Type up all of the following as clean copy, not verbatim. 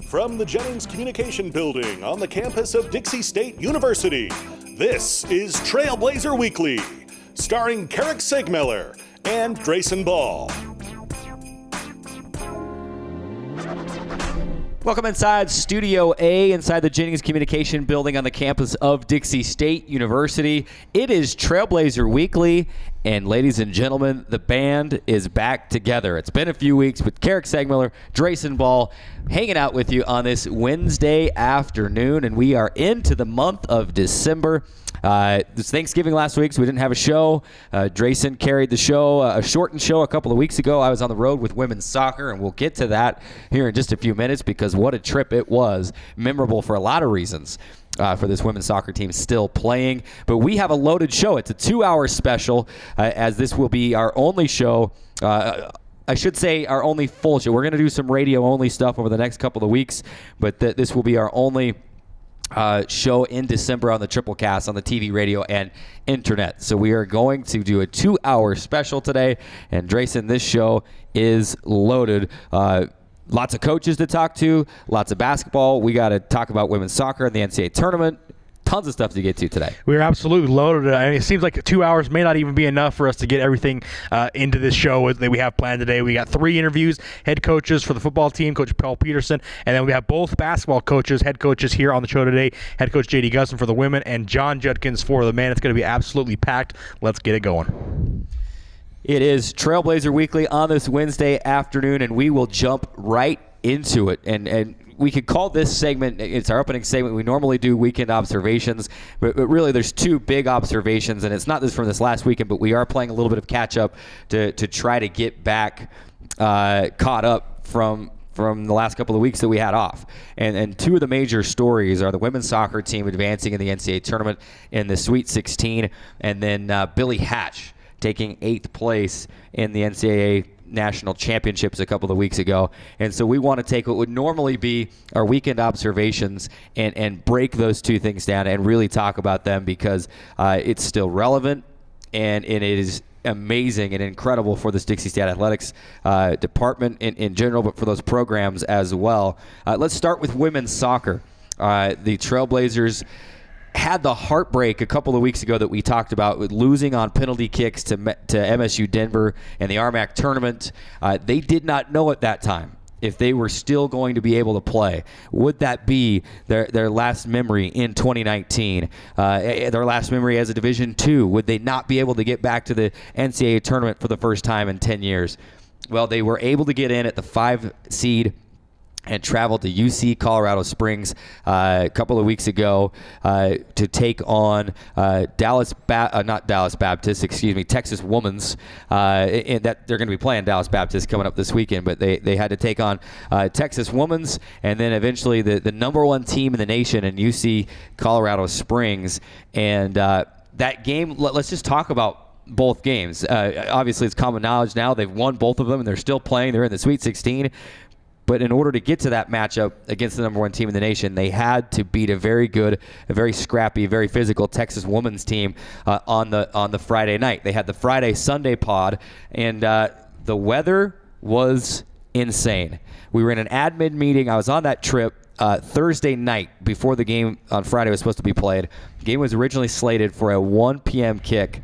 From the Jennings Communication Building on the campus of Dixie State University, this is Trailblazer Weekly, starring Carrick Segmiller and Drayson Ball. Welcome inside Studio A, inside the Jennings Communication Building on the campus of Dixie State University. It is Trailblazer Weekly, and ladies and gentlemen, the band is back together. It's been a few weeks with Carrick Segmiller, Drayson Ball, hanging out with you on this Wednesday afternoon, and we are into the month of December. It was Thanksgiving last week, so we didn't have a show. Drayson carried the show, a shortened show a couple of weeks ago. I was on the road with women's soccer, and we'll get to that here in just a few minutes because what a trip it was. Memorable for a lot of reasons for this women's soccer team still playing. But we have a loaded show. It's a 2-hour special, as this will be our only show. I should say our only full show. We're going to do some radio-only stuff over the next couple of weeks, but this will be our only show in December on the Triple Cast, on the TV, radio, and internet. So we are going to do a 2-hour special today, and Drayson, this show is loaded. Lots of coaches to talk to, lots of basketball. We got to talk about women's soccer and the NCAA tournament. Tons of stuff to get to today. We're absolutely loaded. I mean, it seems like 2 hours may not even be enough for us to get everything into this show that we have planned today. We got 3 interviews, head coaches for the football team, Coach Paul Peterson, and then we have both basketball coaches, head coaches here on the show today, head coach J.D. Gusson for the women and John Judkins for the men. It's going to be absolutely packed. Let's get it going. It is Trailblazer Weekly on this Wednesday afternoon, and we will jump right into it. And we could call this segment, it's our opening segment. We normally do weekend observations, but really there's 2 big observations, and it's not this from this last weekend, but we are playing a little bit of catch-up to try to get back caught up from the last couple of weeks that we had off. And 2 of the major stories are the women's soccer team advancing in the NCAA tournament in the Sweet 16, and then Billy Hatch taking 8th place in the NCAA National Championships a couple of weeks ago. And so we want to take what would normally be our weekend observations and break those 2 things down and really talk about them because it's still relevant and it is amazing and incredible for this Dixie State Athletics department in general, but for those programs as well. Let's start with women's soccer. The Trailblazers had the heartbreak a couple of weeks ago that we talked about with losing on penalty kicks to MSU Denver in the RMAC tournament. They did not know at that time if they were still going to be able to play. Would that be their last memory in 2019? Their last memory as a Division II? Would they not be able to get back to the NCAA tournament for the first time in 10 years? Well, they were able to get in at the 5 seed and traveled to UC Colorado Springs a couple of weeks ago to take on Texas Women's. And that they're going to be playing Dallas Baptist coming up this weekend, but they had to take on Texas Women's, and then eventually the number 1 team in the nation in UC Colorado Springs. And that game, let's just talk about both games. Obviously, it's common knowledge now they've won both of them, and they're still playing. They're in the Sweet 16. But in order to get to that matchup against the number 1 team in the nation, they had to beat a very good, a very scrappy, very physical Texas women's team on the Friday night. They had the Friday-Sunday pod, and the weather was insane. We were in an admin meeting. I was on that trip Thursday night before the game on Friday was supposed to be played. The game was originally slated for a 1 p.m. kick,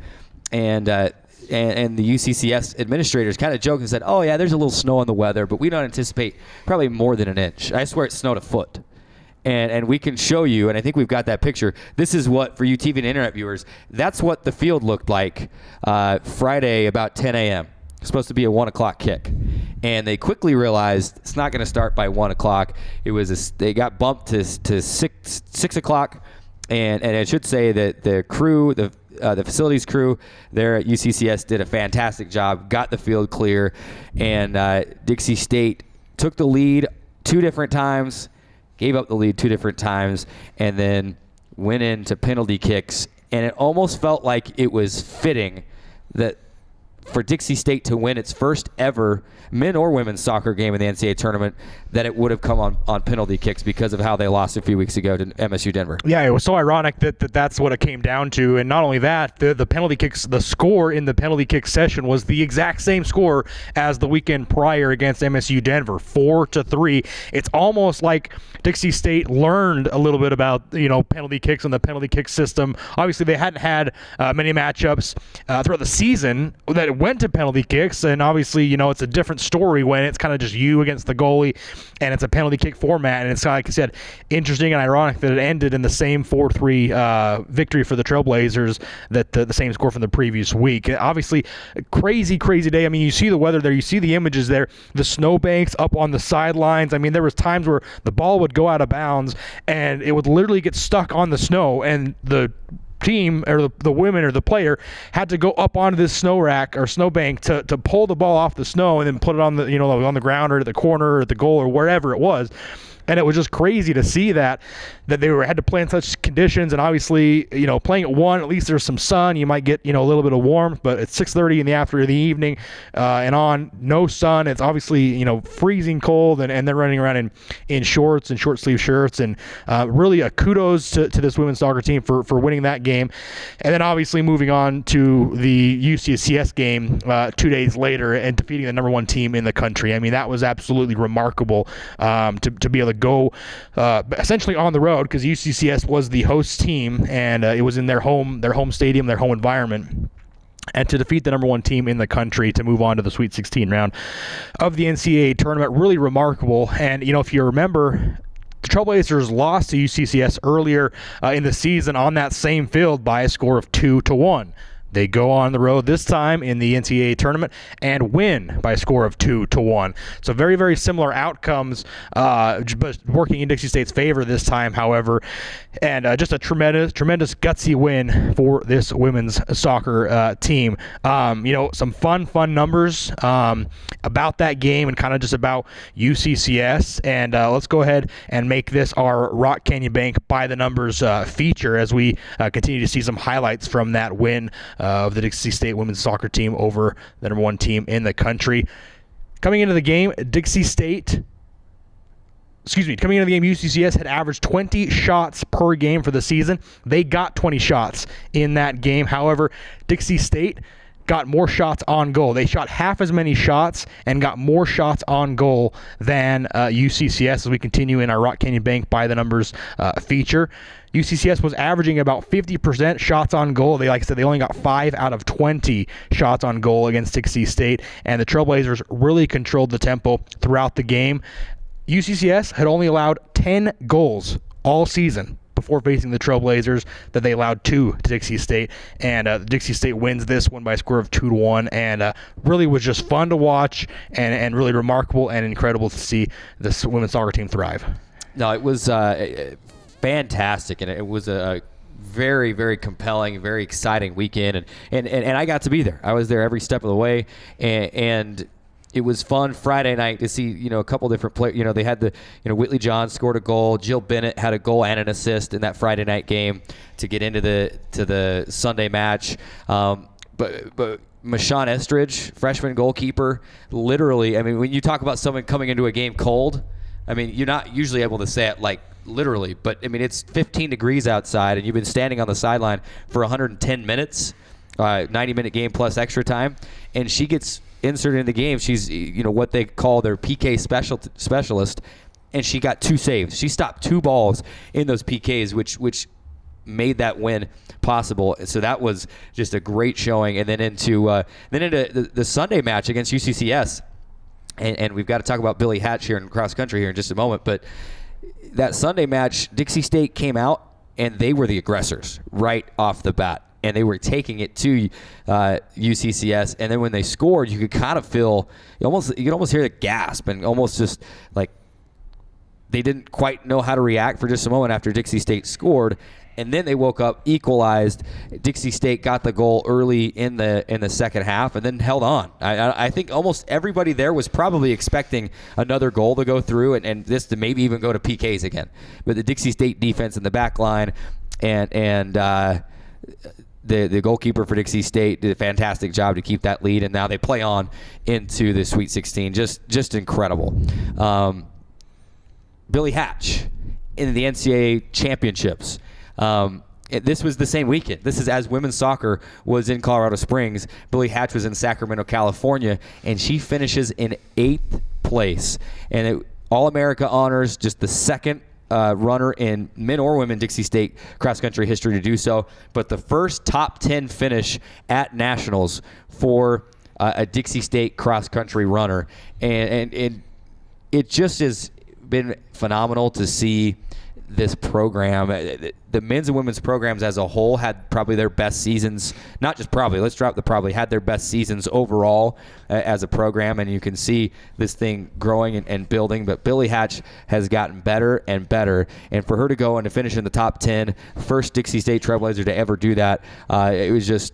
and the UCCS administrators kind of joked and said, oh, yeah, there's a little snow in the weather, but we don't anticipate probably more than an inch. I swear it snowed a foot. And we can show you, and I think we've got that picture. This is what, for you TV and internet viewers, that's what the field looked like Friday about 10 a.m. It's supposed to be a 1 o'clock kick. And they quickly realized it's not going to start by 1 o'clock. They got bumped to 6 o'clock. And I should say that the crew, the facilities crew there at UCCS did a fantastic job, got the field clear, and Dixie State took the lead 2 different times, gave up the lead 2 different times, and then went into penalty kicks. And it almost felt like it was fitting that for Dixie State to win its first ever men or women's soccer game in the NCAA tournament, that it would have come on penalty kicks because of how they lost a few weeks ago to MSU Denver. Yeah, it was so ironic that's what it came down to. And not only that, the penalty kicks, the score in the penalty kick session was the exact same score as the weekend prior against MSU Denver, 4-3. It's almost like Dixie State learned a little bit about, penalty kicks and the penalty kick system. Obviously, they hadn't had many matchups throughout the season that went to penalty kicks, and obviously, it's a different story when it's kind of just you against the goalie and it's a penalty kick format. And it's, like I said, interesting and ironic that it ended in the same 4-3 victory for the Trailblazers, that the same score from the previous week. Obviously, crazy day. I mean, you see the weather there, you see the images there, the snowbanks up on the sidelines. I mean, there was times where the ball would go out of bounds and it would literally get stuck on the snow, and the team or the women or the player had to go up onto this snow rack or snowbank to pull the ball off the snow and then put it on the on the ground or at the corner or at the goal or wherever it was. And it was just crazy to see that they had to play in such conditions. And obviously, playing at 1, at least there's some sun. You might get, a little bit of warmth, but it's 6:30 in the evening and on, no sun. It's obviously, freezing cold, and they're running around in shorts and short sleeve shirts. And really a kudos to this women's soccer team for winning that game. And then obviously moving on to the UCCS game 2 days later and defeating the number 1 team in the country. I mean, that was absolutely remarkable to be able to go essentially on the road, because UCCS was the host team, and it was in their home stadium, their home environment, and to defeat the number 1 team in the country to move on to the Sweet 16 round of the NCAA tournament. Really remarkable. And if you remember, the Trailblazers lost to UCCS earlier in the season on that same field by a score of 2-1. They go on the road this time in the NCAA tournament and win by a score of 2-1. So very, very similar outcomes, but working in Dixie State's favor this time, however. And just a tremendous gutsy win for this women's soccer team. Some fun numbers about that game and kind of just about UCCS. And let's go ahead and make this our Rock Canyon Bank by the numbers feature as we continue to see some highlights from that win of the Dixie State women's soccer team over the number 1 team in the country. Coming into the game, UCCS had averaged 20 shots per game for the season. They got 20 shots in that game. However, Dixie State got more shots on goal. They shot half as many shots and got more shots on goal than UCCS as we continue in our Rock Canyon Bank by the numbers feature. UCCS was averaging about 50% shots on goal. Like I said, they only got 5 out of 20 shots on goal against Dixie State, and the Trailblazers really controlled the tempo throughout the game. UCCS had only allowed 10 goals all season before facing the Trailblazers, that they allowed 2 to Dixie State, and Dixie State wins this one by a score of 2-1, and really was just fun to watch and really remarkable and incredible to see this women's soccer team thrive. No, it was fantastic, and it was a very, very compelling, very exciting weekend, and I got to be there. I was there every step of the way, and it was fun Friday night to see, a couple different players. They had Whitley Johns scored a goal. Jill Bennett had a goal and an assist in that Friday night game to get into the Sunday match. But Michonne Estridge, freshman goalkeeper, literally, I mean, when you talk about someone coming into a game cold, I mean, you're not usually able to say it like literally, but I mean, it's 15 degrees outside and you've been standing on the sideline for 110 minutes, 90-minute game plus extra time, and she gets inserted in the game. She's what they call their PK specialist, and she got 2 saves. She stopped 2 balls in those PKs, which made that win possible. So that was just a great showing. And then into the Sunday match against UCCS, and we've got to talk about Billy Hatch here in cross country here in just a moment. But that Sunday match, Dixie State came out and they were the aggressors right off the bat. And they were taking it to UCCS, and then when they scored, you could kind of feel you could almost hear the gasp, and almost just like they didn't quite know how to react for just a moment after Dixie State scored, and then they woke up, equalized. Dixie State got the goal early in the second half, and then held on. I think almost everybody there was probably expecting another goal to go through, and this to maybe even go to PKs again. But the Dixie State defense in the back line and the goalkeeper for Dixie State did a fantastic job to keep that lead, and now they play on into the Sweet 16. Just incredible. Billy Hatch in the NCAA championships. This was the same weekend. This is as women's soccer was in Colorado Springs. Billy Hatch was in Sacramento, California, and she finishes in 8th place. And All-America honors, just the second runner in men or women Dixie State cross-country history to do so, but the first top 10 finish at nationals for a Dixie State cross-country runner. And it just has been phenomenal to see this program. The men's and women's programs as a whole had probably their best seasons, not just probably, let's drop the probably, had their best seasons overall as a program, and you can see this thing growing and building. But Billy Hatch has gotten better and better, and for her to go and to finish in the top 10, first Dixie State Trailblazer to ever do that, it was just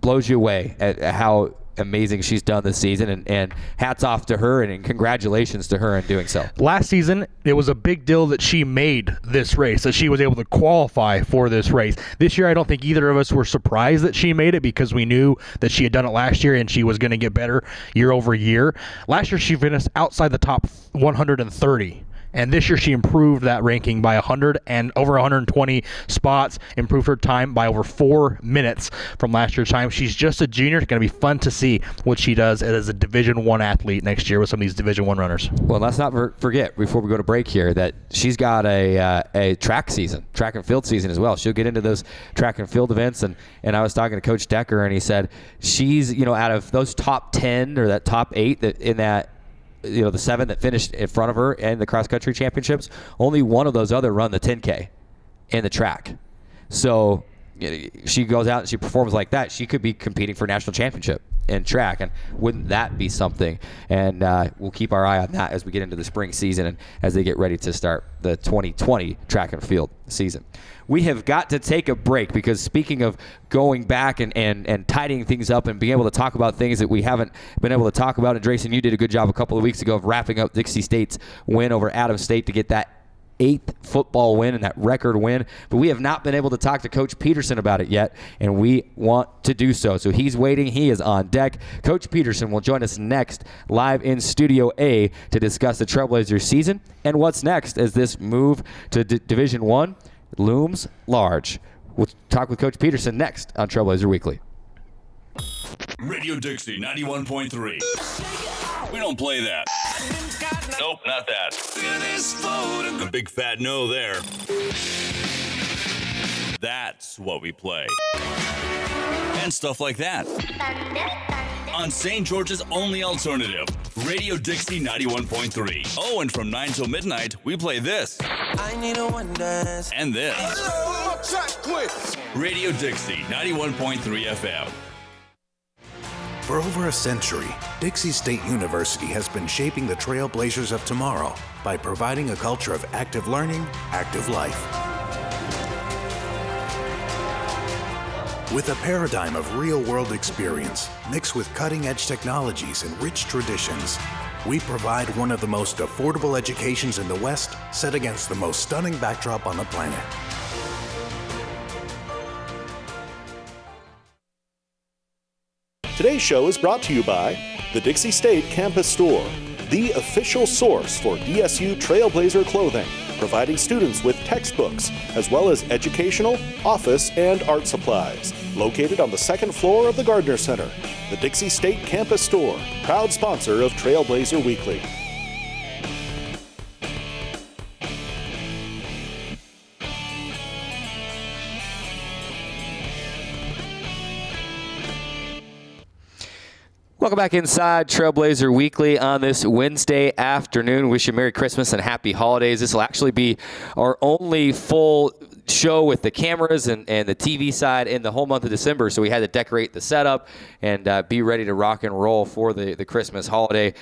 blows you away at how amazing she's done this season, and hats off to her, and congratulations to her in doing so. Last season, it was a big deal that she made this race, that she was able to qualify for this race. This year, I don't think either of us were surprised that she made it, because we knew that she had done it last year and she was going to get better year over year. Last year, she finished outside the top 130. And this year she improved that ranking by 100 and over 120 spots, improved her time by over 4 minutes from last year's time. She's just a junior. It's going to be fun to see what she does as a Division I athlete next year with some of these Division I runners. Well, let's not forget, before we go to break here, that she's got a track and field season as well. She'll get into those track and field events, and I was talking to Coach Decker, and he said she's, out of those top 10 or that top 8 that in that, the 7 that finished in front of her in the cross-country championships, only one of those other run the 10K in the track. So she goes out and she performs like that, she could be competing for national championship in track, and wouldn't that be something? And we'll keep our eye on that as we get into the spring season and as they get ready to start the 2020 track and field season. We have got to take a break, because speaking of going back and tidying things up and being able to talk about things that we haven't been able to talk about, and Drayson, you did a good job a couple of weeks ago of wrapping up Dixie State's win over Adams State to get that 8th football win and that record win, but we have not been able to talk to Coach Peterson about it yet, and we want to do so. So he's waiting. He is on deck. Coach Peterson will join us next live in Studio A to discuss the Trailblazers season and what's next as this move to Division I looms large. We'll talk with Coach Peterson next on Trailblazer Weekly. Radio Dixie 91.3. We don't play that. Nope, not that. A big fat no there. That's what we play. And stuff like that. On St. George's only alternative, Radio Dixie 91.3. Oh, and from 9 till midnight, we play this. I need a one dance. And this. Radio Dixie 91.3 FM. For over a century, Dixie State University has been shaping the Trailblazers of tomorrow by providing a culture of active learning, active life. With a paradigm of real-world experience mixed with cutting-edge technologies and rich traditions, we provide one of the most affordable educations in the West, set against the most stunning backdrop on the planet. Today's show is brought to you by the Dixie State Campus Store, the official source for DSU Trailblazer clothing, providing students with textbooks, as well as educational, office, and art supplies. Located on the 2nd floor of the Gardner Center, the Dixie State Campus Store, proud sponsor of Trailblazer Weekly. Welcome back inside Trailblazer Weekly on this Wednesday afternoon. Wish you Merry Christmas and Happy Holidays. This will actually be our only full show with the cameras and the TV side in the whole month of December, so we had to decorate the setup and be ready to rock and roll for the Christmas holiday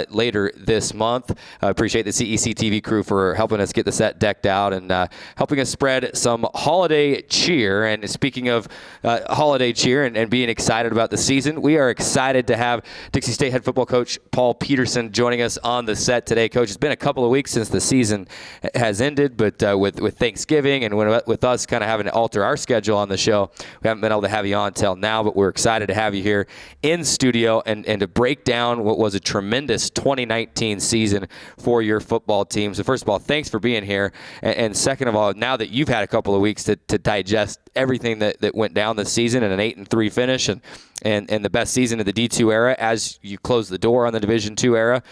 later this month. Appreciate the CEC TV crew for helping us get the set decked out and helping us spread some holiday cheer. And speaking of holiday cheer and being excited about the season, we are excited to have Dixie State head football coach Paul Peterson joining us on the set today. Coach, it's been a couple of weeks since the season has ended, but with Thanksgiving and when with us kind of having to alter our schedule on the show, we haven't been able to have you on until now, but we're excited to have you here in studio and to break down what was a tremendous 2019 season for your football team. So first of all, thanks for being here. And second of all, now that you've had a couple of weeks to digest everything that went down this season and an 8-3 finish and the best season of the D2 era as you close the door on the Division II era,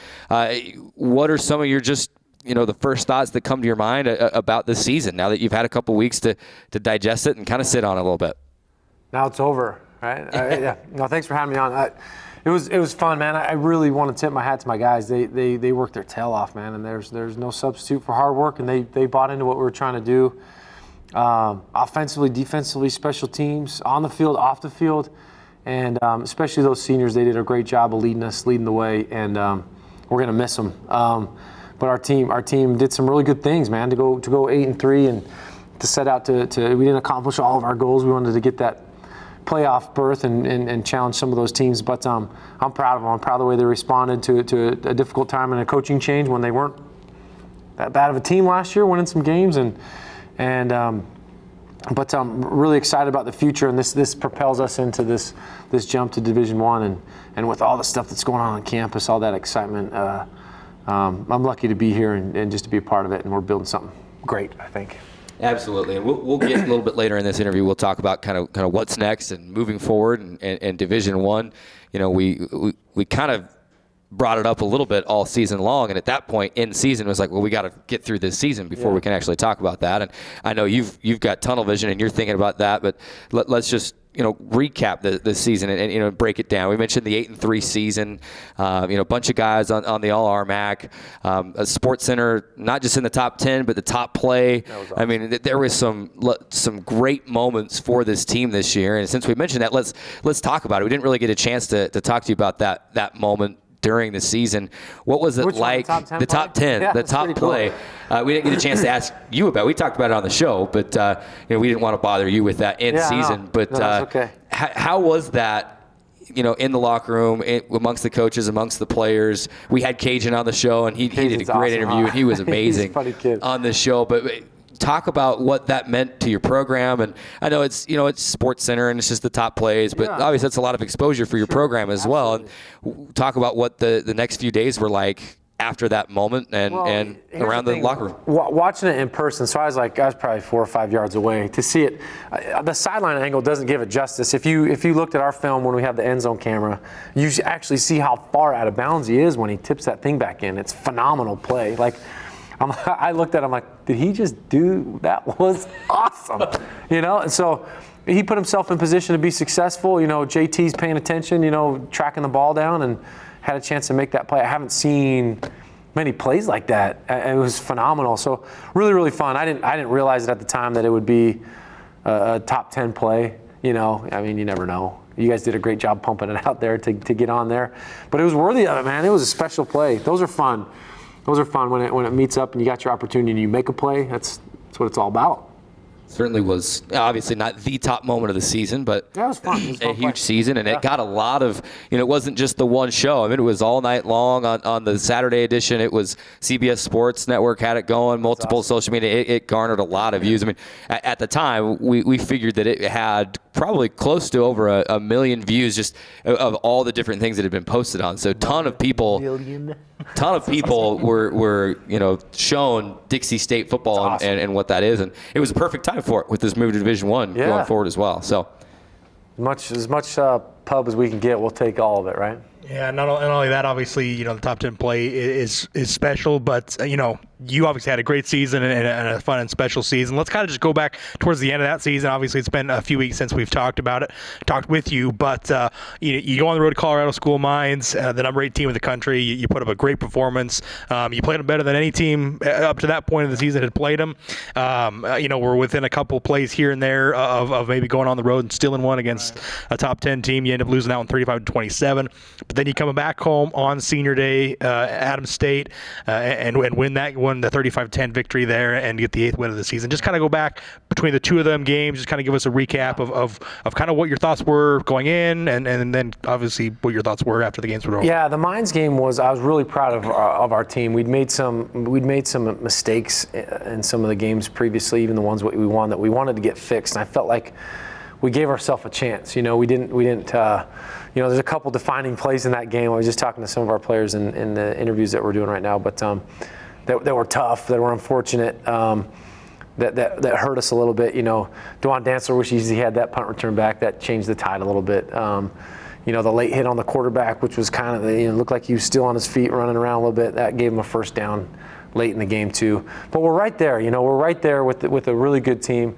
what are some of your the first thoughts that come to your mind about this season now that you've had a couple weeks to digest it and kind of sit on it a little bit? Now it's over, right? Yeah. No, thanks for having me on. It was fun, man. I really want to tip my hat to my guys. They worked their tail off, man, and there's no substitute for hard work, and they bought into what we were trying to do. Offensively, defensively, special teams, on the field, off the field, and especially those seniors. They did a great job of leading the way, and we're gonna miss them. But our team did some really good things, man. To go 8-3 and to set out to we didn't accomplish all of our goals. We wanted to get that playoff berth and challenge some of those teams. But I'm proud of them. I'm proud of the way they responded to a difficult time and a coaching change when they weren't that bad of a team last year, winning some games but I'm really excited about the future, and this propels us into this jump to Division I, and with all the stuff that's going on campus, all that excitement. I'm lucky to be here and just to be a part of it, and we're building something great, I think. Absolutely, and we'll get a little bit later in this interview. We'll talk about kind of what's next and moving forward and Division I. We kind of brought it up a little bit all season long, and at that point in season it was like, well, we got to get through this season before we can actually talk about that. And I know you've got tunnel vision and you're thinking about that, but let's just recap the season and break it down. We mentioned the 8-3 season, a bunch of guys on the All-RMAC, a Sports Center, not just in the top 10, but the top play. Awesome. I mean, there was some great moments for this team this year. And since we mentioned that, let's talk about it. We didn't really get a chance to talk to you about that moment during the season. What was it like? The top 10, yeah, the top play. Cool. We didn't get a chance to ask you about it. We talked about it on the show, but we didn't want to bother you with that in season. But that's okay. How was that? In the locker room, amongst the coaches, amongst the players. We had Cajun on the show, and he did a great interview, and he was amazing. He's a funny kid. On the show. But talk about what that meant to your program. And I know it's Sports Center and it's just the top plays, but obviously that's a lot of exposure for your program as well. And talk about what the next few days were like after that moment and around the locker room. Watching it in person, so I was probably 4 or 5 yards away. To see it, the sideline angle doesn't give it justice. If you looked at our film when we have the end zone camera, you actually see how far out of bounds he is when he tips that thing back in. It's phenomenal play. I looked at him like, did he just do that? Was awesome, And so he put himself in position to be successful. JT's paying attention, tracking the ball down and had a chance to make that play. I haven't seen many plays like that. It was phenomenal. So really, really fun. I didn't realize it at the time that it would be a top 10 play. You never know. You guys did a great job pumping it out there to get on there. But it was worthy of it, man. It was a special play. Those are fun. Those are fun when it meets up and you got your opportunity and you make a play. That's what it's all about. Certainly was obviously not the top moment of the season, but it was fun. It was a huge season, and it got a lot of, it wasn't just the one show. I mean, it was all night long on the Saturday edition. It was CBS Sports Network had it going, multiple social media. It garnered a lot of views. I mean, at the time, we figured that it had probably close to over a million views just of all the different things that had been posted on. So a ton of people were shown Dixie State football awesome. and what that is, and it was a perfect time for it with this move to Division I going forward as well. So as much pub as we can get, we'll take all of it, right? Yeah, not only that, obviously, the top 10 play is special, but you obviously had a great season and a fun and special season. Let's kind of just go back towards the end of that season. Obviously, it's been a few weeks since we've talked with you, but you go on the road to Colorado School of Mines, the number 8 team in the country. You put up a great performance. You played them better than any team up to that point of the season had played them. We're within a couple plays here and there of maybe going on the road and stealing one against a top 10 team. You end up losing that one 35-27. But then you come back home on Senior Day, Adams State, and win the 35-10 victory there and get the 8th win of the season. Just kind of go back between the two of them games, just kind of give us a recap of kind of what your thoughts were going in, and then obviously what your thoughts were after the games were over. Yeah, the Mines game I was really proud of our team. We'd made some mistakes in some of the games previously, even the ones we won that we wanted to get fixed. And I felt like we gave ourselves a chance. We didn't. There's a couple defining plays in that game. I was just talking to some of our players in the interviews that we're doing right now, but that were tough, that were unfortunate. That hurt us a little bit. Dwan Dantzler wishes he had that punt return back. That changed the tide a little bit. The late hit on the quarterback, which was kind of, looked like he was still on his feet running around a little bit. That gave him a first down late in the game too. But we're right there. We're right there with a really good team.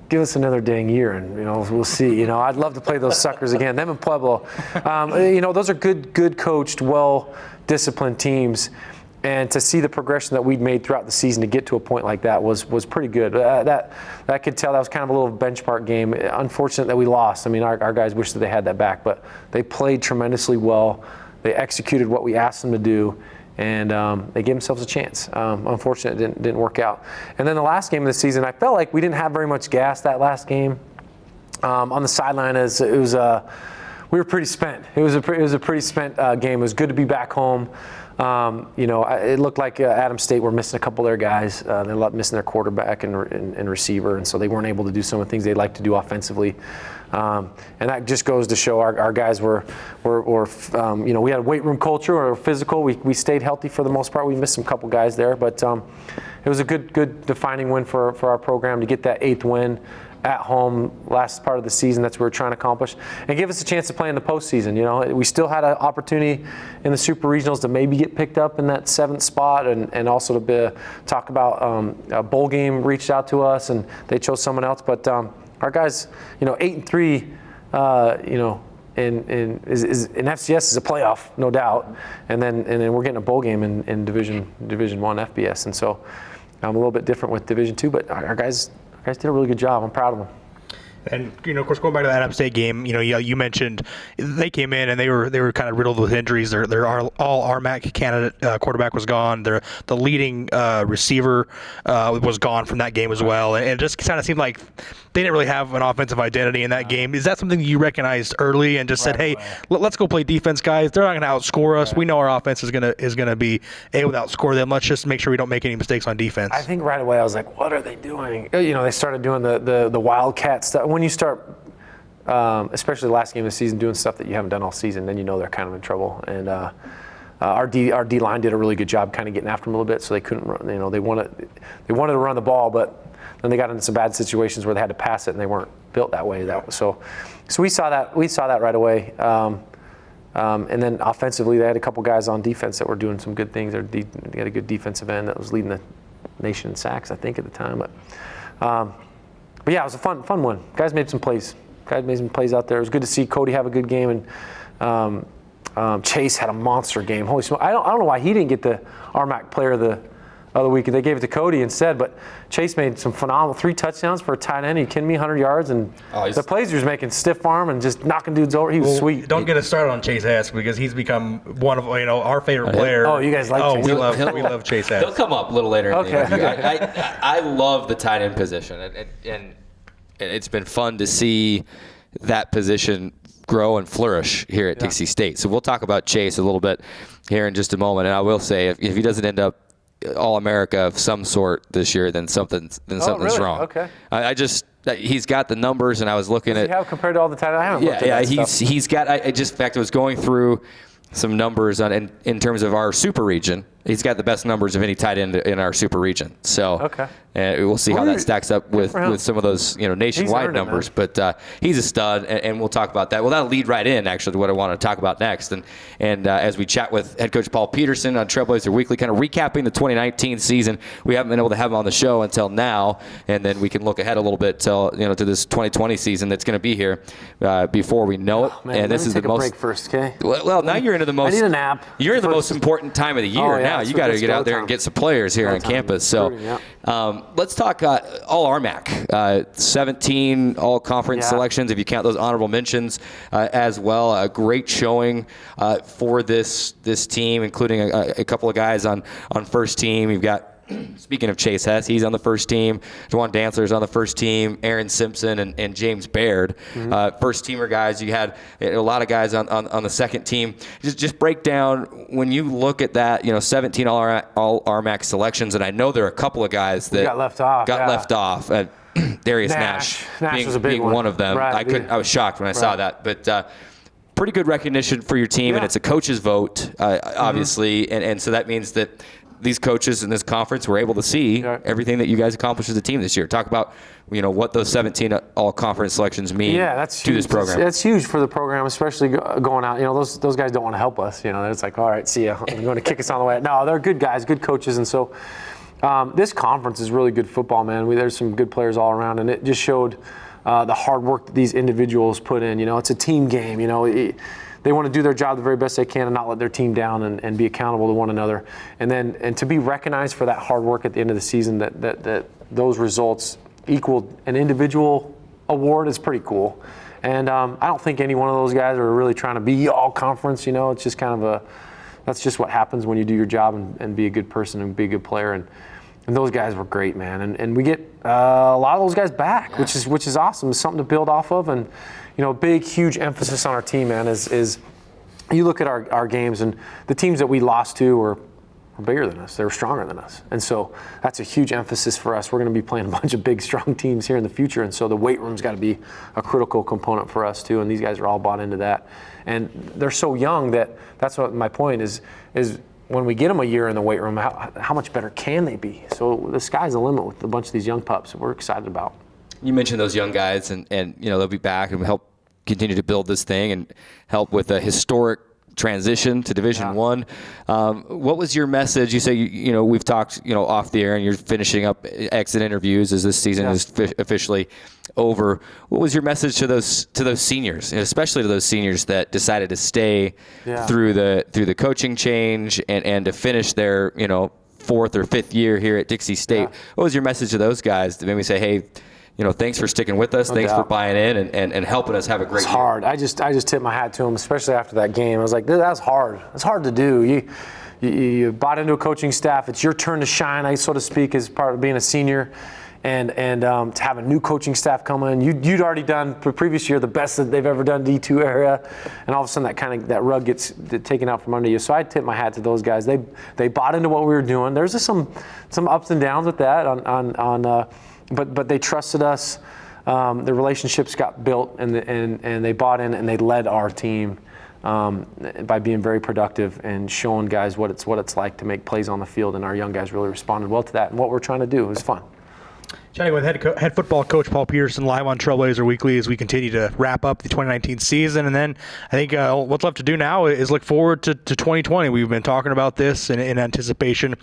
Give us another dang year, and we'll see. I'd love to play those suckers again. Them and Pueblo. Those are good coached, well-disciplined teams. And to see the progression that we'd made throughout the season to get to a point like that was pretty good. That could tell that was kind of a little benchmark game. Unfortunate that we lost. I mean, our guys wish that they had that back, but they played tremendously well. They executed what we asked them to do, and they gave themselves a chance. Unfortunate it didn't work out. And then the last game of the season, I felt like we didn't have very much gas that last game. On the sideline, we were pretty spent. It was a pretty spent game. It was good to be back home. It looked like Adams State were missing a couple of their guys. They're missing their quarterback and receiver, and so they weren't able to do some of the things they'd like to do offensively. And that just goes to show our guys were we had a weight room culture, or physical. We stayed healthy for the most part. We missed some couple guys there, but it was a good defining win for our program to get that 8th win at home last part of the season. That's what we're trying to accomplish, and give us a chance to play in the postseason. We still had an opportunity in the Super Regionals to maybe get picked up in that 7th spot, and also to talk about a bowl game reached out to us, and they chose someone else. But our guys, 8-3, in FCS is a playoff, no doubt, and then we're getting a bowl game in Division I FBS, and so a little bit different with Division II, but our guys did a really good job. I'm proud of them. And of course, going back to that Adams State game, you mentioned they came in and they were kind of riddled with injuries. Their all RMAC candidate quarterback was gone. The leading receiver was gone from that game as well. And it just kind of seemed like they didn't really have an offensive identity in that game. Is that something you recognized early and just said, hey, let's go play defense, guys? They're not going to outscore us. We know our offense is gonna be able to outscore them. Let's just make sure we don't make any mistakes on defense. I think right away I was like, what are they doing? They started doing the Wildcat stuff. When you start, especially the last game of the season, doing stuff that you haven't done all season, then they're kind of in trouble. And our D line did a really good job kind of getting after them a little bit, so they couldn't run. They wanted to run the ball, but then they got into some bad situations where they had to pass it, and they weren't built that way. So we saw that right away. And then offensively, they had a couple guys on defense that were doing some good things. They had a good defensive end that was leading the nation in sacks, I think, at the time. But yeah, it was a fun one. Guys made some plays. Out there. It was good to see Cody have a good game, and Chase had a monster game. Holy smoke! I don't know why he didn't get the RMAC Player of the other week. They gave it to Cody instead, but Chase made some phenomenal 3 touchdowns for a tight end. Are you kidding me? 100 yards, and the plays he was making, stiff arm and just knocking dudes over. He was sweet. Don't get us started on Chase Esk, because he's become one of our favorite players. Oh, you guys like Chase? We love Chase Esk. He'll come up a little later in the interview. I love the tight end position, and it's been fun to see that position grow and flourish here at Dixie State. So we'll talk about Chase a little bit here in just a moment. And I will say, if he doesn't end up All-America of some sort this year, then something's wrong. Okay. He's got the numbers, and I was looking at how compared to all the tight ends. I haven't looked at that stuff. He's got. In fact, I was going through some numbers in terms of our super region. He's got the best numbers of any tight end in our super region. So we'll see how that stacks up with some of those nationwide numbers. But he's a stud, and we'll talk about that. Well, that'll lead right in, actually, to what I want to talk about next. And as we chat with head coach Paul Peterson on Trailblazer Weekly, kind of recapping the 2019 season. We haven't been able to have him on the show until now, and then we can look ahead a little bit to this 2020 season that's going to be here before we know it. Man, and this is the most. Break first, okay? Well, now you're into the most. I need a nap. You're in the most important time of the year now. now. You got to get out there and get some players here on campus. So let's talk all RMAC. 17 all-conference selections, if you count those honorable mentions as well. A great showing for this team, including a couple of guys on first team. You've got, speaking of Chase Hess, he's on the first team. Juwan Dantzler's on the first team. Aaron Simpson and James Baird, first teamer guys. You had a lot of guys on the second team. Just break down, when you look at that, 17 all RMAC selections, and I know there are a couple of guys that got left off. Darius Nash being one of them. Right, I was shocked when I saw that, but pretty good recognition for your team, and it's a coach's vote, obviously, and so that means that these coaches in this conference were able to see everything that you guys accomplished as a team this year. Talk about, what those 17 all-conference selections mean to this program. That's huge for the program, especially going out. Those guys don't want to help us. It's like, all right, see ya. They're going to kick us on the way. No, they're good guys, good coaches, and so this conference is really good football, man. There's some good players all around, and it just showed the hard work that these individuals put in. It's a team game. They want to do their job the very best they can and not let their team down and be accountable to one another. And to be recognized for that hard work at the end of the season, that those results equaled an individual award is pretty cool. And I don't think any one of those guys are really trying to be all conference. It's just kind of that's just what happens when you do your job and be a good person and be a good player. And those guys were great, man. And we get a lot of those guys back, which is awesome. It's something to build off of. And big, huge emphasis on our team, man, is you look at our games, and the teams that we lost to were bigger than us. They were stronger than us. And so that's a huge emphasis for us. We're going to be playing a bunch of big, strong teams here in the future. And so the weight room's got to be a critical component for us, too. And these guys are all bought into that. And they're so young that's what my point is when we get them a year in the weight room, how much better can they be? So the sky's the limit with a bunch of these young pups that we're excited about. You mentioned those young guys, and they'll be back and help continue to build this thing and help with a historic transition to Division I. What was your message? You say we've talked off the air, and you're finishing up exit interviews as this season is officially over. What was your message to those seniors, and especially to those seniors that decided to stay through the coaching change and to finish their fourth or fifth year here at Dixie State? What was your message to those guys to maybe say, hey, thanks for sticking with us. Thanks for buying in and helping us have a great year. It's hard. I just tip my hat to them, especially after that game. I was like, that's hard. It's hard to do. You bought into a coaching staff. It's your turn to shine, so to speak, as part of being a senior. And to have a new coaching staff come in, you'd already done the previous year the best that they've ever done D2 area, and all of a sudden that rug gets taken out from under you. So I tip my hat to those guys. They bought into what we were doing. There's just some ups and downs with that but they trusted us. The relationships got built, and they bought in, and they led our team by being very productive and showing guys what it's like to make plays on the field. And our young guys really responded well to that. And what we're trying to do is fun. Chatting with head football coach Paul Peterson live on Trailblazer Weekly as we continue to wrap up the 2019 season. And then I think what's left to do now is look forward to 2020. We've been talking about this in anticipation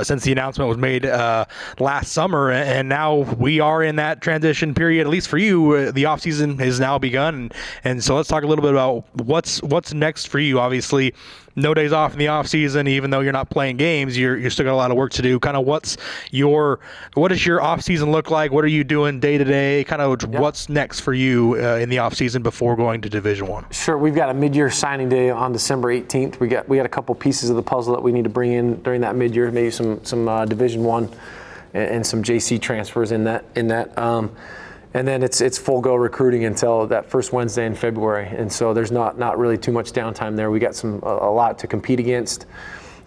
since the announcement was made last summer. And now we are in that transition period, at least for you. The offseason has now begun. And so let's talk a little bit about what's next for you. Obviously, no days off in the offseason, even though you're not playing games, you're still got a lot of work to do. Kind of what does your offseason look like? What are you doing day to day? Kind of what's next for you in the offseason before going to Division I? Sure. We've got a mid-year signing day on December 18th. We got a couple pieces of the puzzle that we need to bring in during that mid-year, maybe some Division I and some JC transfers in that. And then it's full go recruiting until that first Wednesday in February. And so there's not really too much downtime there. We got a lot to compete against.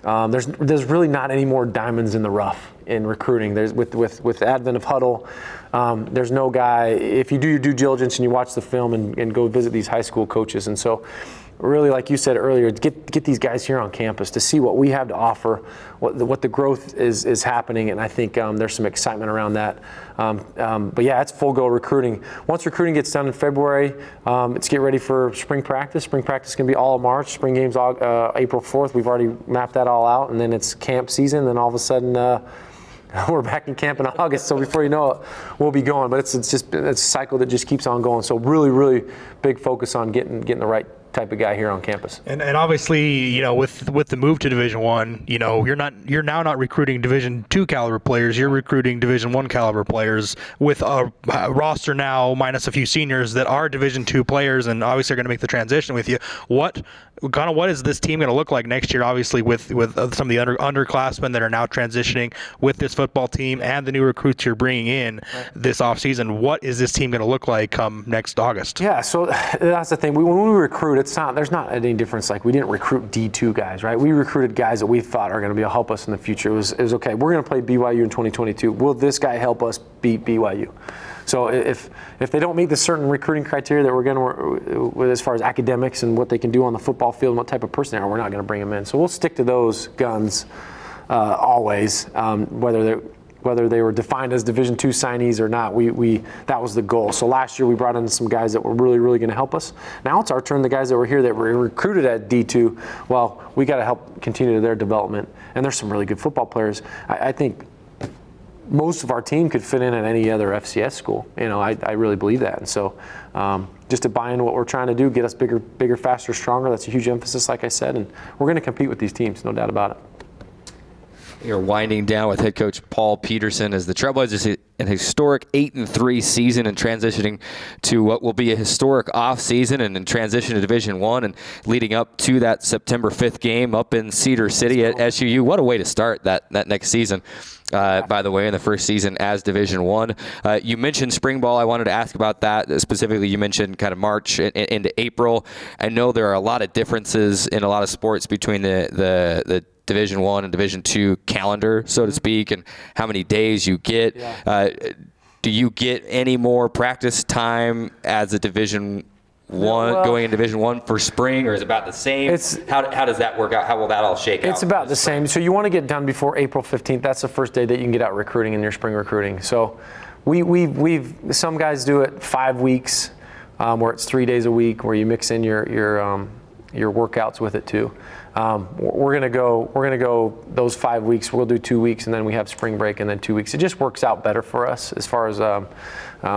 There's really not any more diamonds in the rough in recruiting. There's with the advent of Huddle, there's no guy. If you do your due diligence and you watch the film and go visit these high school coaches, and so really, like you said earlier, get these guys here on campus to see what we have to offer, what the growth is happening, and I think there's some excitement around that. But yeah, it's full go recruiting. Once recruiting gets done in February, it's get ready for spring practice. Spring practice can be all of March. Spring games April 4th. We've already mapped that all out, and then it's camp season. Then all of a sudden, we're back in camp in August. So before you know it, we'll be going. But it's a cycle that just keeps on going. So really, really big focus on getting the right type of guy here on campus. And obviously, with the move to Division I, you're now not recruiting Division II caliber players. You're recruiting Division I caliber players with a roster now minus a few seniors that are Division II players, and obviously are going to make the transition with you. What is this team going to look like next year? Obviously, with some of the underclassmen that are now transitioning with this football team and the new recruits you're bringing in this offseason, what is this team going to look like come next August? Yeah, so that's the thing. When we recruit, there's not any difference. Like, we didn't recruit D2 guys, right? We recruited guys that we thought are going to be able to help us in the future. It was okay. We're going to play BYU in 2022. Will this guy help us beat BYU? So if they don't meet the certain recruiting criteria that we're going to, as far as academics and what they can do on the football field and what type of person they are, we're not going to bring them in. So we'll stick to those guns always, whether they were defined as Division II signees or not. That was the goal. So last year we brought in some guys that were really, really going to help us. Now it's our turn. The guys that were here that were recruited at D2, well, we got to help continue their development. And there's some really good football players. I think most of our team could fit in at any other FCS school. I really believe that. And so just to buy into what we're trying to do, get us bigger, faster, stronger, that's a huge emphasis, like I said. And we're going to compete with these teams, no doubt about it. You're winding down with head coach Paul Peterson as the Trailblazers an historic 8-3 season and transitioning to what will be a historic off season and then transition to Division I and leading up to that September 5th game up in Cedar City at SUU. What a way to start that next season. By the way, in the first season as Division I. You mentioned spring ball. I wanted to ask about that. Specifically, you mentioned kind of March into April. I know there are a lot of differences in a lot of sports between the Division I and Division II calendar, so to speak, and how many days you get. Yeah. Do you get any more practice time as a Division going in Division I for spring, or is it about the same? How does that work out? How will that all shake out? It's about the same. So you want to get done before April 15th. That's the first day that you can get out recruiting in your spring recruiting. So we've some guys do it 5 weeks, where it's 3 days a week, where you mix in your workouts with it too. We're gonna go those 5 weeks. We'll do 2 weeks, and then we have spring break, and then 2 weeks. It just works out better for us as far as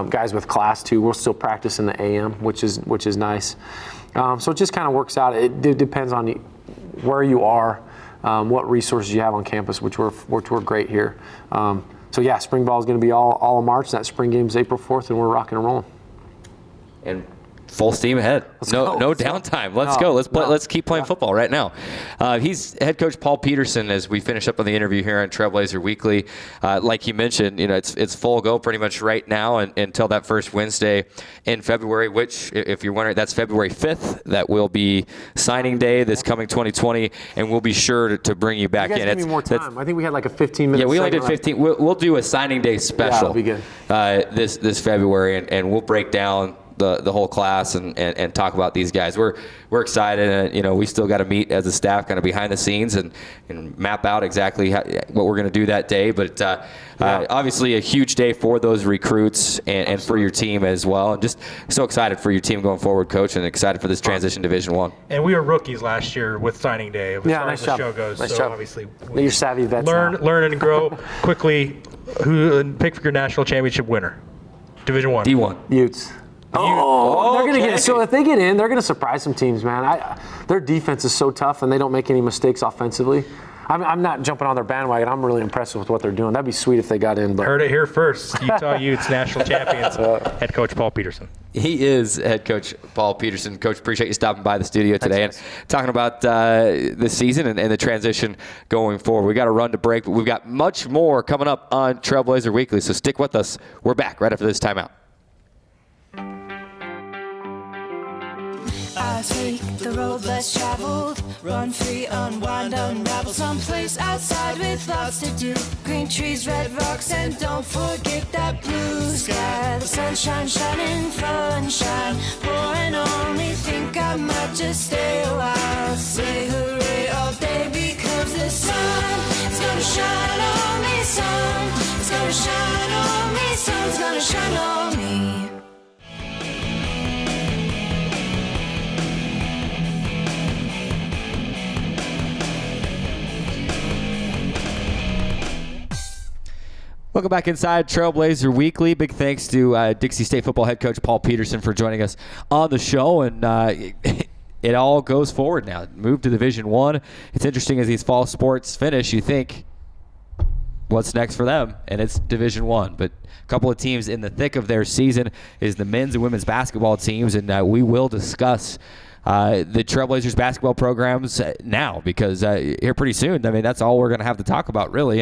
guys with class too. We'll still practice in the AM, which is nice. So it just kind of works out. It depends on where you are, what resources you have on campus, which we're great here. So yeah, spring ball is going to be all of March. That spring game is April 4th, and we're rocking and rolling. And full steam ahead. No downtime. Let's go. Let's keep playing football right now. He's head coach Paul Peterson as we finish up on the interview here on Trailblazer Weekly. Like you mentioned, it's full go pretty much right now until that first Wednesday in February, which, if you're wondering, that's February 5th. That will be signing day this coming 2020, and we'll be sure to bring you back in. Give me more time. I think we had like a 15-minute. Yeah, we only did 15. We'll do a signing day special. Yeah, that'll be good. This February, and we'll break down the whole class and talk about these guys. We're excited, and we still got to meet as a staff kind of behind the scenes and map out exactly what we're going to do that day. But obviously a huge day for those recruits and for your team as well. And just so excited for your team going forward, Coach, and excited for this transition Division I. And we were rookies last year with signing day as far as the show goes. Nice so job. Obviously you're savvy vets. Learn and grow quickly. Who pick for your national championship winner? Division I. D1. Utes. They're going to get. So if they get in, they're going to surprise some teams, man. Their defense is so tough, and they don't make any mistakes offensively. I'm not jumping on their bandwagon. I'm really impressed with what they're doing. That'd be sweet if they got in. But heard it here first. Utah Utes national champions. Head coach Paul Peterson. He is head coach Paul Peterson. Coach, appreciate you stopping by the studio today and talking about the season and the transition going forward. We got to run to break, but we've got much more coming up on Trailblazer Weekly. So stick with us. We're back right after this timeout. I take the road less traveled, run free, unwind, unravel, someplace outside with lots to do. Green trees, red rocks, and don't forget that blue sky. The sunshine shining, sunshine pouring on me. Think I might just stay a while. Say hooray all day because the sun is gonna shine on me. Sun is gonna shine on me. Sun's gonna shine on me. Welcome back inside Trailblazer Weekly. Big thanks to Dixie State football head coach Paul Peterson for joining us on the show. And it all goes forward now. Move to Division I. It's interesting as these fall sports finish, you think, what's next for them? And it's Division I. But a couple of teams in the thick of their season is the men's and women's basketball teams, and we will discuss the Trailblazers basketball programs now, because here pretty soon, I mean, that's all we're going to have to talk about, really.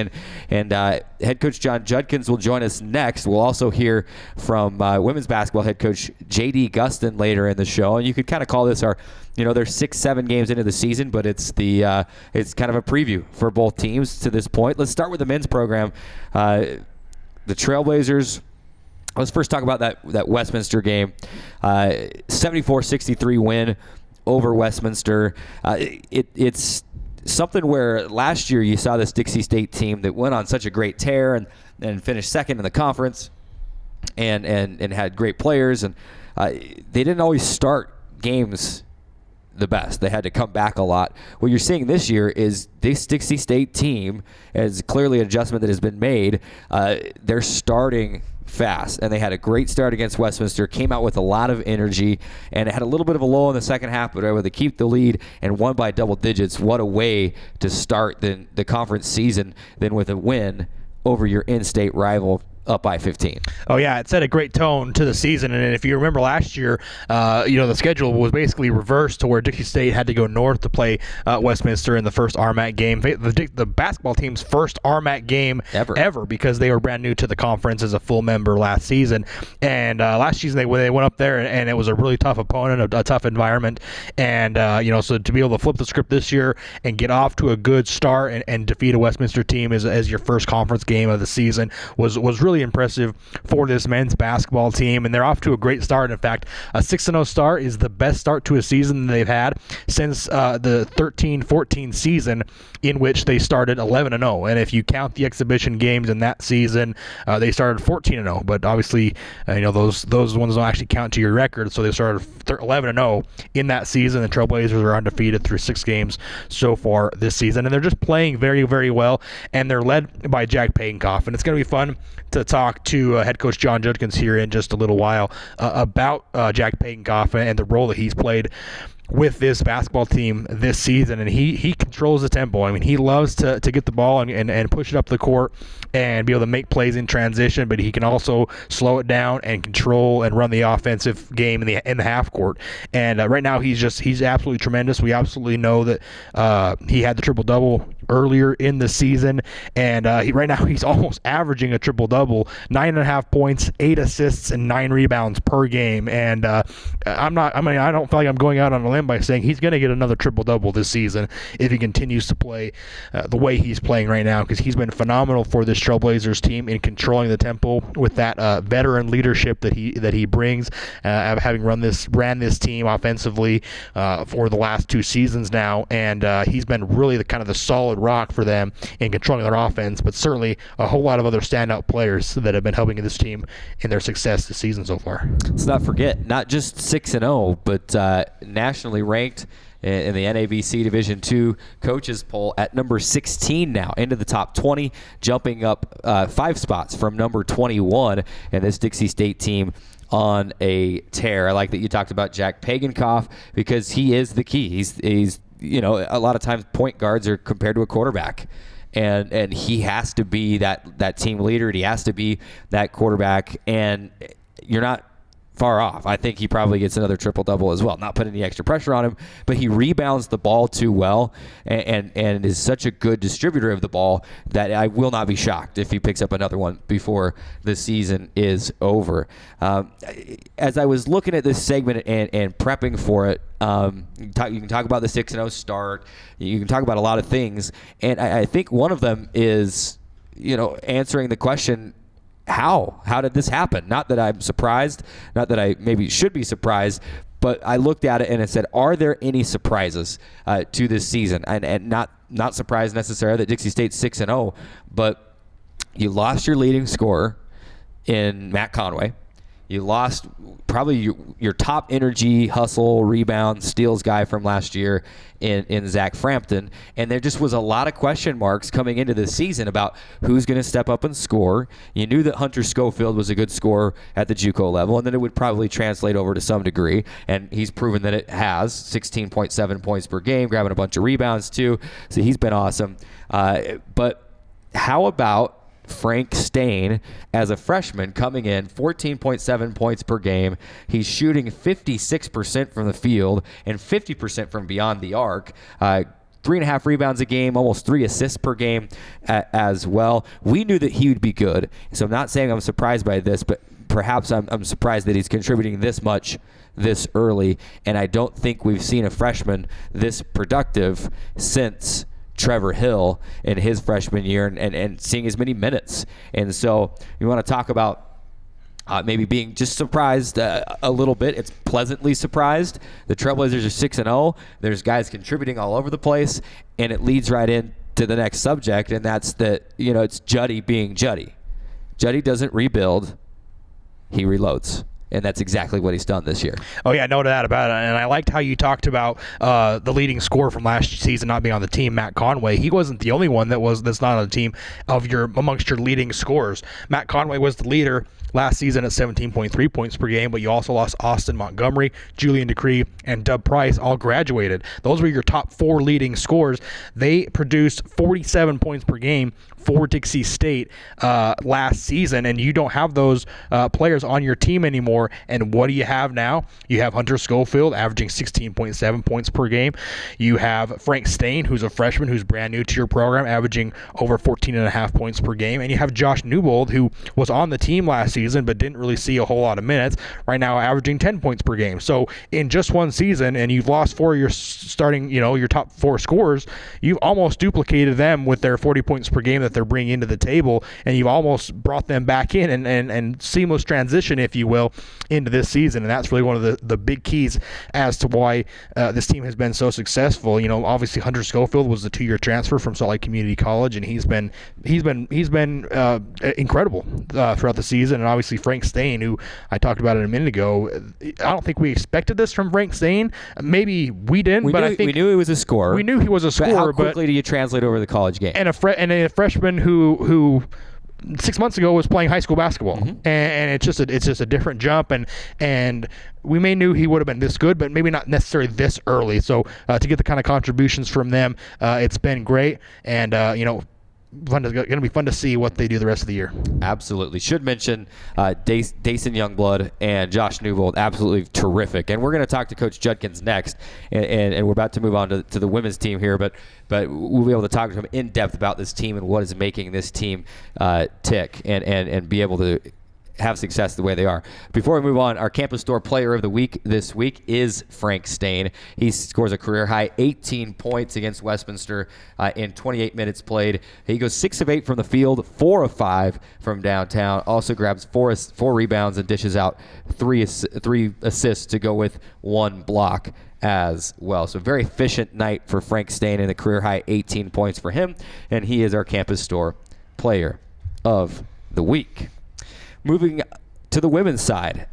And head coach John Judkins will join us next. We'll also hear from women's basketball head coach J.D. Gustin later in the show. And you could kind of call this our, they're 6-7 games into the season, but it's it's kind of a preview for both teams to this point. Let's start with the men's program. The Trailblazers. Let's first talk about that Westminster game. 74-63 win over Westminster. It's something where last year you saw this Dixie State team that went on such a great tear and finished second in the conference and had great players. And they didn't always start games the best. They had to come back a lot. What you're seeing this year is this Dixie State team, as clearly an adjustment that has been made, they're starting fast, and they had a great start against Westminster, came out with a lot of energy, and it had a little bit of a lull in the second half, but able to keep the lead and won by double digits. What a way to start the conference season than with a win over your in-state rival up by 15. Oh, yeah, it set a great tone to the season. And if you remember last year, the schedule was basically reversed to where Dixie State had to go north to play Westminster in the first RMAC game. The basketball team's first RMAC game ever, because they were brand new to the conference as a full member last season. And last season they went up there, and it was a really tough opponent, a tough environment. And, so to be able to flip the script this year and get off to a good start and defeat a Westminster team as your first conference game of the season was really impressive for this men's basketball team, and they're off to a great start. In fact, a 6-0 start is the best start to a season they've had since the 13-14 season, in which they started 11-0. And if you count the exhibition games in that season, they started 14-0. But obviously, those ones don't actually count to your record. So they started 11-0 in that season. The Trailblazers are undefeated through 6 games so far this season, and they're just playing very, very well. And they're led by Jack Pagenkoff, and it's going to be fun to talk to head coach John Judkins here in just a little while about Jack Pagenkoff and the role that he's played with this basketball team this season. And he controls the tempo. I mean, he loves to get the ball and push it up the court and be able to make plays in transition, but he can also slow it down and control and run the offensive game in the half court. And right now he's absolutely tremendous. We absolutely know that he had the triple-double earlier in the season, and right now he's almost averaging a triple-double, 9.5 points, 8 assists, and 9 rebounds per game. And I don't feel like I'm going out on a limb by saying he's going to get another triple-double this season if he continues to play the way he's playing right now, because he's been phenomenal for this Trailblazers team in controlling the tempo with that veteran leadership that he brings, having ran this team offensively for the last 2 seasons now. And he's been really the solid rock for them in controlling their offense, but certainly a whole lot of other standout players that have been helping this team in their success this season so far. Let's not forget, not just 6-0, but nationally ranked in the NABC Division II coaches poll at number 16 now, into the top 20, jumping up 5 spots from number 21, and this Dixie State team on a tear. I like that you talked about Jack Pagenkoff, because he is the key. He's a lot of times point guards are compared to a quarterback, and he has to be that team leader. He has to be that quarterback, and you're not far off. I think he probably gets another triple-double as well. Not putting any extra pressure on him, but he rebounds the ball too well and is such a good distributor of the ball that I will not be shocked if he picks up another one before the season is over. As I was looking at this segment and prepping for it, you can talk about the 6-0 start. You can talk about a lot of things, and I think one of them is, answering the question, How did this happen? Not that I'm surprised, not that I maybe should be surprised, but I looked at it and I said, are there any surprises to this season? And not surprised necessarily that Dixie State's 6-0, but you lost your leading scorer in Matt Conway. You lost probably your top energy, hustle, rebound, steals guy from last year in Zach Frampton. And there just was a lot of question marks coming into this season about who's going to step up and score. You knew that Hunter Schofield was a good scorer at the JUCO level, and then it would probably translate over to some degree. And he's proven that it has. 16.7 points per game, grabbing a bunch of rebounds too. So he's been awesome. But how about Frank Stain as a freshman coming in, 14.7 points per game. He's shooting 56% from the field and 50% from beyond the arc. 3.5 rebounds a game, almost 3 assists per game as well. We knew that he would be good, so I'm not saying I'm surprised by this, but perhaps I'm surprised that he's contributing this much this early, and I don't think we've seen a freshman this productive since Trevor Hill in his freshman year and seeing as many minutes. And so you want to talk about maybe being just surprised a little bit. It's pleasantly surprised. The Trailblazers are 6-0. There's guys contributing all over the place, and it leads right into the next subject, and that's it's Juddy being Juddy. Juddy doesn't rebuild. He reloads. And that's exactly what he's done this year. Oh, yeah, no doubt about it. And I liked how you talked about the leading scorer from last season not being on the team, Matt Conway. He wasn't the only one that's not on the team amongst your leading scorers. Matt Conway was the leader last season at 17.3 points per game, but you also lost Austin Montgomery, Julian Decree, and Dub Price all graduated. Those were your top 4 leading scorers. They produced 47 points per game for Dixie State last season, and you don't have those players on your team anymore. And what do you have now? You have Hunter Schofield averaging 16.7 points per game. You have Frank Stain, who's a freshman who's brand new to your program, averaging over 14.5 points per game. And you have Josh Newbold, who was on the team last season but didn't really see a whole lot of minutes, right now averaging 10 points per game. So in just one season, and you've lost 4 of your starting, your top 4 scorers, you've almost duplicated them with their 40 points per game that they're bringing into the table, and you've almost brought them back in and seamless transition, if you will, into this season. And that's really one of the big keys as to why this team has been so successful. Obviously Hunter Schofield was the 2-year transfer from Salt Lake Community College, and he's been incredible throughout the season. And obviously Frank Stain, who I talked about it a minute ago, I don't think we expected this from Frank Stain. Maybe we didn't, I think we knew he was a scorer. We knew he was a scorer. But how quickly do you translate over the college game? And a freshman who 6 months ago was playing high school basketball, and it's just a different jump, and we may knew he would have been this good, but maybe not necessarily this early. So to get the kind of contributions from them, it's been great, and going to be fun to see what they do the rest of the year. Absolutely. Should mention Dason Youngblood and Josh Newbold, absolutely terrific. And we're going to talk to Coach Judkins next, and we're about to move on to the women's team here, but we'll be able to talk to him in depth about this team and what is making this team tick and be able to have success the way they are. Before we move on, our Campus Store Player of the Week this week is Frank Stain. He scores a career-high 18 points against Westminster in 28 minutes played. He goes 6 of 8 from the field, 4 of 5 from downtown. Also grabs 4 rebounds and dishes out 3 assists to go with 1 block as well. So very efficient night for Frank Stain, and a career-high 18 points for him, and he is our Campus Store Player of the Week. Moving to the women's side,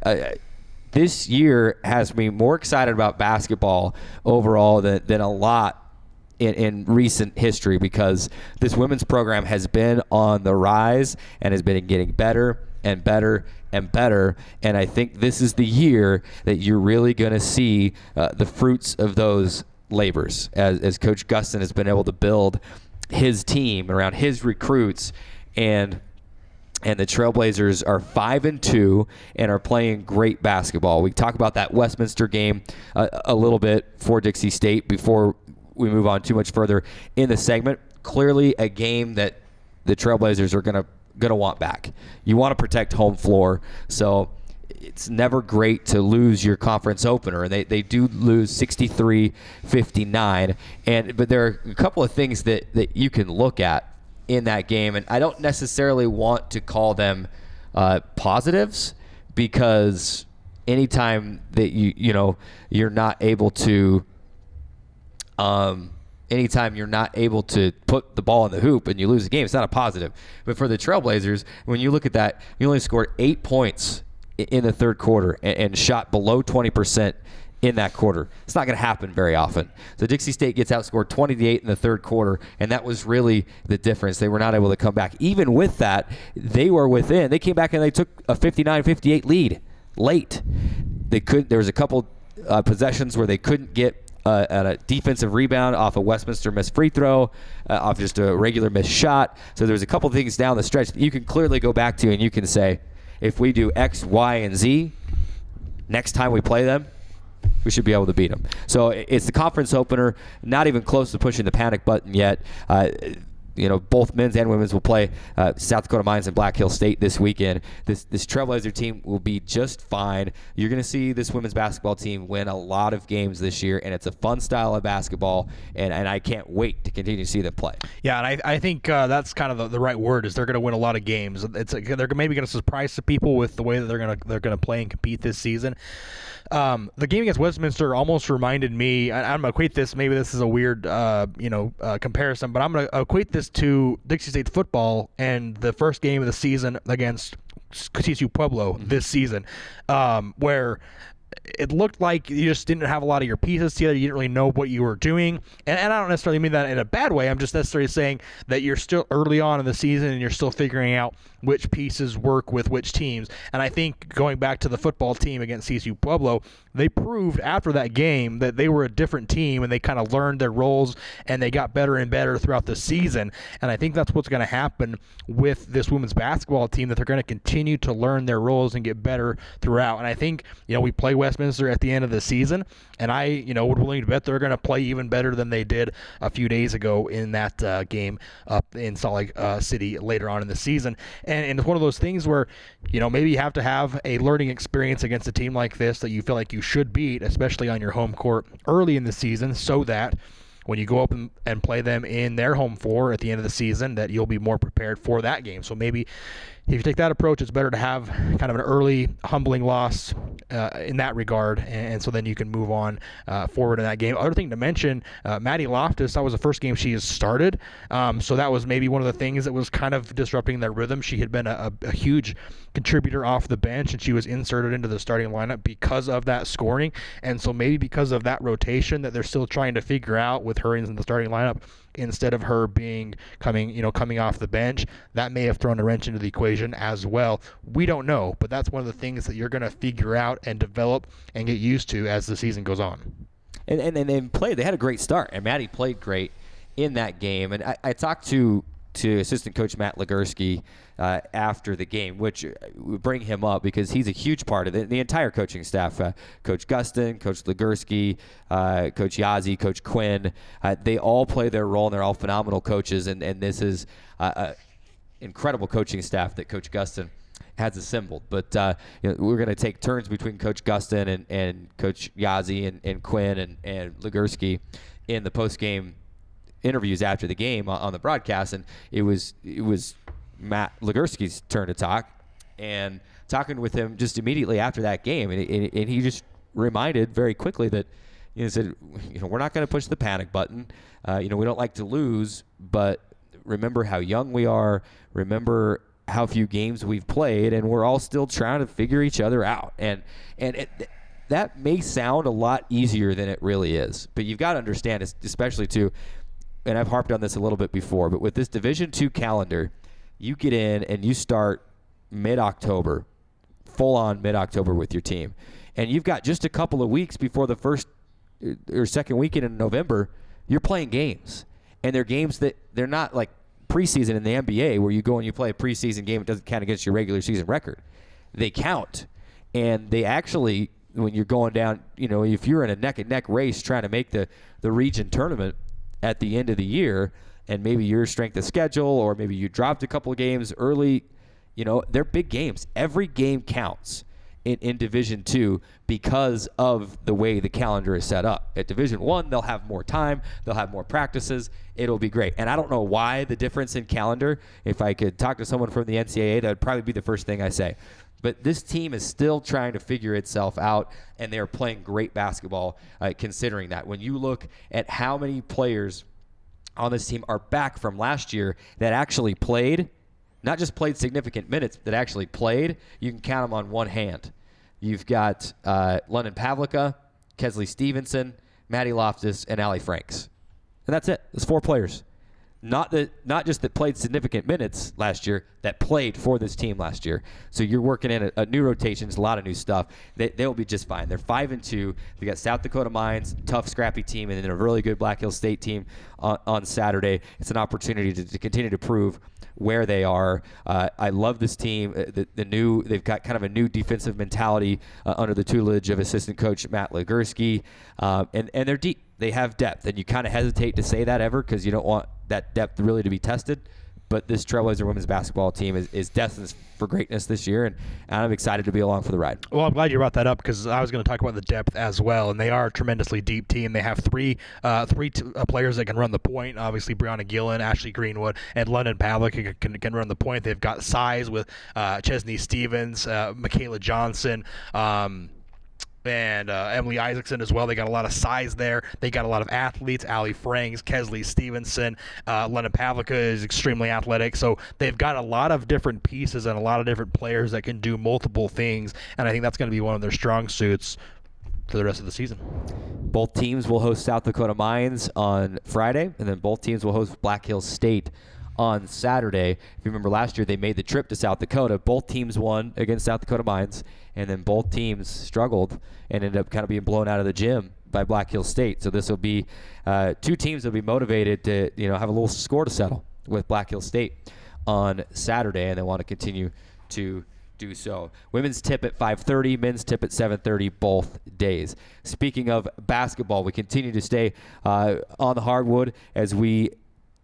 this year has me more excited about basketball overall than a lot in recent history, because this women's program has been on the rise and has been getting better and better and better. And I think this is the year that you're really going to see the fruits of those labors as Coach Gustin has been able to build his team around his recruits, and the Trailblazers are 5-2 and are playing great basketball. We talk about that Westminster game a little bit for Dixie State before we move on too much further in the segment. Clearly a game that the Trailblazers are gonna want back. You want to protect home floor, so it's never great to lose your conference opener, and they do lose 63-59. But there are a couple of things that you can look at in that game, and I don't necessarily want to call them positives, because anytime that you're not able to put the ball in the hoop and you lose the game, it's not a positive. But for the Trailblazers, when you look at that, you only scored 8 points in the third quarter and shot below 20% in that quarter. It's not going to happen very often. So Dixie State gets outscored 20-8 in the third quarter, and that was really the difference. They were not able to come back. Even with that, they were within. They came back and they took a 59-58 lead late. There was a couple possessions where they couldn't get a defensive rebound off a Westminster missed free throw, off just a regular missed shot. So there's a couple things down the stretch that you can clearly go back to and you can say, if we do X, Y, and Z, next time we play them, we should be able to beat them. So it's the conference opener, not even close to pushing the panic button yet. Both men's and women's will play South Dakota Mines and Black Hill State this weekend. This Trailblazer team will be just fine. You're going to see this women's basketball team win a lot of games this year, and it's a fun style of basketball, and I can't wait to continue to see them play. Yeah, and I think that's kind of the right word, is they're going to win a lot of games. They're maybe going to surprise some people with the way that they're going to play and compete this season. The game against Westminster almost reminded me, I'm going to equate this, maybe this is a weird comparison, but I'm going to equate this to Dixie State football and the first game of the season against CSU Pueblo this season, where it looked like you just didn't have a lot of your pieces together. You didn't really know what you were doing. And I don't necessarily mean that in a bad way. I'm just necessarily saying that you're still early on in the season and you're still figuring out which pieces work with which teams. And I think going back to the football team against CSU Pueblo, they proved after that game that they were a different team and they kind of learned their roles and they got better and better throughout the season. And I think that's what's going to happen with this women's basketball team, that they're going to continue to learn their roles and get better throughout. And I think, we play Westminster at the end of the season, and I, would willing to bet they're going to play even better than they did a few days ago in that game up in Salt Lake City later on in the season. And it's one of those things where, maybe you have to have a learning experience against a team like this that you feel like you should beat, especially on your home court early in the season, so that when you go up and play them in their home floor at the end of the season, that you'll be more prepared for that game. So maybe if you take that approach, it's better to have kind of an early humbling loss in that regard, and so then you can move on forward in that game. Other thing to mention, Maddie Loftus, that was the first game she has started, so that was maybe one of the things that was kind of disrupting their rhythm. She had been a huge contributor off the bench, and she was inserted into the starting lineup because of that scoring, and so maybe because of that rotation that they're still trying to figure out with her in the starting lineup, instead of her coming off the bench, that may have thrown a wrench into the equation as well. We don't know, but that's one of the things that you're going to figure out and develop and get used to as the season goes on. And they had a great start, and Maddie played great in that game. And I talked to assistant coach Matt Legursky after the game, which we bring him up because he's a huge part of it. The entire coaching staff, Coach Gustin, Coach Legursky, Coach Yazzie, Coach Quinn, they all play their role, and they're all phenomenal coaches. And this is incredible coaching staff that Coach Gustin has assembled. But we're going to take turns between Coach Gustin and Coach Yazzie and Quinn and Legursky in the post-game interviews after the game on the broadcast, and it was Matt Legursky's turn to talk, and talking with him just immediately after that game, and he just reminded very quickly that said, we're not going to push the panic button. We don't like to lose, but remember how young we are. Remember how few games we've played, and we're all still trying to figure each other out. And that may sound a lot easier than it really is, but you've got to understand, especially too. And I've harped on this a little bit before, but with this Division II calendar, you get in and you start mid-October, full-on mid-October with your team. And you've got just a couple of weeks before the first or second weekend in November, you're playing games. And they're games that they're not like preseason in the NBA where you go and you play a preseason game, it doesn't count against your regular season record. They count. And they actually, when you're going down, if you're in a neck-and-neck race trying to make the region tournament at the end of the year, and maybe your strength of schedule, or maybe you dropped a couple of games early, they're big games. Every game counts in Division II because of the way the calendar is set up. At Division I, they'll have more time, they'll have more practices, it'll be great. And I don't know why the difference in calendar. If I could talk to someone from the NCAA, that would probably be the first thing I say. But this team is still trying to figure itself out, and they're playing great basketball considering that. When you look at how many players on this team are back from last year that actually played, not just played significant minutes, that actually played. You can count them on one hand. You've got London Pavlica, Kesley Stevenson, Maddie Loftus, and Allie Franks. And that's it. There's 4 players. Not just that played significant minutes last year, that played for this team last year. So you're working in a new rotations, a lot of new stuff. They'll be just fine. They're 5-2. They got South Dakota Mines, tough, scrappy team, and then a really good Black Hills State team on Saturday. It's an opportunity to continue to prove where they are. I love this team. They've got kind of a new defensive mentality under the tutelage of assistant coach Matt Legursky, and they're deep. They have depth, and you kind of hesitate to say that ever because you don't want that depth really to be tested. But this Trailblazer women's basketball team is destined for greatness this year, and I'm excited to be along for the ride. Well, I'm glad you brought that up because I was going to talk about the depth as well, and they are a tremendously deep team. They have three players that can run the point. Obviously, Brianna Gillen, Ashley Greenwood, and London Pavlik can run the point. They've got size with Chesney Stevens, Michaela Johnson, and Emily Isaacson as well. They got a lot of size there. They got a lot of athletes. Allie Franks, Kesley Stevenson, London Pavlica is extremely athletic. So they've got a lot of different pieces and a lot of different players that can do multiple things. And I think that's going to be one of their strong suits for the rest of the season. Both teams will host South Dakota Mines on Friday, and then both teams will host Black Hills State on Saturday. If you remember last year, they made the trip to South Dakota. Both teams won against South Dakota Mines, and then both teams struggled and ended up kind of being blown out of the gym by Black Hills State. So this will be 2 teams that will be motivated to have a little score to settle with Black Hills State on Saturday, and they want to continue to do so. Women's tip at 5:30, men's tip at 7:30, both days. Speaking of basketball, we continue to stay on the hardwood as we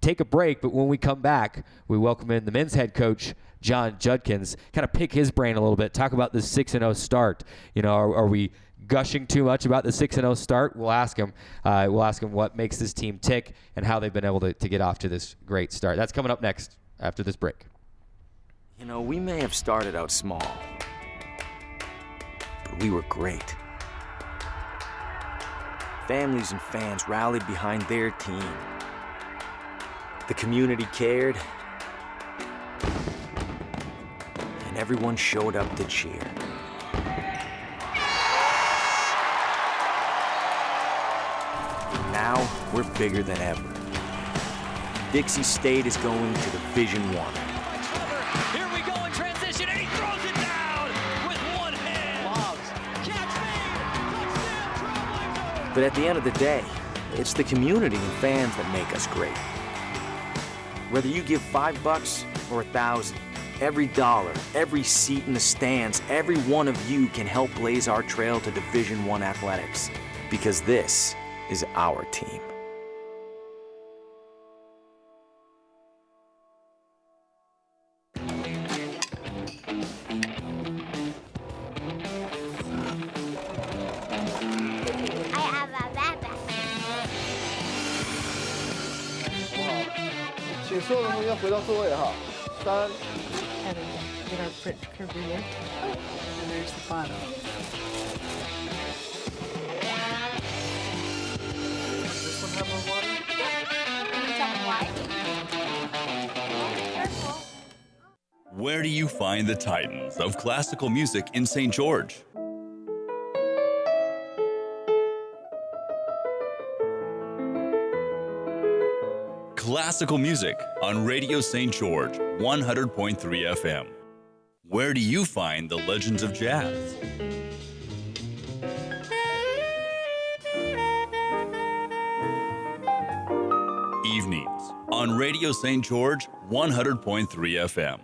take a break, but when we come back, we welcome in the men's head coach, John Judkins, kind of pick his brain a little bit, talk about this 6-0 start. Are we gushing too much about the 6-0 start? We'll ask him. We'll ask him what makes this team tick and how they've been able to get off to this great start. That's coming up next after this break. We may have started out small, but we were great. Families and fans rallied behind their team. The community cared, and everyone showed up to cheer. Now, we're bigger than ever. Dixie State is going to Division I. Here we go in transition, and he throws it down with one hand. Catch me! But at the end of the day, it's the community and fans that make us great. Whether you give $5 or 1,000, every dollar, every seat in the stands, every one of you can help blaze our trail to Division I athletics, because this is our team. Get our print curve here. And there's the bottom. Does this one have more water? Careful. Where do you find the titans of classical music in St. George? Classical music on Radio St. George, 100.3 FM. Where do you find the legends of jazz? Evenings on Radio St. George, 100.3 FM.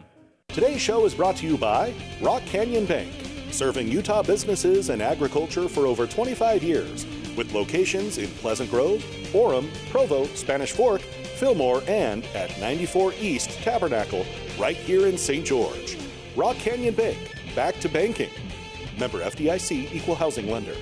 Today's show is brought to you by Rock Canyon Bank, serving Utah businesses and agriculture for over 25 years, with locations in Pleasant Grove, Orem, Provo, Spanish Fork, Fillmore, and at 94 East Tabernacle, right here in St. George. Rock Canyon Bank, back to banking. Member FDIC, Equal Housing Lender.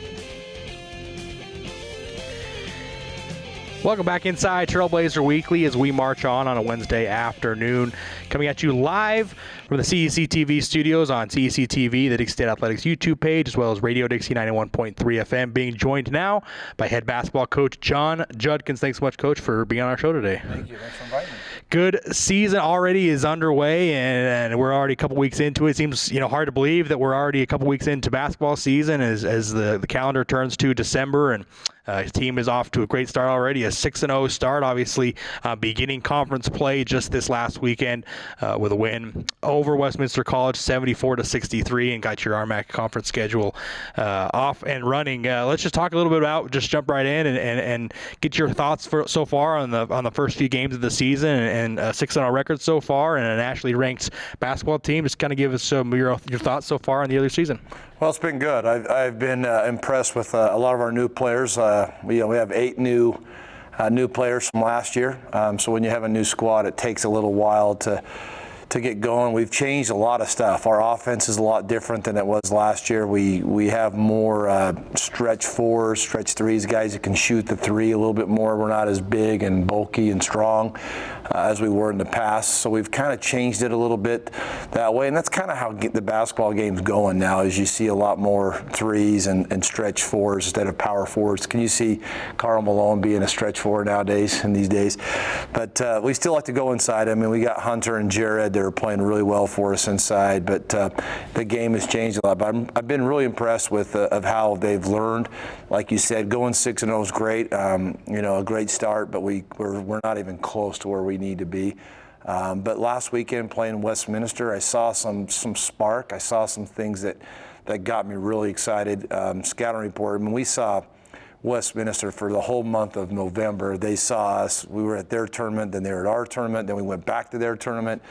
Welcome back inside Trailblazer Weekly as we march on a Wednesday afternoon. Coming at you live from the CEC TV studios on CEC TV, the Dixie State Athletics YouTube page, as well as Radio Dixie 91.3 FM. Being joined now by head basketball coach John Judkins. Thanks so much, Coach, for being on our show today. Thank you. Thanks for inviting me. good season already is underway, and we're already a couple weeks into it. It seems hard to believe that we're already a couple weeks into basketball season as the calendar turns to December, and his team is off to a great start already, a 6-0 start, obviously beginning conference play just this last weekend with a win over Westminster College 74-63, and got your RMAC conference schedule off and running. Let's just talk a little bit about, just jump right in and get your thoughts so far on the first few games of the season, and a 6-0 record so far, and a nationally ranked basketball team. Just kind of give us some your thoughts so far on the other season. Well, it's been good. I've been impressed with a lot of our new players. We have 8 new players from last year. So when you have a new squad, it takes a little while to get going. We've changed a lot of stuff. Our offense is a lot different than it was last year. We have more stretch 4s, stretch 3s, guys that can shoot the 3 a little bit more. We're not as big and bulky and strong as we were in the past. So we've kind of changed it a little bit that way. And that's kind of how the basketball game's going now, is you see a lot more 3s and stretch 4s instead of power 4s. Can you see Karl Malone being a stretch 4 nowadays in these days? But we still like to go inside. I mean, we got Hunter and Jared. They're playing really well for us inside, but the game has changed a lot. But I've been really impressed with of how they've learned. Like you said, going 6-0 is great. A great start, but we're not even close to where we need to be. But last weekend playing Westminster, I saw some spark. I saw some things that got me really excited. Scouting report. I mean, we saw Westminster for the whole month of November. They saw us. We were at their tournament, then they were at our tournament, then we went back to their tournament.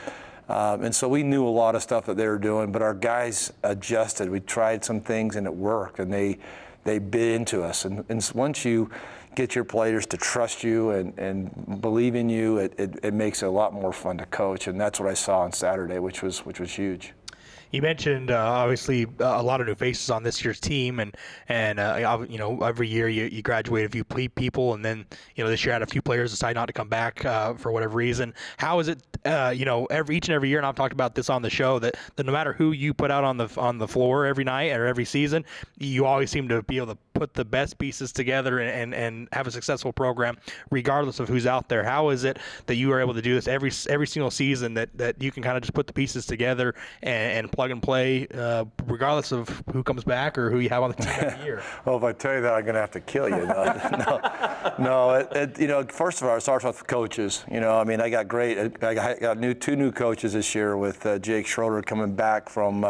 And so we knew a lot of stuff that they were doing, but our guys adjusted. We tried some things and it worked, and they bit into us. And once you get your players to trust you and believe in you, it makes it a lot more fun to coach. And that's what I saw on Saturday, which was huge. You mentioned obviously a lot of new faces on this year's team, and every year you graduate a few people, and then this year had a few players decide not to come back for whatever reason. How is it each and every year, and I've talked about this on the show, that no matter who you put out on the floor every night or every season, you always seem to be able to put the best pieces together and have a successful program regardless of who's out there. How is it that you are able to do this every single season, that you can kind of just put the pieces together and plug and play regardless of who comes back or who you have on the team every year? Well, if I tell you that, I'm going to have to kill you. No. First of all, it starts with coaches. I mean, I got 2 new coaches this year with Jake Schroeder coming back from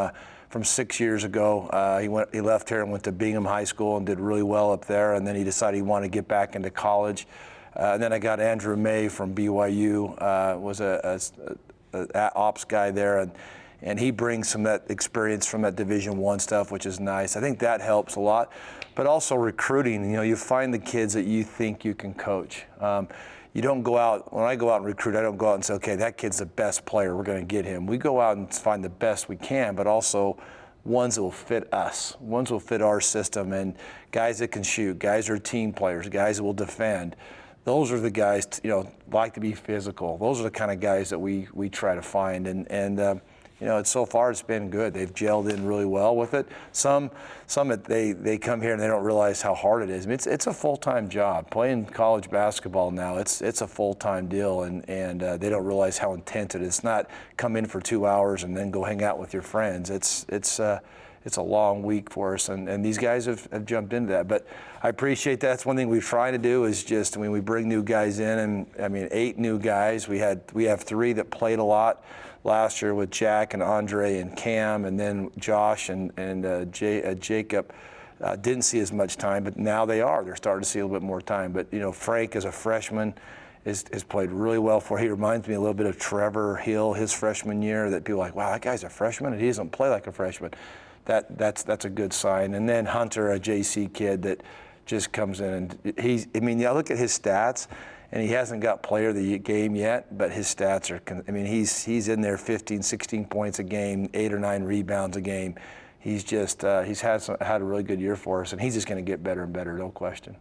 6 years ago. He left here and went to Bingham High School and did really well up there, and then he decided he wanted to get back into college. And then I got Andrew May from BYU, was a ops guy there, and he brings some of that experience from that Division I stuff, which is nice. I think that helps a lot. But also recruiting, you find the kids that you think you can coach. You don't go out, when I go out and recruit, I don't go out and say, okay, that kid's the best player, we're going to get him. We go out and find the best we can, but also ones that will fit us, ones that will fit our system, and guys that can shoot, guys that are team players, guys that will defend. Those are the guys, like to be physical. Those are the kind of guys that we try to find, and so far it's been good. They've gelled in really well with it. Some they come here and they don't realize how hard it is. I mean, it's a full-time job. Playing college basketball now, it's a full-time deal, and they don't realize how intense it is. It's not come in for 2 hours and then go hang out with your friends. It's a long week for us, and these guys have jumped into that. But I appreciate that. That's one thing we've tried to do, is just when we bring new guys in, and I mean 8 new guys. We have 3 that played a lot last year with Jack and Andre and Cam, and then Josh and Jacob didn't see as much time, but now they're starting to see a little bit more time. But Frank, as a freshman, has played really well for. He reminds me a little bit of Trevor Hill his freshman year, that people are like, wow, that guy's a freshman and he doesn't play like a freshman. That's a good sign. And then Hunter, a JC kid that just comes in, and I look at his stats, and he hasn't got player of the game yet, but his stats are, he's in there 15, 16 points a game, 8 or 9 rebounds a game. He's just, he's had a really good year for us, and he's just going to get better and better, no question.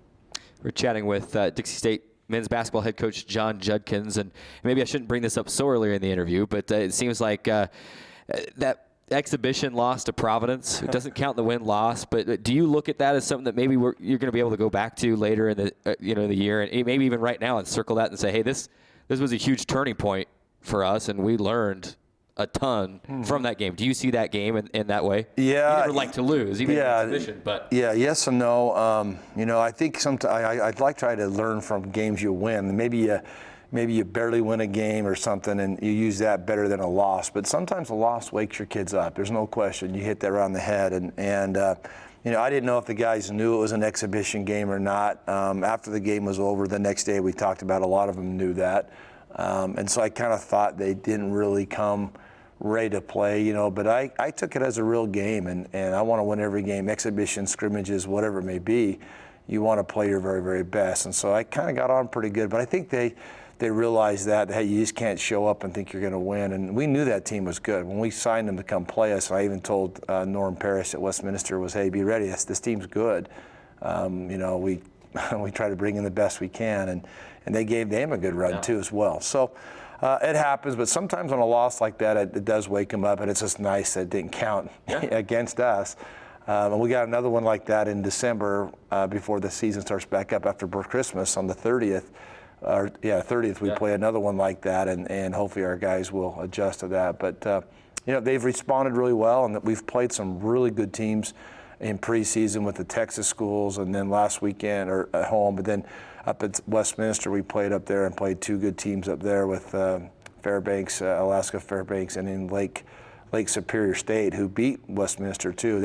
We're chatting with Dixie State men's basketball head coach John Judkins, and maybe I shouldn't bring this up so earlier in the interview, but it seems like that exhibition loss to Providence, it doesn't count the win-loss, but do you look at that as something that maybe you're going to be able to go back to later in the the year, and maybe even right now, and circle that and say, hey, this this was a huge turning point for us, and we learned a ton from that game. Do you see that game in that way? Yeah. You never like to lose, even in exhibition, but. Yeah, yes and no. I think sometimes I'd like to try to learn from games you win. Maybe you barely win a game or something, and you use that better than a loss. But sometimes a loss wakes your kids up. There's no question. You hit that around the head, and I didn't know if the guys knew it was an exhibition game or not. After the game was over, the next day we talked about, a lot of them knew that. And so I kind of thought they didn't really come ready to play, but I took it as a real game, and I want to win every game, exhibition, scrimmages, whatever it may be. You want to play your very, very best. And so I kind of got on pretty good, but I think they realized that, hey, you just can't show up and think you're going to win. And we knew that team was good. When we signed them to come play us, I even told Norm Parrish at Westminster hey, be ready. This team's good. We try to bring in the best we can, and they gave them a good run too as well. So it happens, but sometimes on a loss like that, it does wake them up, and it's just nice that it didn't count against us. And we got another one like that in December before the season starts back up after Christmas on the 30th. 30th we play another one like that, and hopefully our guys will adjust to that. But they've responded really well, and we've played some really good teams in preseason with the Texas schools, and then last weekend or at home. But then up at Westminster, we played up there and played two good teams up there with Fairbanks, Alaska Fairbanks, and in Lake Superior State, who beat Westminster too.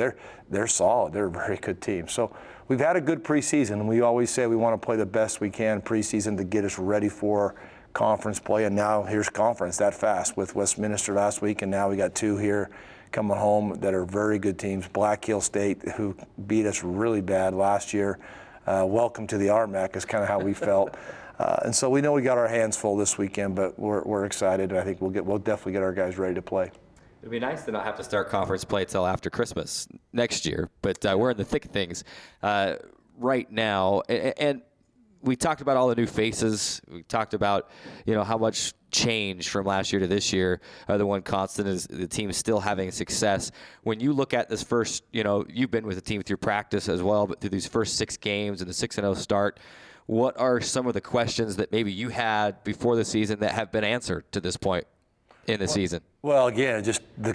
They're solid. They're a very good team. So we've had a good preseason, and we always say we want to play the best we can preseason to get us ready for conference play. And now here's conference that fast with Westminster last week, and now we got two here coming home that are very good teams. Black Hill State, who beat us really bad last year. Welcome to the RMAC is kind of how we felt. And so we know we got our hands full this weekend, but we're excited. And I think we'll definitely get our guys ready to play. It'd be nice to not have to start conference play until after Christmas next year, but we're in the thick of things right now. And we talked about all the new faces. We talked about, how much change from last year to this year. The one constant is the team still having success. When you look at this first, you've been with the team through practice as well, but through these first 6 games and the 6-0 start, what are some of the questions that maybe you had before the season that have been answered to this point in the season? Well, again, just the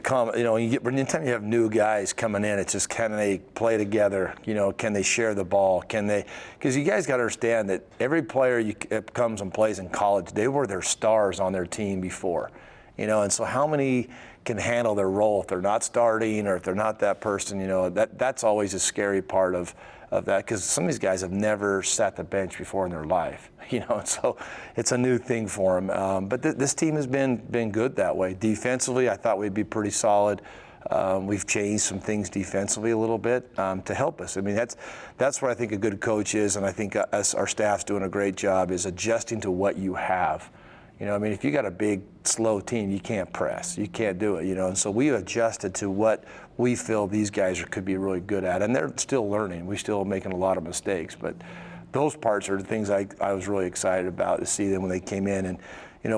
anytime you have new guys coming in, it's just, can they play together? Can they share the ball? Because you guys got to understand that every player comes and plays in college, they were their stars on their team before, and so how many can handle their role if they're not starting or if they're not that person? That's always a scary part of that, because some of these guys have never sat the bench before in their life, and so it's a new thing for them. But this team has been good that way. Defensively, I thought we'd be pretty solid. We've changed some things defensively a little bit to help us. I mean, that's what I think a good coach is, and I think our staff's doing a great job is adjusting to what you have. If you got a big, slow team, you can't press. You can't do it, and so we adjusted to what we feel these guys could be really good at, and they're still learning. We're still making a lot of mistakes, but those parts are the things I was really excited about to see them when they came in. And,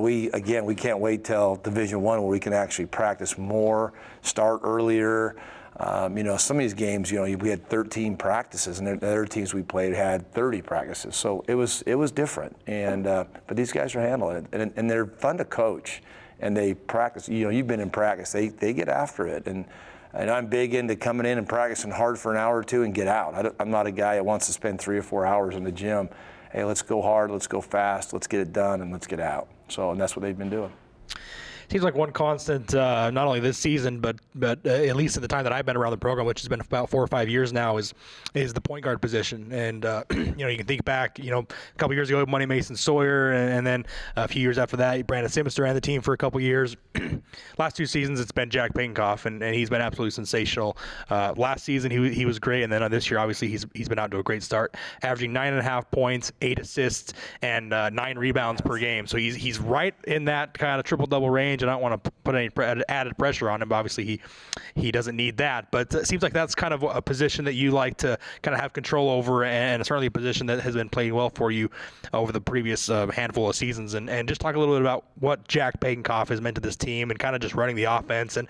we can't wait till Division I where we can actually practice more, start earlier. Some of these games, we had 13 practices, and the other teams we played had 30 practices. So it was different, and but these guys are handling it, and they're fun to coach, and they practice. You've been in practice; they get after it, and I'm big into coming in and practicing hard for an hour or two and get out. I'm not a guy that wants to spend 3 or 4 hours in the gym. Hey, let's go hard, let's go fast, let's get it done, and let's get out. And that's what they've been doing. Seems like one constant, not only this season, but at least in the time that I've been around the program, which has been about 4 or 5 years now, is the point guard position. And you can think back, a couple years ago, Money Mason Sawyer, and then a few years after that, Brandon Simmons ran the team for a couple years. Last 2 seasons, it's been Jack Painkoff, and he's been absolutely sensational. Last season, he was great, and then this year, obviously, he's been out to a great start, averaging 9.5 points, 8 assists, and 9 rebounds per game. So he's right in that kind of triple-double range. And I don't want to put any added pressure on him. Obviously, he doesn't need that. But it seems like that's kind of a position that you like to kind of have control over, and certainly a position that has been playing well for you over the previous handful of seasons. And just talk a little bit about what Jack Painkoff has meant to this team and kind of just running the offense. And,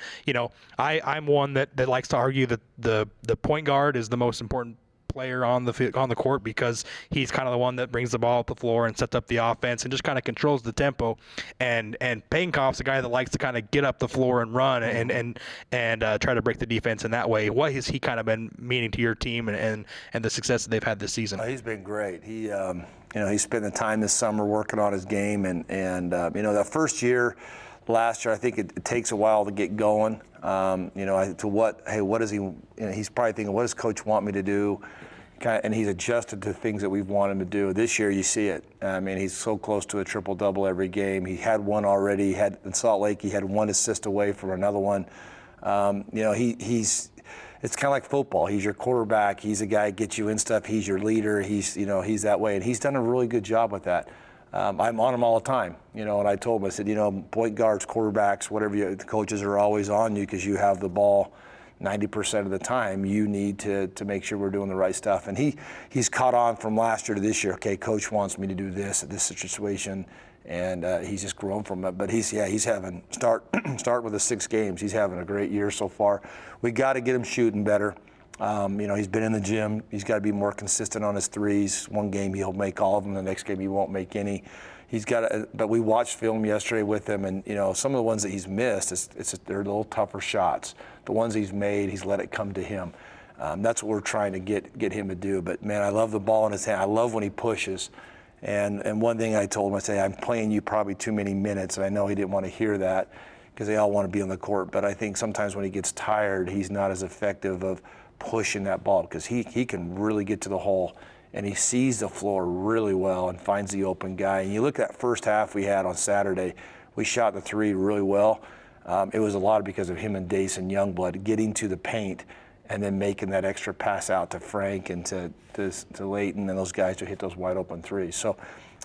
I'm one that likes to argue that the point guard is the most important player on the court because he's kind of the one that brings the ball up the floor and sets up the offense and just kind of controls the tempo. And Painkoff's a guy that likes to kind of get up the floor and run and try to break the defense in that way. What has he kind of been meaning to your team and the success that they've had this season? He's been great. He he spent the time this summer working on his game, and that first year, last year, I think it takes a while to get going. What does he? He's probably thinking, what does Coach want me to do? And he's adjusted to things that we've wanted him to do. This year, you see it. I mean, he's so close to a triple-double every game. He had one already. In Salt Lake, he had one assist away from another one. It's kind of like football. He's your quarterback. He's a guy that gets you in stuff. He's your leader. He's that way, and he's done a really good job with that. I'm on him all the time, and I told him, I said, point guards, quarterbacks, whatever, the coaches are always on you because you have the ball 90% of the time. You need to make sure we're doing the right stuff. And he's caught on from last year to this year. Okay, coach wants me to do this at this situation, and he's just grown from it. But he's having start with the 6 games. He's having a great year so far. We got to get him shooting better. He's been in the gym. He's got to be more consistent on his threes. One game he'll make all of them. The next game he won't make any. But we watched film yesterday with him, and some of the ones that he's missed, they're a little tougher shots. The ones he's made, he's let it come to him. That's what we're trying to get him to do. But man, I love the ball in his hand. I love when he pushes. And one thing I told him, I say, I'm playing you probably too many minutes, and I know he didn't want to hear that because they all want to be on the court. But I think sometimes when he gets tired, he's not as effective of pushing that ball because he can really get to the hole, and he sees the floor really well and finds the open guy. And you look at that first half we had on Saturday, we shot the 3 really well. It was a lot because of him and Dason Youngblood getting to the paint and then making that extra pass out to Frank and to Leighton and those guys to hit those wide open 3s. So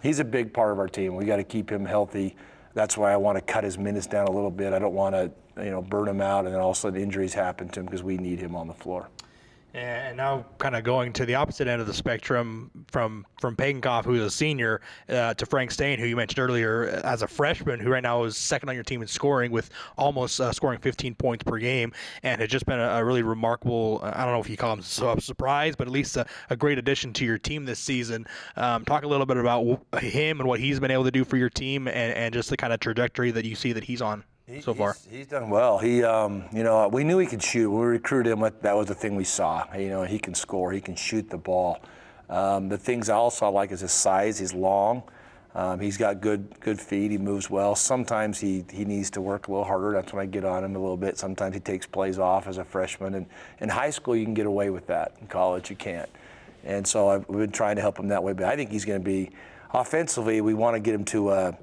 he's a big part of our team. We got to keep him healthy. That's why I want to cut his minutes down a little bit. I don't want to burn him out and then all of a sudden injuries happen to him because we need him on the floor. And now kind of going to the opposite end of the spectrum from Pagenkoff, who's a senior, to Frank Stain, who you mentioned earlier as a freshman, who right now is second on your team in scoring with almost scoring 15 points per game, and has just been a really remarkable, I don't know if you call him a surprise, but at least a great addition to your team this season. Talk a little bit about him and what he's been able to do for your team and just the kind of trajectory that you see that he's on. So far, he's done well. We knew he could shoot. When we recruited him, that was the thing we saw. He can score. He can shoot the ball. The things I also like is his size. He's long. He's got good feet. He moves well. Sometimes he needs to work a little harder. That's when I get on him a little bit. Sometimes he takes plays off as a freshman. And in high school, you can get away with that. In college, you can't. And so I've been trying to help him that way. But I think he's going to be offensively. We want to get him to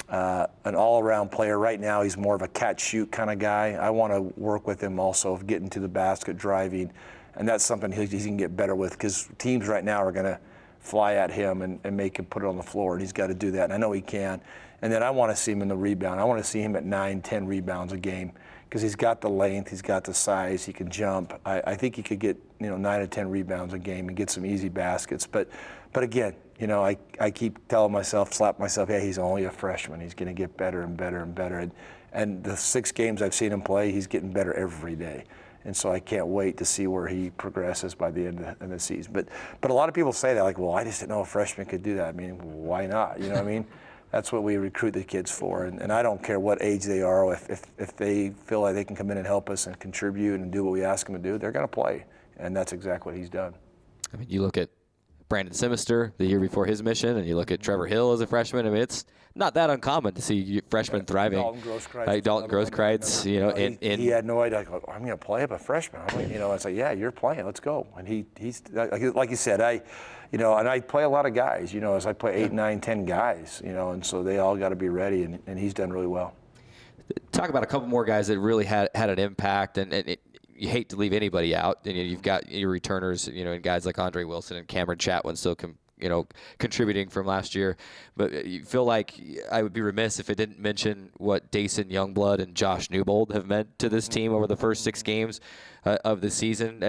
an all-around player. Right now, he's more of a catch-shoot kind of guy. I want to work with him also of getting to the basket, driving, and that's something he can get better with because teams right now are going to fly at him and make him put it on the floor, and he's got to do that, and I know he can. And then I want to see him in the rebound. I want to see him at 9-10 rebounds a game because he's got the length, he's got the size, he can jump. I think he could get 9 to 10 rebounds a game and get some easy baskets. But again, I keep telling myself, slap myself, yeah, he's only a freshman. He's going to get better and better and better. And the 6 games I've seen him play, he's getting better every day. And so I can't wait to see where he progresses by the end of the season. But a lot of people say that, like, well, I just didn't know a freshman could do that. I mean, why not? You know what I mean? That's what we recruit the kids for. And I don't care what age they are. If they feel like they can come in and help us and contribute and do what we ask them to do, they're going to play. And that's exactly what he's done. I mean, you look at Brandon Simister the year before his mission, and you look at Trevor Hill as a freshman. I mean, it's not that uncommon to see freshmen thriving. Dalton Grosskreitz, he had no idea. Like, I'm going to play up a freshman. It's like, yeah, you're playing. Let's go. And he's like you said, and I play a lot of guys. As I play 8, 9, 10 guys. And so they all got to be ready. And he's done really well. Talk about a couple more guys that really had an impact, you hate to leave anybody out. And you've got your returners, and guys like Andre Wilson and Cameron Chatwin still contributing from last year. But you feel like I would be remiss if I didn't mention what Dason Youngblood and Josh Newbold have meant to this team over the first 6 games of the season.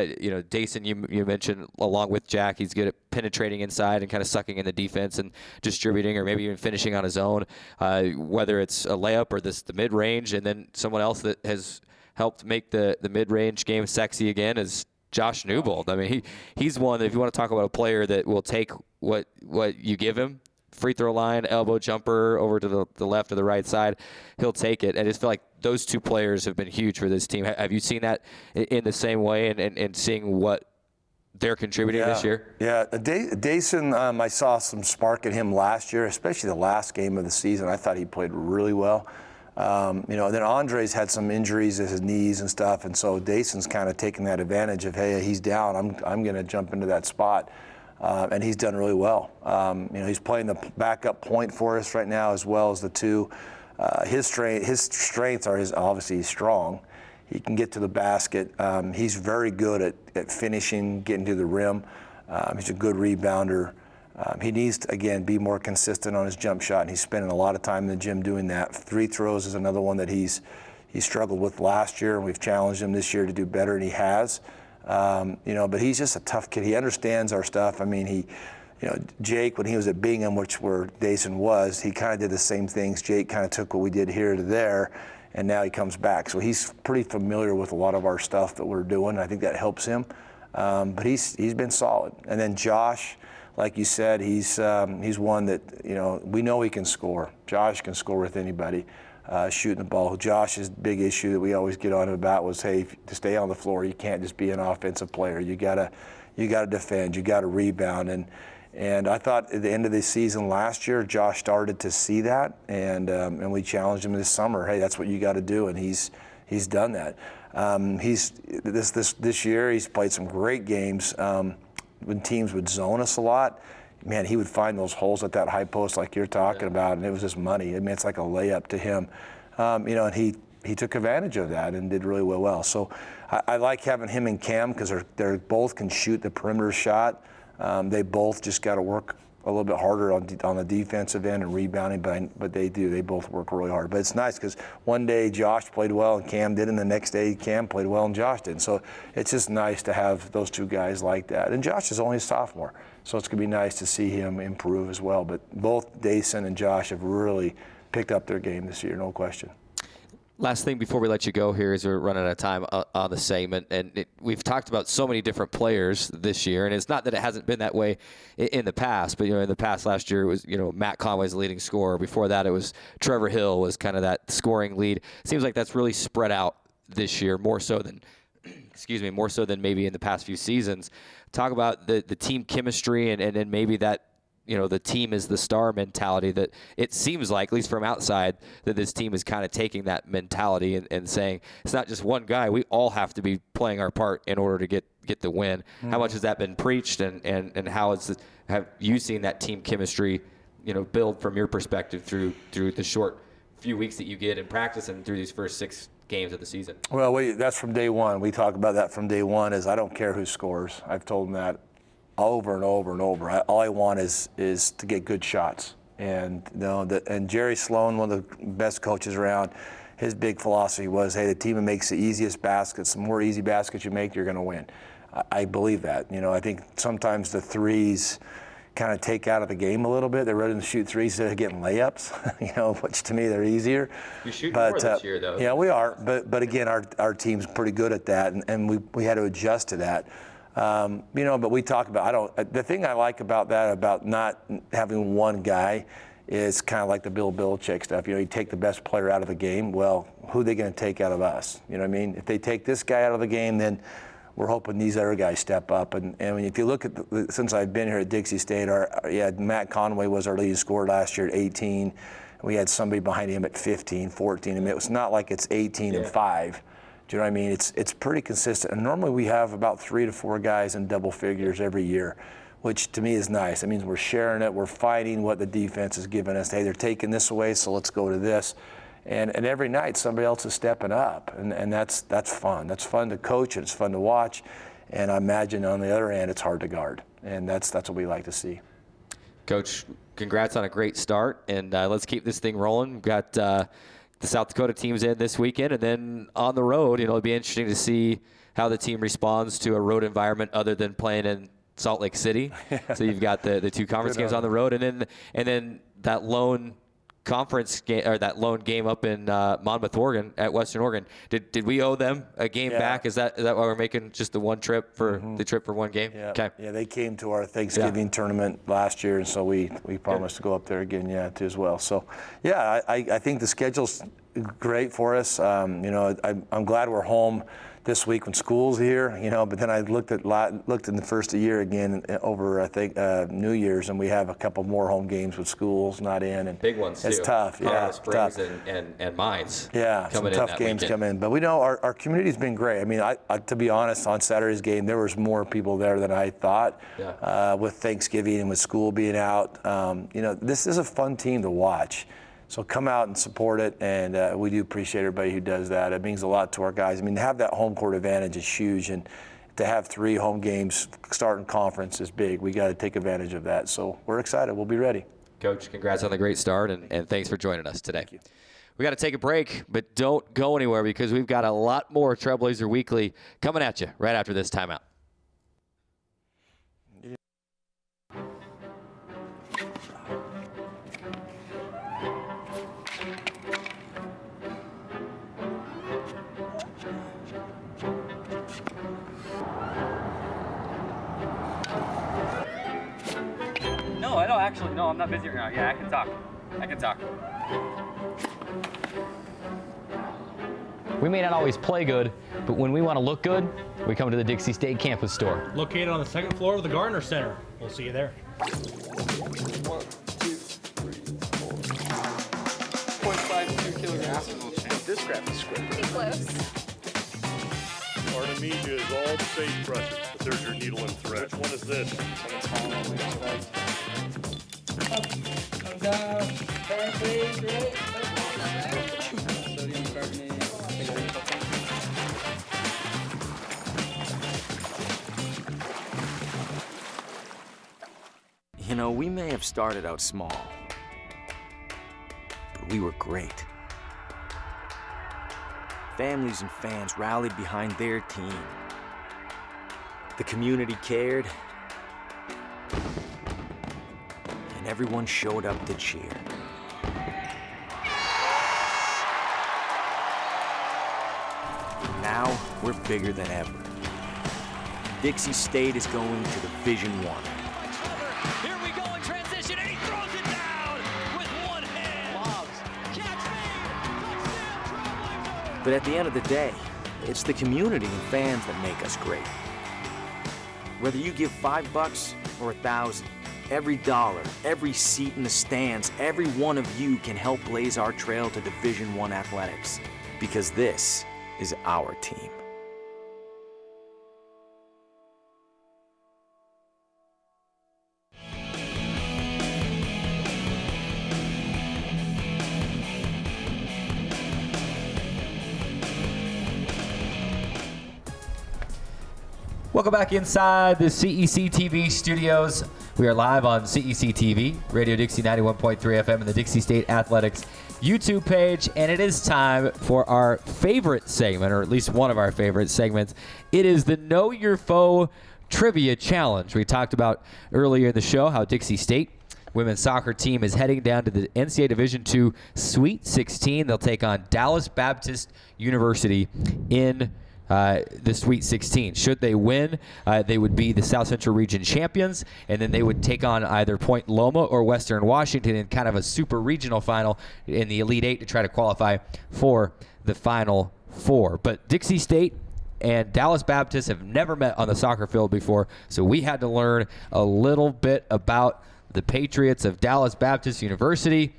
Dason, you mentioned, along with Jack, he's good at penetrating inside and kind of sucking in the defense and distributing or maybe even finishing on his own, whether it's a layup or the mid-range. And then someone else that has helped make the mid-range game sexy again is Josh Newbold. I mean, he's one that if you want to talk about a player that will take what you give him, free throw line, elbow jumper over to the left or the right side, he'll take it. I just feel like those two players have been huge for this team. Have you seen that in the same way and seeing what they're contributing this year? Yeah, Dayson, I saw some spark in him last year, especially the last game of the season. I thought he played really well. Then Andre's had some injuries at his knees and stuff, and so Dayson's kind of taking that advantage of, hey, he's down, I'm going to jump into that spot. And he's done really well. He's playing the backup point for us right now as well as the two. His strengths are obviously he's strong. He can get to the basket. He's very good at finishing, getting to the rim. He's a good rebounder. He needs to, again, be more consistent on his jump shot, and he's spending a lot of time in the gym doing that. Free throws is another one that he struggled with last year, and we've challenged him this year to do better, and he has. But he's just a tough kid. He understands our stuff. I mean, Jake, when he was at Bingham, where Dayson was, he kind of did the same things. Jake kind of took what we did here to there, and now he comes back. So he's pretty familiar with a lot of our stuff that we're doing. I think that helps him. But he's been solid. And then Josh, like you said, he's one that, we know he can score. Josh can score with anybody. Shooting the ball. Josh's big issue that we always get on him about was, hey, to stay on the floor, you can't just be an offensive player. You gotta defend. You gotta rebound. And I thought at the end of the season last year, Josh started to see that, and we challenged him this summer. Hey, that's what you got to do, and he's done that. This year he's played some great games. When teams would zone us a lot, man, he would find those holes at that high post like you're talking about, and it was just money. I mean, it's like a layup to him. And he took advantage of that and did really well. So I like having him and Cam because they both can shoot the perimeter shot. They both just got to work a little bit harder on the defensive end and rebounding, but they do. They both work really hard. But it's nice because one day Josh played well and Cam did, and the next day Cam played well and Josh did. So it's just nice to have those two guys like that. And Josh is only a sophomore, so it's going to be nice to see him improve as well. But both Dayson and Josh have really picked up their game this year, no question. Last thing before we let you go here is we're running out of time on the segment, and we've talked about so many different players this year, and it's not that it hasn't been that way in the past, but in the past last year it was Matt Conway's the leading scorer. Before that it was Trevor Hill was kind of that scoring lead. It seems like that's really spread out this year more so than maybe in the past few seasons. Talk about the team chemistry and then maybe that the team is the star mentality that it seems like, at least from outside, that this team is kind of taking that mentality and saying it's not just one guy. We all have to be playing our part in order to get the win. Mm-hmm. How much has that been preached, and how have you seen that team chemistry, build from your perspective through the short few weeks that you get in practice and through these first 6 games of the season? Well, that's from day one. We talk about that from day one. Is I don't care who scores. I've told them that over and over and over. All I want is to get good shots. And and Jerry Sloan, one of the best coaches around, his big philosophy was, hey, the team that makes the easiest baskets, the more easy baskets you make, you're going to win. I believe that. I think sometimes the threes kind of take out of the game a little bit. They're ready to shoot threes instead of getting layups, which to me they're easier. You're shooting more this year, though. Yeah, we are. But again, our team's pretty good at that, and we had to adjust to that. But we talk about, the thing I like about that, about not having one guy, is kind of like the Bill Belichick stuff. You take the best player out of the game. Well, who are they going to take out of us? You know what I mean? If they take this guy out of the game, then we're hoping these other guys step up. And if you look at since I've been here at Dixie State, Matt Conway was our leading scorer last year at 18. We had somebody behind him at 15, 14. I mean, it was not like it's 18 and 5. Do you know what I mean? It's pretty consistent. And normally we have about 3 to 4 guys in double figures every year, which to me is nice. It means we're sharing it. We're fighting what the defense is giving us. Hey, they're taking this away, so let's go to this. And every night somebody else is stepping up, and that's fun. That's fun to coach, and it's fun to watch. And I imagine on the other end, it's hard to guard. And that's what we like to see. Coach, congrats on a great start, and let's keep this thing rolling. We've got the South Dakota teams in this weekend, and then on the road, it'll be interesting to see how the team responds to a road environment other than playing in Salt Lake City. So you've got the 2 conference games on the road, and then that lone conference game, or that lone game up in Monmouth, Oregon, at Western Oregon. Did we owe them a game back? Is that why we're making just the one trip for the trip for one game? Yeah. Okay. Yeah, they came to our Thanksgiving tournament last year, and so we promised to go up there again, too, as well. So, yeah, I think the schedule's great for us. I'm glad we're home this week when school's here, but then I looked in the first of the year again over, I think, New Year's, and we have a couple more home games with schools not in. And big ones, it's too. tough. Colorado It's Springs tough. and Mines. Yeah, some tough games come in. But we know our community's been great. I mean, to be honest, on Saturday's game, there was more people there than I thought. With Thanksgiving and with school being out. This is a fun team to watch. So come out and support it, and we do appreciate everybody who does that. It means a lot to our guys. I mean, to have that home court advantage is huge, and to have 3 home games starting conference is big. We got to take advantage of that. So we're excited. We'll be ready. Coach, congrats on the great start, and thanks for joining us today. Thank you. We got to take a break, but don't go anywhere because we've got a lot more Trailblazer Weekly coming at you right after this timeout. No, I'm not busy right now. Yeah, I can talk. We may not always play good, but when we want to look good, we come to the Dixie State Campus Store. Located on the 2nd floor of the Gardner Center. We'll see you there. 1, 2, 3, 4. 0.52 kilograms. This graph is square. Pretty close. Artemisia is all the sagebrush, but there's your needle and thread. Which one is this? Come down. Turn, please. Right. Sodium carbonate. We may have started out small, but we were great. Families and fans rallied behind their team. The community cared, and everyone showed up to cheer. Now, we're bigger than ever. Dixie State is going to Division I. Here we go in transition, and he throws it down with one hand. Lobs. Catch me. Touchdown, Trailblazer. But at the end of the day, it's the community and fans that make us great. Whether you give $5 or $1,000, every dollar, every seat in the stands, every one of you can help blaze our trail to Division I athletics, because this is our team. Welcome back inside the CEC TV studios. We are live on CEC TV, Radio Dixie 91.3 FM, and the Dixie State Athletics YouTube page. And it is time for our favorite segment, or at least one of our favorite segments. It is the Know Your Foe Trivia Challenge. We talked about earlier in the show how Dixie State women's soccer team is heading down to the NCAA Division II Sweet 16. They'll take on Dallas Baptist University in the Sweet 16. Should they win, they would be the South Central Region champions, and then they would take on either Point Loma or Western Washington in kind of a super regional final in the Elite Eight to try to qualify for the Final Four. But Dixie State and Dallas Baptist have never met on the soccer field before, so we had to learn a little bit about the Patriots of Dallas Baptist University.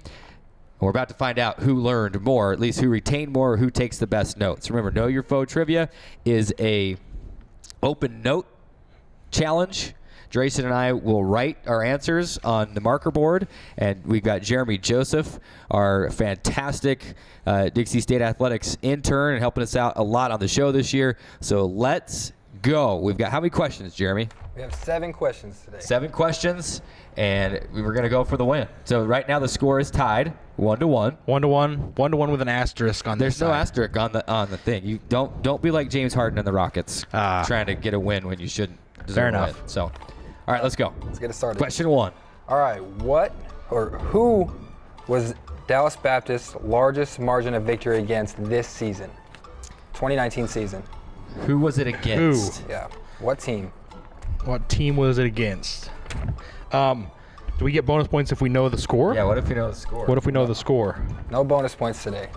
We're about to find out who learned more, at least who retained more, or who takes the best notes. Remember, Know Your Foe Trivia is a open note challenge. Drayson and I will write our answers on the marker board, and we've got Jeremy Joseph, our fantastic Dixie State Athletics intern, and helping us out a lot on the show this year. So let's go. We've got how many questions, Jeremy? We have 7 questions today. 7 questions, and we were going to go for the win. So right now the score is tied 1-1. 1-1. 1-1 with an asterisk on There's this no side. asterisk on the thing. You don't be like James Harden and the Rockets trying to get a win when you shouldn't deserve Fair a enough. win. So, all right, let's go. Let's get it started. Question 1. All right, who was Dallas Baptist's largest margin of victory against this season? 2019 season. Who was it against? Yeah. What team? What team was it against? Do we get bonus points if we know the score? Yeah, what if we know the score? What if we know the score? No bonus points today.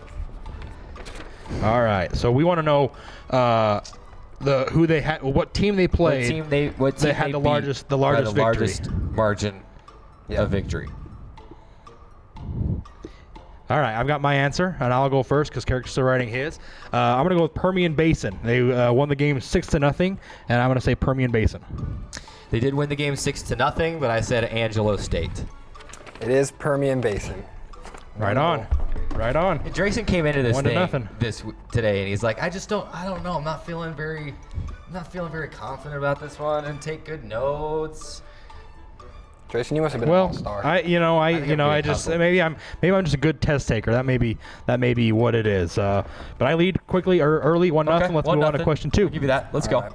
All right. So we want to know who they had, what team they played. What team had they the beat largest by victory. the largest margin of victory. All right, I've got my answer, and I'll go first because Carrick's still writing his. I'm going to go with Permian Basin. They won the game 6-0, and I'm going to say Permian Basin. They did win the game 6-0, but I said Angelo State. It is Permian Basin. Right on. Right on. And Drayson came into this 1-0 today, and he's like, I don't know. I'm not feeling very confident about this one, and take good notes. Jason, you must have been an all-star. Maybe I'm just a good test taker. That may be what it is. But I lead quickly or early 1-0. Okay, Let's move on to question 2. I'll give you that. Let's go. Right.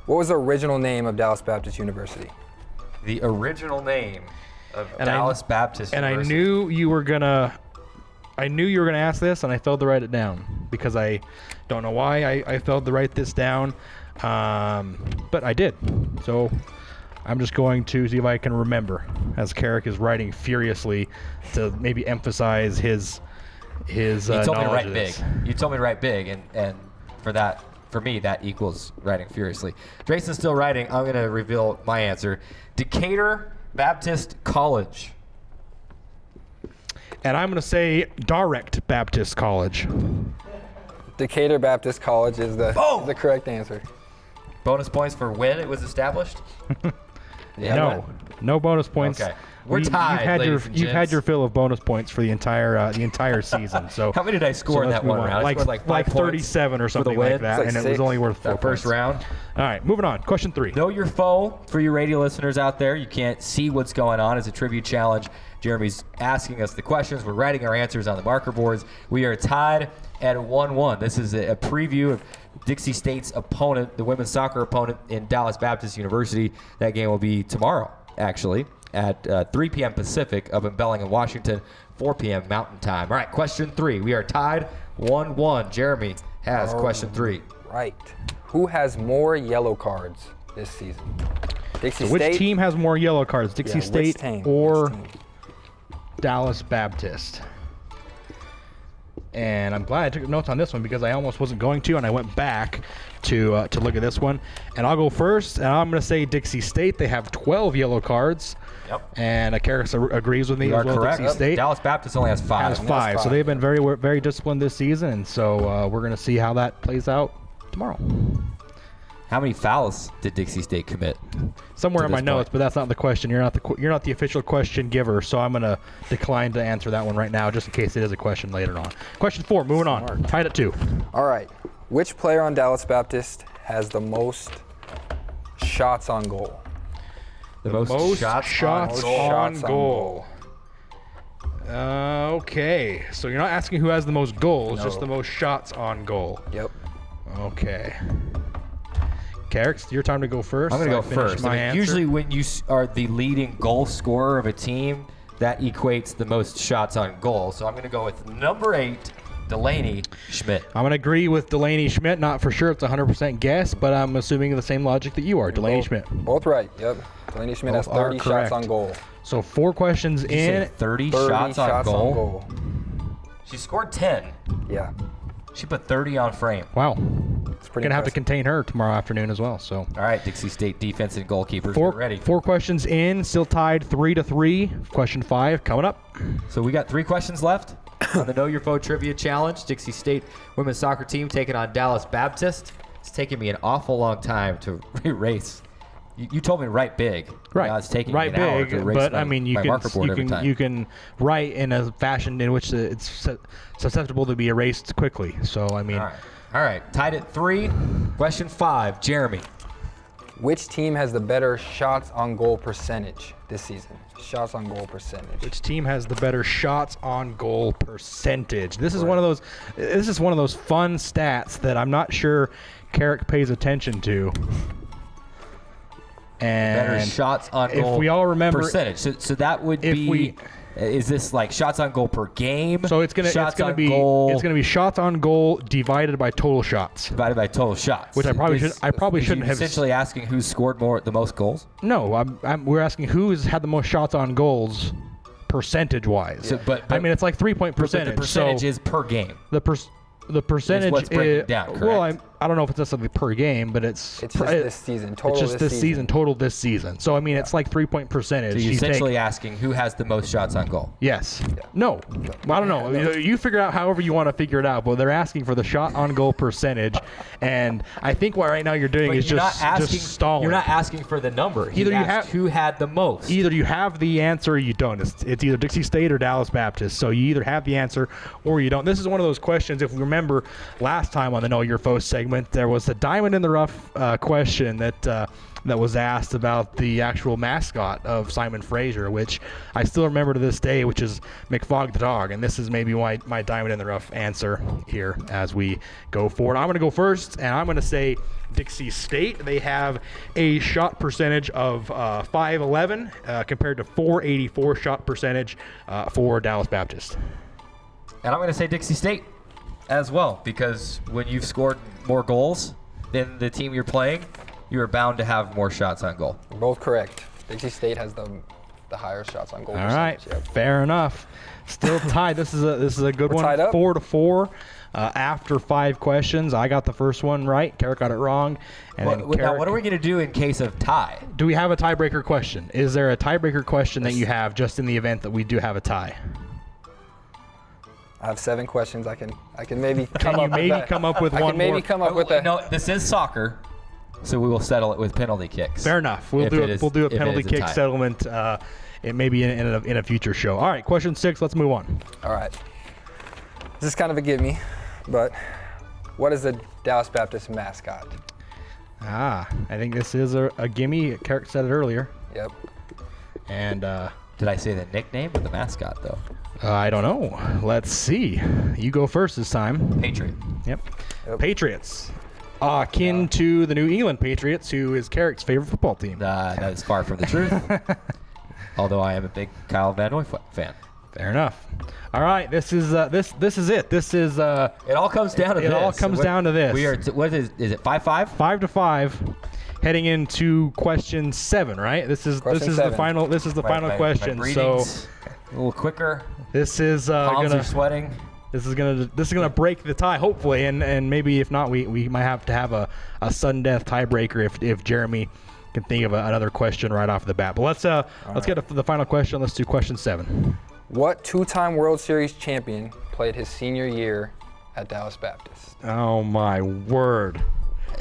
What was the original name of Dallas Baptist University? The original name of Dallas Baptist University. And I knew you were gonna ask this, and I failed to write it down because I don't know why I failed to write this down, but I did. So I'm just going to see if I can remember, as Carrick is writing furiously to maybe emphasize his You told me to write big. this. You told me to write big, and for me, that equals writing furiously. Drayson's still writing. I'm going to reveal my answer. Decatur Baptist College. And I'm going to say Direct Baptist College. Decatur Baptist College is the correct answer. Bonus points for when it was established? No bonus points. Okay. We're tied, You've had your fill of bonus points for the entire season. So how many did I score in that one round? I scored like 5 points 37 or something like that, and it was only worth 4 first round. All right, moving on. Question 3. Know your foe. For your radio listeners out there, you can't see what's going on. It's a trivia challenge. Jeremy's asking us the questions. We're writing our answers on the marker boards. We are tied at 1-1. This is a preview of Dixie State's opponent, the women's soccer opponent in Dallas Baptist University. That game will be tomorrow, actually, at 3 p.m. Pacific up in Bellingham, Washington, 4 p.m. Mountain Time. All right, question 3. We are tied 1-1. Jeremy has question 3. Right. Who has more yellow cards this season? Dixie State? Which team has more yellow cards, Dixie State or Dallas Baptist? And I'm glad I took notes on this one because I almost wasn't going to, and I went back to look at this one. And I'll go first, and I'm going to say Dixie State. They have 12 yellow cards. Yep. And Carrick agrees with me You as well. correct. Dixie State Dallas Baptist only has 5. has 5. So they've been very, very disciplined this season, and so we're going to see how that plays out tomorrow. How many fouls did Dixie State commit? Somewhere in my notes, but that's not the question. You're not the official question giver, so I'm going to decline to answer that one right now, just in case it is a question later on. Question 4, moving on. Tied at 2. All right. Which player on Dallas Baptist has the most shots on goal? The most shots on goal. Okay, so you're not asking who has the most goals, just the most shots on goal. Yep. Okay. Carrick, it's your time to go first. I'm going to go first. Usually when you are the leading goal scorer of a team, that equates the most shots on goal. So I'm going to go with number 8, Delaney Schmidt. I'm going to agree with Delaney Schmidt. Not for sure it's 100% guess, but I'm assuming the same logic that you are. Delaney Schmidt. Both right. Yep. Delaney Schmidt has 30 shots on goal. So 4 questions in. 30 shots on goal? She scored 10. Yeah. She put 30 on frame. Wow. We're going to have to contain her tomorrow afternoon as well. So. All right, Dixie State defense and goalkeepers, we're ready. 4 questions in, still tied 3-3. Question 5 coming up. So we got 3 questions left on the Know Your Foe Trivia Challenge. Dixie State women's soccer team taking on Dallas Baptist. It's taken me an awful long time to erase. You told me to write big. Right. It's taking me an hour to erase but my, I mean, you can write in a fashion in which it's susceptible to be erased quickly. So I mean. All right. Tied at 3. Question 5. Jeremy. Which team has the better shots on goal percentage this season? Shots on goal percentage. Which team has the better shots on goal percentage? This is one of those. This is one of those fun stats that I'm not sure Carrick pays attention to. And better shots on goal if we all remember percentage. So that would be Is this like shots on goal per game? So it's gonna be shots on goal divided by total shots. Divided by total shots. Which I probably shouldn't have. Essentially asking who's scored the most goals. No, we're asking who's had the most shots on goals, percentage-wise. So, but I mean, it's like 3-point percentage. The percentage is per game. The percentage what's breaking down, correct? Well, I don't know if it's necessarily per game, but it's just this season. Total it's just this season. Total this season. So I mean, it's like 3-point percentage. So you're essentially asking who has the most shots on goal. Yes. Yeah. No. I don't know. You figure out however you want to figure it out, but they're asking for the shot on goal percentage, and I think what right now you're doing is just stalling. You're not asking for the number. Either you have who had the most. Either you have the answer or you don't. It's either Dixie State or Dallas Baptist. So you either have the answer or you don't. This is one of those questions. If we remember last time on the Know Your Foe segment, there was a diamond in the rough question that was asked about the actual mascot of Simon Fraser, which I still remember to this day, which is McFog the dog. And this is maybe my diamond in the rough answer here as we go forward. I'm going to go first, and I'm going to say Dixie State. They have a shot percentage of .511 compared to .484 shot percentage for Dallas Baptist. And I'm going to say Dixie State as well, because when you've scored more goals than the team you're playing, you are bound to have more shots on goal. Both correct. Dixie State has the higher shots on goal. All right, fair enough. Still tied. This is a good one. 4-4 after 5 questions. I got the first one right. Carrick got it wrong. And now, what are we going to do in case of tie? Do we have a tiebreaker question? Is there a tiebreaker question that you have just in the event that we do have a tie? I have 7 questions. I can maybe come up with one more. I can maybe come up with a. No, this is soccer, so we will settle it with penalty kicks. Fair enough. We'll do a penalty kick settlement. It may be in a future show. All right, question 6. Let's move on. All right. This is kind of a give me, but what is the Dallas Baptist mascot? I think this is a gimme. Carrick said it earlier. Yep. And did I say the nickname or the mascot though? I don't know. Let's see. You go first this time. Patriot. Yep. Patriots. Akin to the New England Patriots, who is Carrick's favorite football team. That is far from the truth. Although I am a big Kyle Van Noy fan. Fair enough. All right, this is it. This is it all comes down to this. It all comes down to this. We are what is it 5-5? 5-5. Heading into question 7, right? This is the final question. So a little quicker. This is palms are sweating. This is gonna break the tie, hopefully, and maybe if not, we might have to have a sudden death tiebreaker if Jeremy can think of another question right off the bat. But let's get to the final question. Let's do question 7. What 2-time World Series champion played his senior year at Dallas Baptist? Oh my word!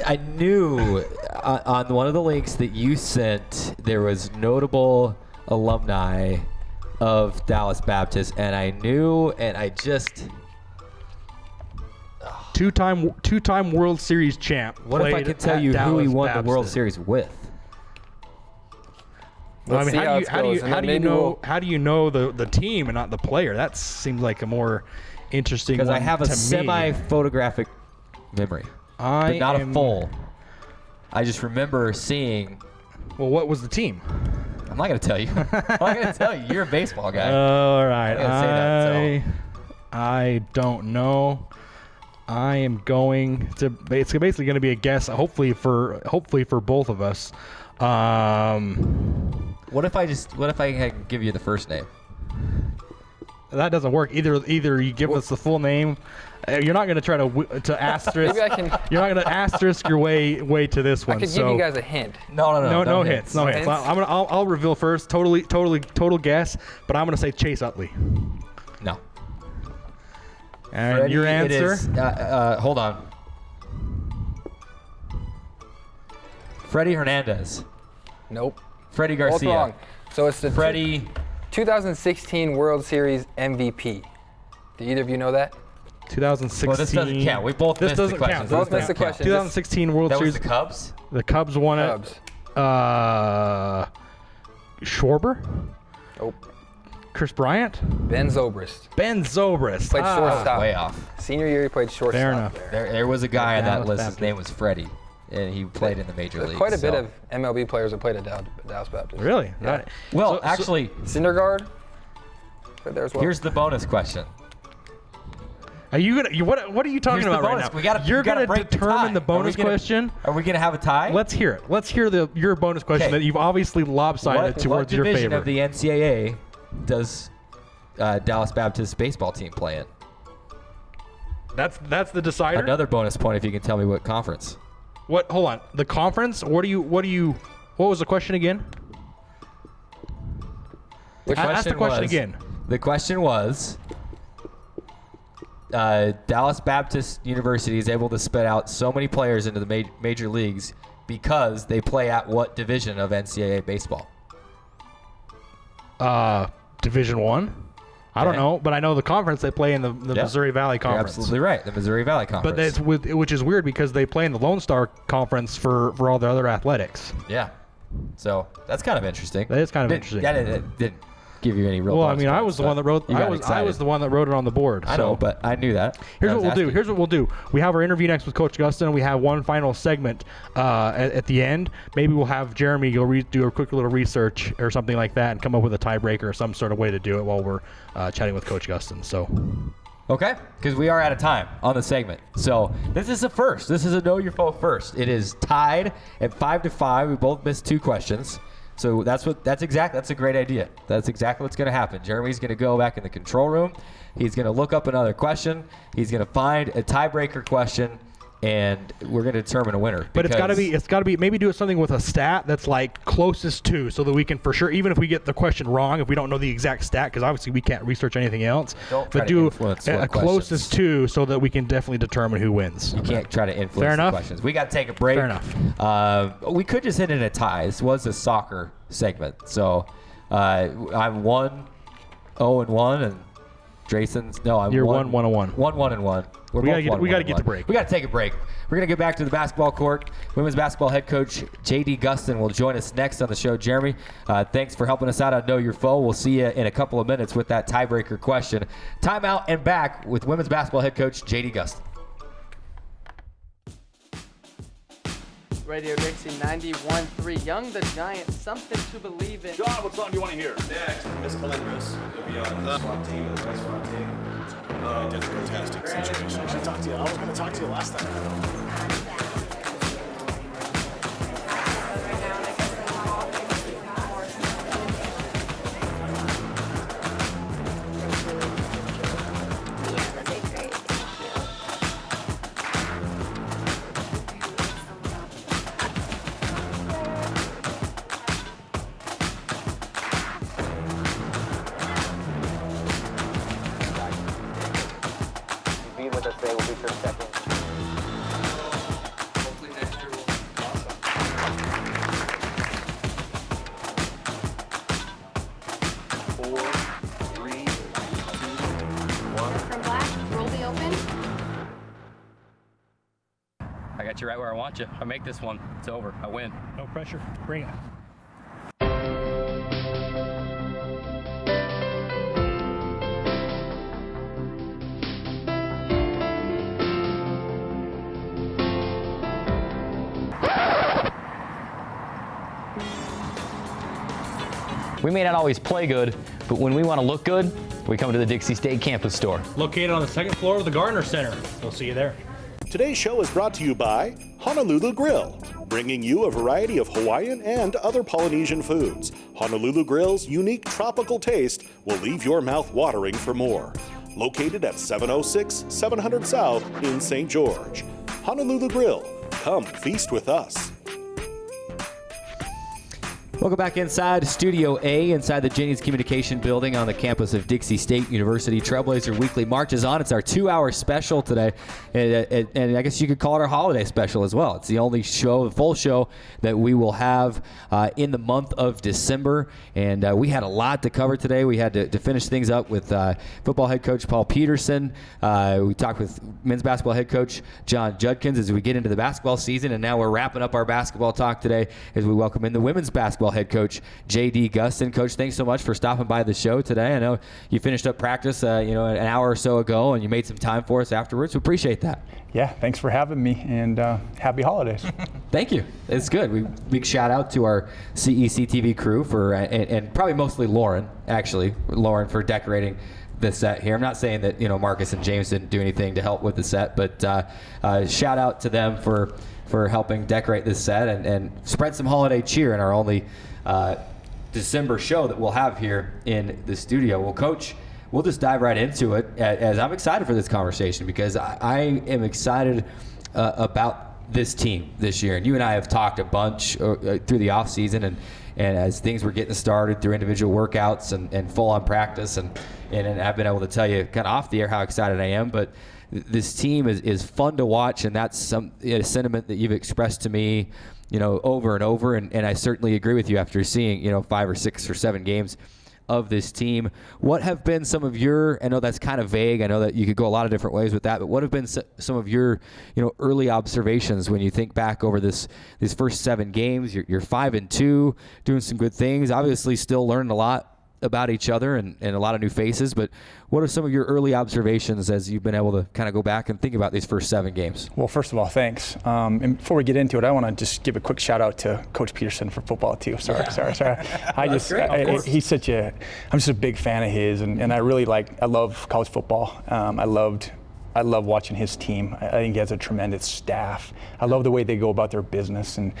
I knew on one of the links that you sent there was notable alumni of Dallas Baptist, and I knew, and I just two-time World Series champ. What if I could tell you who he won the World Series with? Well, I mean, how do you know the team and not the player? That seems like a more interesting one. Because I have a semi-photographic memory, but not a full. I just remember seeing. Well, what was the team? I'm not going to tell you. I'm not going to tell you. You're a baseball guy. All right. I don't know. I am going to. It's basically going to be a guess. Hopefully for both of us. What if I give you the first name? That doesn't work. Either you give us the full name. You're not going to try to asterisk. You're not going to asterisk your way to this one. I could give you guys a hint. No hints. No hints. I'll reveal first. Total guess. But I'm going to say Chase Utley. No. And Freddie, your answer? Hold on. Freddie Hernandez. Nope. Freddie Garcia. Both wrong. So it's the Freddie. 2016 World Series MVP. Do either of you know that? 2016. Well, this doesn't count. We both missed the question. Both missed the question. 2016 World Series. That was the Cubs? The Cubs won it. Schwarber? Nope. Chris Bryant? Ben Zobrist. Played shortstop. Way off. Senior year, he played shortstop. Fair enough. There was a guy on that list. His name was Freddie, and he played in the major leagues. Quite a bit of MLB players have played at Dallas Baptist. Really? Yeah. Well, actually, Syndergaard. right there as well. Here's the bonus question. Are you gonna? What are you talking Here's the about right bonus. now? You're gonna determine the bonus question. Are we gonna have a tie? Let's hear it. Let's hear your bonus question that you've obviously lopsided towards your What division favor. of the NCAA does Dallas Baptist baseball team play in? That's the decider. Another bonus point if you can tell me what conference. What? Hold on. The conference? What was the question again? Ask the question again. The question was, Dallas Baptist University is able to spit out so many players into the major leagues because they play at what division of NCAA baseball? Division I? I don't know, but I know the conference they play in the Missouri Valley Conference. You're absolutely right, the Missouri Valley Conference. But that's which is weird because they play in the Lone Star Conference for all the other athletics. Yeah. So that's kind of interesting. That is kind of interesting. That didn't give you any real. Well, I mean, I was the one that wrote. I was the one that wrote it on the board. I know, but I knew that. Here's what we'll do. We have our interview next with Coach Gustin. We have one final segment at the end. Maybe we'll have Jeremy go do a quick little research or something like that and come up with a tiebreaker or some sort of way to do it while we're chatting with Coach Gustin. So. Okay, because we are out of time on the segment. So this is a first. This is a Know Your Foe first. It is tied at 5-5. We both missed 2 questions. So that's a great idea. That's exactly what's going to happen. Jeremy's going to go back in the control room. He's going to look up another question. He's going to find a tiebreaker question, and we're going to determine a winner. But it's got to be maybe do something with a stat that's like closest to, so that we can for sure, even if we get the question wrong, if we don't know the exact stat, because obviously we can't research anything else. But do a closest to, so that we can definitely determine who wins. You can't try to influence the questions. We got to take a break. Fair enough. We could just hit it at ties. This was a soccer segment, so I'm 1-0-1, and Drayson's You're 1-1-1. 1-1-1. We got to get the break. We got to take a break. We're going to get back to the basketball court. Women's basketball head coach J.D. Gustin will join us next on the show. Jeremy, thanks for helping us out on Know Your Foe. We'll see you in a couple of minutes with that tiebreaker question. Timeout and back with women's basketball head coach J.D. Gustin. Radio Dixie 91.3. Young the Giant, something to believe in. John, what song do you want to hear? Next, Miss Calendris. It'll be on the SWAT team, the SWAT team. That's a fantastic situation. I should talk to you. I was going to talk to you last time. I got you right where I want you. If I make this one, it's over. I win. No pressure. Bring it. We may not always play good, but when we want to look good, we come to the Dixie State Campus Store. Located on the 2nd floor of the Gardner Center. We'll see you there. Today's show is brought to you by Honolulu Grill, bringing you a variety of Hawaiian and other Polynesian foods. Honolulu Grill's unique tropical taste will leave your mouth watering for more. Located at 706 700 South in St. George. Honolulu Grill, come feast with us. Welcome back inside Studio A, inside the Jennings Communication Building on the campus of Dixie State University. Trailblazer Weekly March is on. It's our 2-hour special today, and I guess you could call it our holiday special as well. It's the only show, the full show, that we will have in the month of December, and we had a lot to cover today. We had to finish things up with football head coach Paul Peterson. We talked with men's basketball head coach John Judkins as we get into the basketball season, and now we're wrapping up our basketball talk today as we welcome in the women's basketball basketball head coach J.D. Gustin. Coach, thanks so much for stopping by the show today. I know you finished up practice, an hour or so ago, and you made some time for us afterwards. We appreciate that. Yeah, thanks for having me, and happy holidays. Thank you. It's good. Big shout out to our CEC TV crew for, and probably mostly Lauren for decorating the set here. I'm not saying that Marcus and James didn't do anything to help with the set, but shout out to them for helping decorate this set and spread some holiday cheer in our only December show that we'll have here in the studio. Well, Coach, we'll just dive right into it, as I'm excited for this conversation because I am excited about this team this year. And you and I have talked a bunch through the offseason and as things were getting started through individual workouts and full-on practice. And I've been able to tell you kind of off the air how excited I am. But this team is fun to watch, and that's a sentiment that you've expressed to me over and over. And I certainly agree with you after seeing 5 or 6 or 7 games of this team. What have been some of your, I know that's kind of vague, I know that you could go a lot of different ways with that, but what have been some of your early observations when you think back over these first 7 games? You're 5-2, doing some good things, obviously still learning a lot about each other and a lot of new faces, but what are some of your early observations as you've been able to kind of go back and think about these first 7 games? Well, first of all, thanks. And before we get into it, I want to just give a quick shout out to Coach Peterson for football too. Sorry. I'm just a big fan of his, and I really I love college football. I love watching his team. I think he has a tremendous staff. I love the way they go about their business, and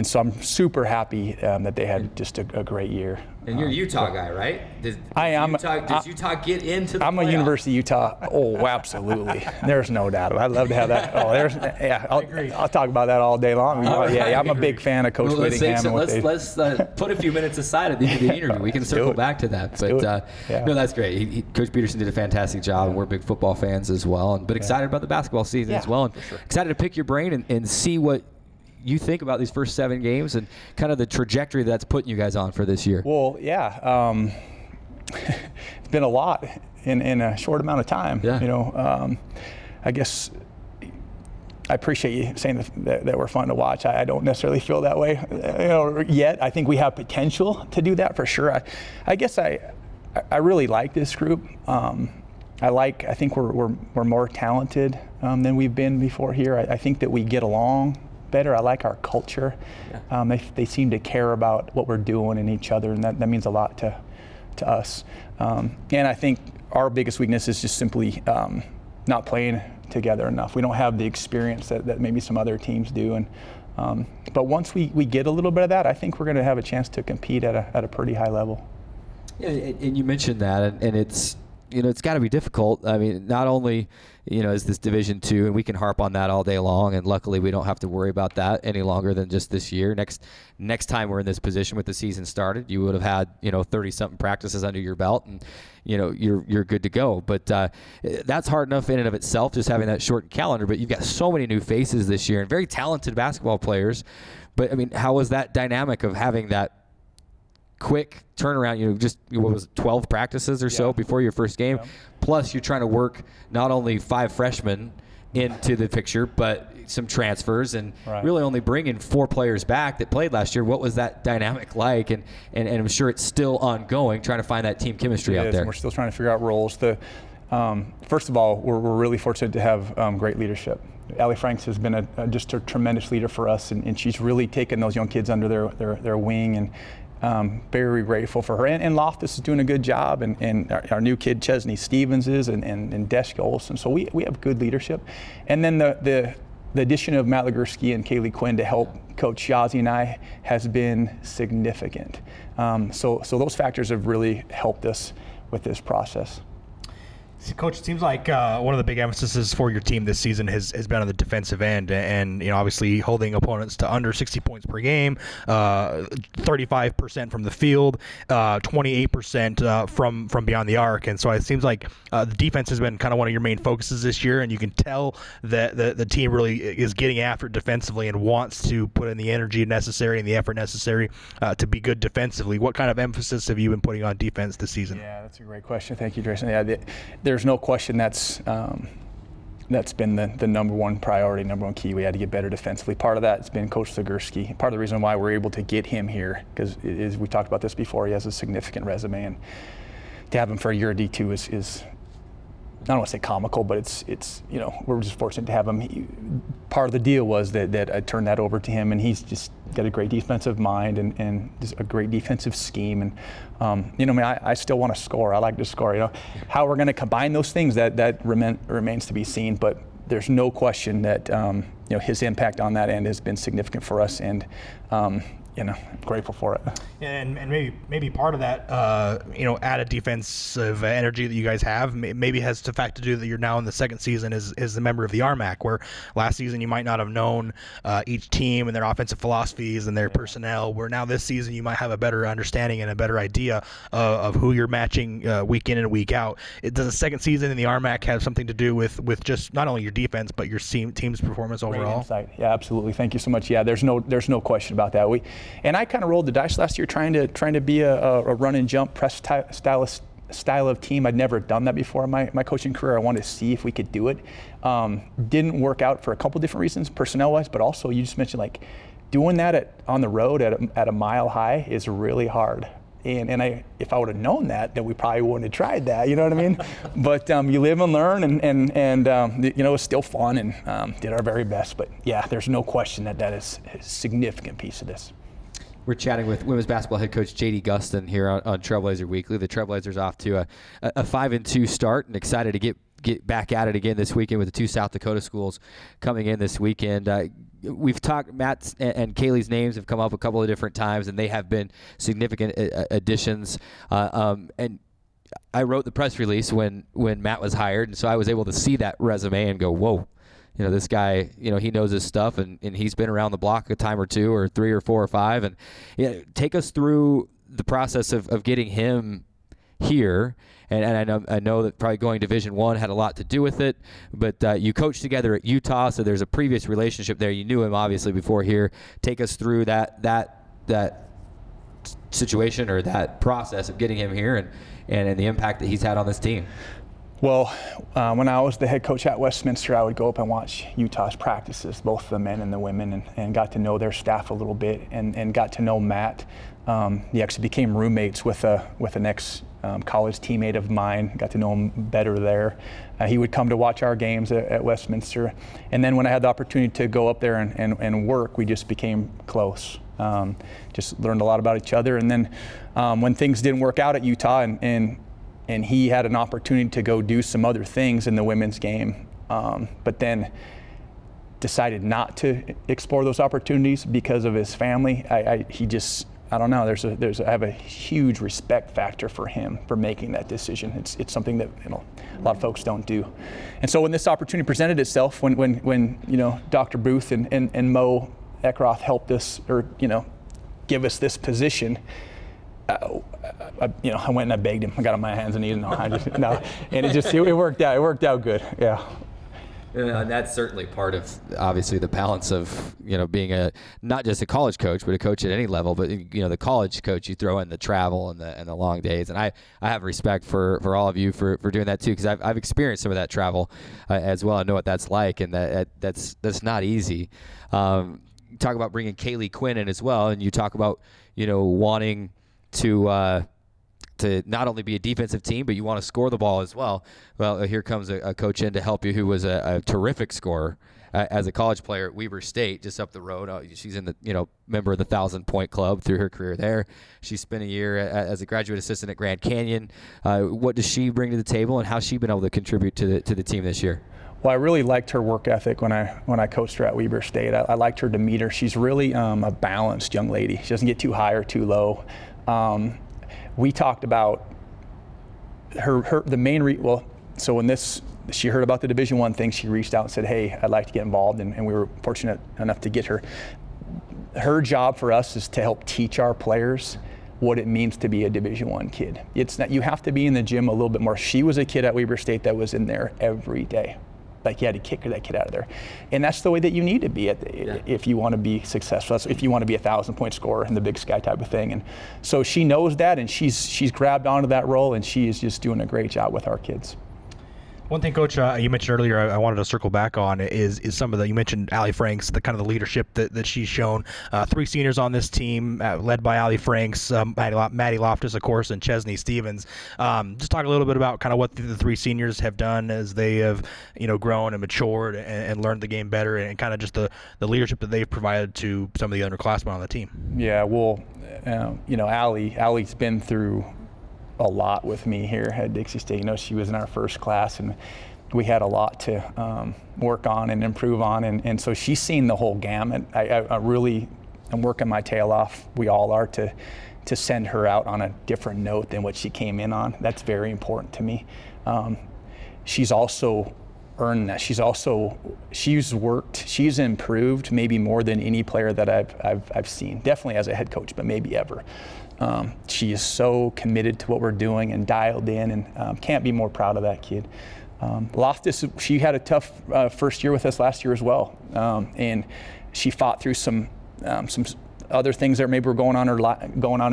so I'm super happy that they had just a great year. And you're a Utah guy, right? Does Utah get into the I'm playoff? a University of Utah. Oh, absolutely. There's no doubt. I'd love to have that. I'll talk about that all day long. I'm a big fan of Coach Whittingham. Let's put a few minutes aside at the end of the interview. We can circle back to that. No, that's great. Coach Peterson did a fantastic job, and we're big football fans as well. But excited about the basketball season as well. And excited to pick your brain and see what you think about these first 7 games and kind of the trajectory that's putting you guys on for this year. Well, it's been a lot in a short amount of time. I guess I appreciate you saying that we're fun to watch. I don't necessarily feel that way, yet. I think we have potential to do that for sure. I guess I really like this group. I think we're more talented than we've been before here. I think that we get along better. I like our culture. They seem to care about what we're doing and each other, and that means a lot to us. And I think our biggest weakness is just simply not playing together enough. We don't have the experience that maybe some other teams do. And but once we get a little bit of that, I think we're going to have a chance to compete at a pretty high level. Yeah, and you mentioned that, and it's it's got to be difficult. I mean, not only is this Division II, and we can harp on that all day long, and luckily we don't have to worry about that any longer than just this year. Next time we're in this position with the season started, you would have had 30-something practices under your belt, and you're good to go. But that's hard enough in and of itself, just having that shortened calendar. But you've got so many new faces this year and very talented basketball players. But I mean, how was that dynamic of having that quick turnaround, just 12 practices or so before your first game, plus you're trying to work not only 5 freshmen into the picture, but some transfers, and really only bringing 4 players back that played last year. What was that dynamic like? And I'm sure it's still ongoing, trying to find that team chemistry out there. We're still trying to figure out roles. First of all, we're really fortunate to have great leadership. Allie Franks has been just a tremendous leader for us, and she's really taken those young kids under their wing, and very grateful for her. And Loftus is doing a good job, and our new kid Chesney Stevens is, and Deschke Olsen. So we have good leadership. And then the addition of Matt Legursky and Kaylee Quinn to help Coach Yazzie and I has been significant. So those factors have really helped us with this process. Coach, it seems like one of the big emphases for your team this season has been on the defensive end, and obviously holding opponents to under 60 points per game, 35% from the field, 28% from beyond the arc, and so it seems like the defense has been kind of one of your main focuses this year, and you can tell that the team really is getting after it defensively and wants to put in the energy necessary and the effort necessary to be good defensively. What kind of emphasis have you been putting on defense this season? Yeah, that's a great question. Thank you, Jason. Yeah, there's no question that's that's been the number one priority, number one key. We had to get better defensively. Part of that has been Coach Zagurski. Part of the reason why we're able to get him here, because we talked about this before, he has a significant resume, and to have him for a year at D2 is I don't want to say comical, but it's we're just fortunate to have him. Part of the deal was that I turned that over to him, and he's just got a great defensive mind and just a great defensive scheme. And I still want to score. I like to score. How we're going to combine those things that remains to be seen. But there's no question that his impact on that end has been significant for us, and grateful for it. And maybe part of that, added defensive energy that you guys have, maybe has the fact to do that you're now in the second season as a member of the RMAC, where last season you might not have known each team and their offensive philosophies and their personnel, where now this season you might have a better understanding and a better idea of who you're matching week in and week out. Does the second season in the RMAC have something to do with just not only your defense but your team's performance overall? Great insight. Yeah, absolutely. Thank you so much. Yeah, there's no question about that. And I kind of rolled the dice last year trying to be a run and jump press style of team. I'd never done that before in my coaching career. I wanted to see if we could do it. Didn't work out for a couple different reasons, personnel-wise, but also you just mentioned doing that on the road at a mile high is really hard. And if I would have known that, then we probably wouldn't have tried that. You know what I mean? But you live and learn, and it was still fun, and did our very best. But yeah, there's no question that is a significant piece of this. We're chatting with women's basketball head coach J.D. Gustin here on Trailblazer Weekly. The Trailblazers off to a 5-2 start, and excited to get back at it again this weekend with the two South Dakota schools coming in this weekend. We've talked, Matt and Kaylee's names have come up a couple of different times, and they have been significant additions. And I wrote the press release when Matt was hired, and so I was able to see that resume and go, whoa. This guy, he knows his stuff, and he's been around the block a time or two or three or four or five. And take us through the process of getting him here. And I know that probably going Division I had a lot to do with it, but you coached together at Utah, so there's a previous relationship there. You knew him obviously before here. Take us through that situation or that process of getting him here and the impact that he's had on this team. Well, when I was the head coach at Westminster, I would go up and watch Utah's practices, both the men and the women, and got to know their staff a little bit, and got to know Matt. He actually became roommates with an ex-college teammate of mine. Got to know him better there. He would come to watch our games at Westminster, and then when I had the opportunity to go up there and work, we just became close. Just learned a lot about each other, and then when things didn't work out at Utah, and he had an opportunity to go do some other things in the women's game, but then decided not to explore those opportunities because of his family. I don't know. I have a huge respect factor for him for making that decision. It's something that a lot of folks don't do. And so when this opportunity presented itself, when Dr. Booth and Mo Eckroth helped us or give us this position. I went and I begged him. I got on my hands and knees, and it worked out. It worked out good. Yeah. And that's certainly part of, obviously, the balance of being not just a college coach, but a coach at any level. But the college coach, you throw in the travel and the long days, and I have respect for all of you for doing that too, because I've experienced some of that travel as well. I know what that's like, and that's not easy. Talk about bringing Kaylee Quinn in as well, and you talk about wanting to not only be a defensive team, but you want to score the ball as well. Well, here comes a coach in to help you who was a terrific scorer as a college player at Weber State, just up the road. She's in the member of the 1,000-point club through her career there. She spent a year as a graduate assistant at Grand Canyon. What does she bring to the table, and how's she been able to contribute to the team this year? Well, I really liked her work ethic when I coached her at Weber State. I liked her demeanor. She's really a balanced young lady. She doesn't get too high or too low. We talked about the main so when she heard about the Division I thing, she reached out and said, hey, I'd like to get involved, and we were fortunate enough to get her. Her job for us is to help teach our players what it means to be a Division I kid. It's not, you have to be in the gym a little bit more. She was a kid at Weber State that was in there every day. Like, you had to kick that kid out of there. And that's the way that you need to be if you want to be successful. That's if you want to be a 1,000-point scorer in the Big Sky type of thing. And so she knows that, and she's grabbed onto that role, and she is just doing a great job with our kids. One thing, Coach, you mentioned earlier, I wanted to circle back on is some of the, you mentioned Allie Franks, the kind of the leadership that she's shown. 3 seniors on this team, led by Allie Franks, Maddie Loftus, of course, and Chesney Stevens. Just talk a little bit about kind of what the 3 seniors have done as they have, grown and matured and learned the game better, and kind of just the leadership that they've provided to some of the underclassmen on the team. Yeah, well, Allie's been through a lot with me here at Dixie State. She was in our first class, and we had a lot to work on and improve on, and so she's seen the whole gamut. I'm working my tail off. We all are to send her out on a different note than what she came in on. That's very important to me. She's also earned that. She's worked. She's improved maybe more than any player that I've seen. Definitely as a head coach, but maybe ever. She is so committed to what we're doing and dialed in, and can't be more proud of that kid. Loftus, she had a tough first year with us last year as well, and she fought through some other things that maybe were going on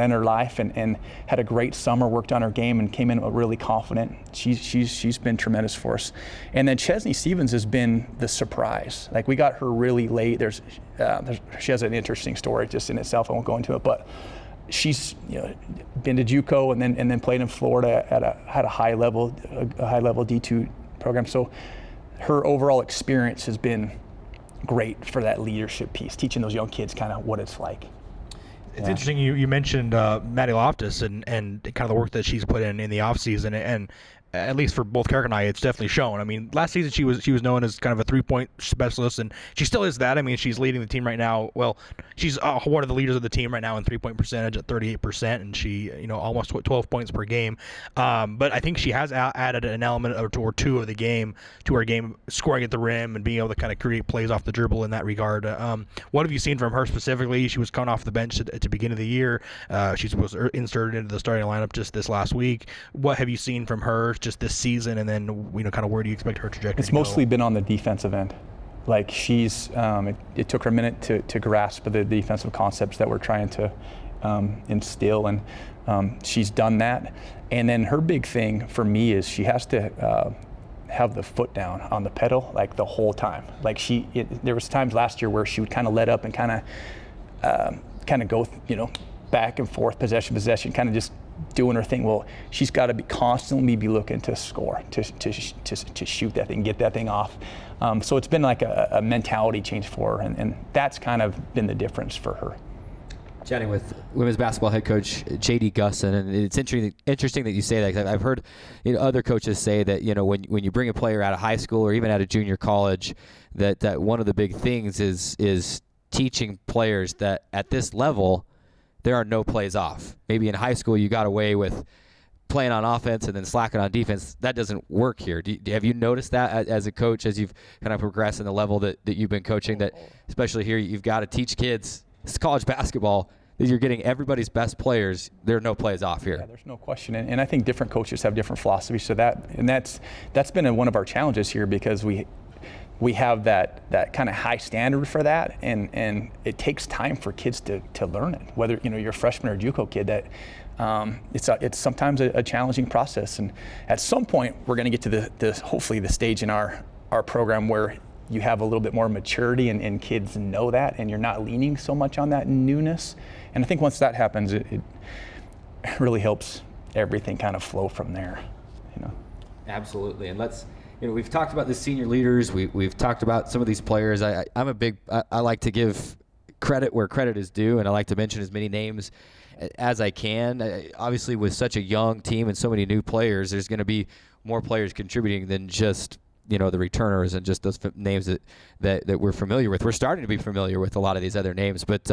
in her life, and had a great summer, worked on her game, and came in really confident. She's been tremendous for us. And then Chesney Stevens has been the surprise. Like, we got her really late. She has an interesting story just in itself. I won't go into it, but she's been to JUCO and then played in Florida at a high level D2 program. So her overall experience has been great for that leadership piece, teaching those young kids kind of what it's like. It's interesting you mentioned Maddie Loftus and kind of the work that she's put in the offseason, and at least for both Carrick and I, it's definitely shown. I mean, last season she was known as kind of a 3-point specialist, and she still is that. I mean, she's leading the team right now. Well, she's one of the leaders of the team right now in 3-point percentage at 38%, and she, almost 12 points per game. But I think she has added an element or two of the game to her game, scoring at the rim and being able to kind of create plays off the dribble in that regard. What have you seen from her specifically? She was coming off the bench at the beginning of the year. She was inserted into the starting lineup just this last week. What have you seen from her just this season, and then kind of where do you expect her trajectory It's mostly been on the defensive end. Like, she's it took her a minute to grasp the defensive concepts that we're trying to instill, and she's done that. And then her big thing for me is she has to have the foot down on the pedal like the whole time. Like, there was times last year where she would kind of let up and kind of go back and forth, possession, kind of just doing her thing. Well, she's got to constantly be looking to score, to shoot that thing, get that thing off. So it's been like a mentality change for her, and that's kind of been the difference for her. Chatting with women's basketball head coach J.D. Gusson, and it's interesting that you say that, because I've heard other coaches say that when you bring a player out of high school or even out of junior college, that one of the big things is teaching players that at this level there are no plays off. Maybe in high school you got away with playing on offense and then slacking on defense. That doesn't work here. Have you noticed that as a coach, as you've kind of progressed in the level that you've been coaching, that especially here you've got to teach kids, it's college basketball, that you're getting everybody's best players, there are no plays off here. Yeah, there's no question. And I think different coaches have different philosophies. So that's been one of our challenges here, because we have that kind of high standard for that, and it takes time for kids to learn it. Whether you're a freshman or a JUCO kid, that it's sometimes a challenging process. And at some point, we're going to get to the hopefully the stage in our program where you have a little bit more maturity, and kids know that, and you're not leaning so much on that newness. And I think once that happens, it really helps everything kind of flow from there. Absolutely. And let's. We've talked about the senior leaders. We've talked about some of these players. I like to give credit where credit is due, and I like to mention as many names as I can. Obviously, with such a young team and so many new players, there's going to be more players contributing than just the returners and just those names that we're familiar with. We're starting to be familiar with a lot of these other names, but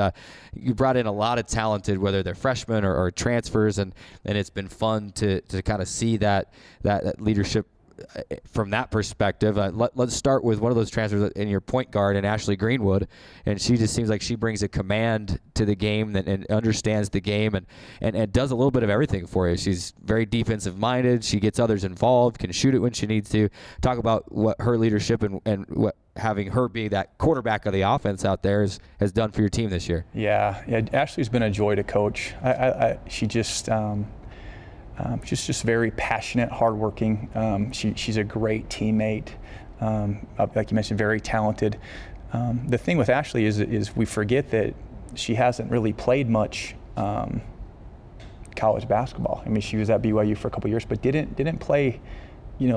you brought in a lot of talented, whether they're freshmen or transfers, and it's been fun to kind of see that leadership from that perspective. Let's start with one of those transfers in your point guard, and Ashley Greenwood, and she just seems like she brings a command to the game and understands the game and does a little bit of everything for you. She's very defensive minded. She gets others involved, can shoot it when she needs to. Talk about what her leadership and what having her be that quarterback of the offense out there has done for your team this year. Yeah, Ashley's been a joy to coach. She just She's just very passionate, hardworking. She's a great teammate. Like you mentioned, very talented. The thing with Ashley is we forget that she hasn't really played much college basketball. I mean, she was at BYU for a couple years, but didn't play,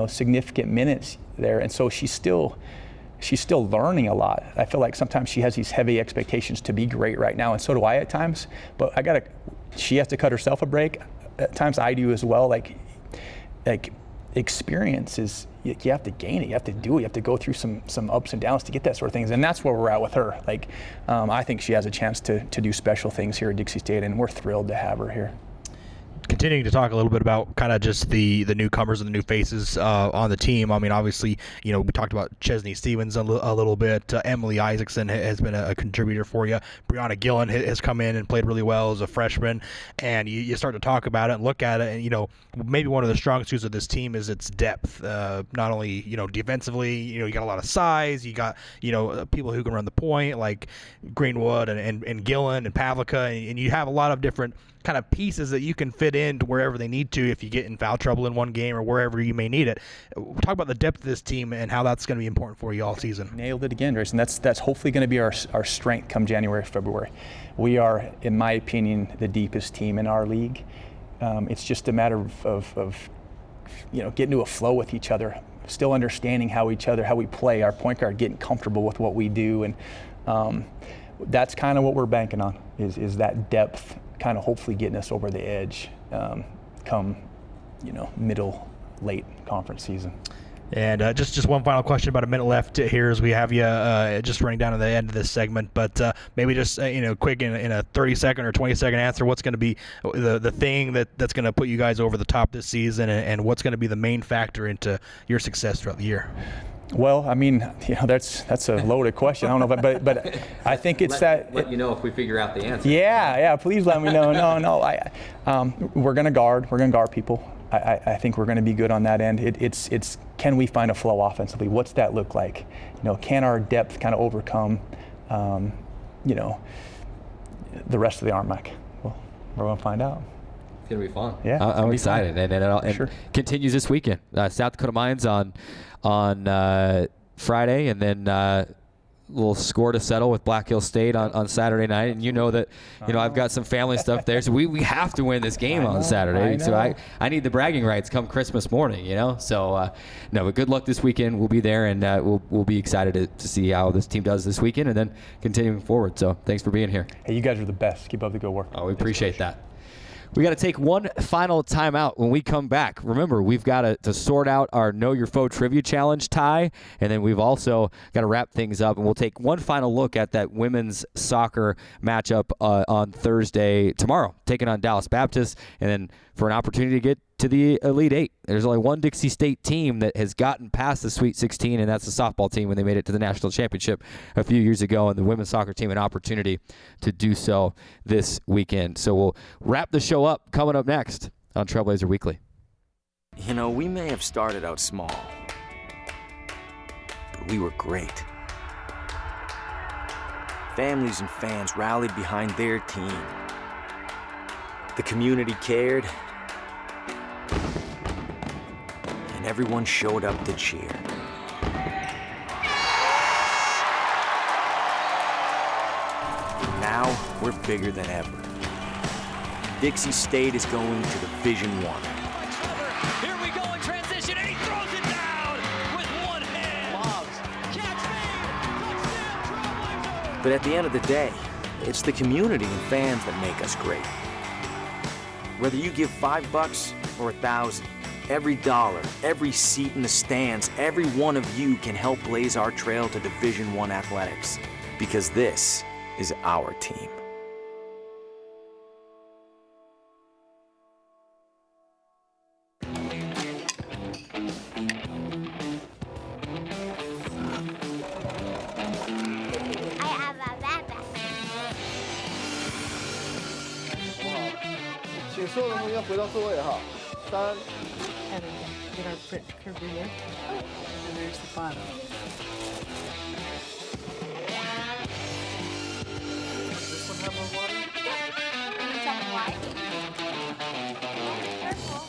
significant minutes there, and so she's still learning a lot. I feel like sometimes she has these heavy expectations to be great right now, and so do I at times. But she has to cut herself a break. At times I do as well. Like experience is, you have to gain it. You have to do it. You have to go through some ups and downs to get that sort of things. And that's where we're at with her. I think she has a chance to do special things here at Dixie State, and we're thrilled to have her here. Continuing to talk a little bit about kind of just the newcomers and the new faces on the team. I mean, obviously, we talked about Chesney Stevens a little bit. Emily Isaacson has been a contributor for you. Brianna Gillen has come in and played really well as a freshman. And you start to talk about it and look at it, and, maybe one of the strong suits of this team is its depth. Not only, defensively, you got a lot of size. You got, people who can run the point like Greenwood and Gillen and Pavlica, and you have a lot of different kind of pieces that you can fit into wherever they need to if you get in foul trouble in one game or wherever you may need it. Talk about the depth of this team and how that's going to be important for you all season. Nailed it again, Grayson. That's hopefully going to be our strength come January, February. We are, in my opinion, the deepest team in our league. It's just a matter of getting to a flow with each other, still understanding how we play, our point guard getting comfortable with what we do, and that's kind of what we're banking on is that depth, kind of hopefully getting us over the edge come middle, late conference season. And just one final question, about a minute left here as we have you just running down to the end of this segment. But maybe just quick in a 30-second or 20-second answer, what's going to be the thing that's going to put you guys over the top this season, and what's going to be the main factor into your success throughout the year? Well, I mean, that's a loaded question. I don't know, but I think it's let you know if we figure out the answer. Yeah. Please let me know. No. We're gonna guard people. I think we're gonna be good on that end. It's can we find a flow offensively? What's that look like? Can our depth kind of overcome, the rest of the RMAC? Well, we're gonna find out. It's going to be fun. Yeah, I'm excited. And it sure. continues this weekend. South Dakota Mines on Friday, and then we'll score to settle with Black Hill State on Saturday night. And that, I've got some family stuff there. So we have to win this game on Saturday. So I need the bragging rights come Christmas morning, So, but good luck this weekend. We'll be there, and we'll be excited to see how this team does this weekend and then continuing forward. So thanks for being here. Hey, you guys are the best. Keep up the good work. Oh, we appreciate that. We got to take one final timeout. When we come back, remember, we've got to sort out our Know Your Foe Trivia Challenge tie, and then we've also got to wrap things up, and we'll take one final look at that women's soccer matchup on Thursday, tomorrow, taking on Dallas Baptist, and then for an opportunity to get to the Elite Eight. There's only one Dixie State team that has gotten past the Sweet 16, and that's the softball team when they made it to the national championship a few years ago, and the women's soccer team an opportunity to do so this weekend. So we'll wrap the show up coming up next on Trailblazer Weekly. We may have started out small, but we were great. Families and fans rallied behind their team. The community cared, and everyone showed up to cheer. Now we're bigger than ever. Dixie State is going to Division I. Here we go in transition, and he throws it down with one hand. Lobs. Catch me. Touchdown, Trailblazer. But at the end of the day, it's the community and fans that make us great. Whether you give $5 or $1,000, every dollar, every seat in the stands, every one of you can help blaze our trail to Division I athletics, because this is our team. I have a backpack. 请所有的同学回到座位哈。3。 Kevin, get our print career. And there's the bottom. Does this one have more water? Yep. And it's on white. Careful.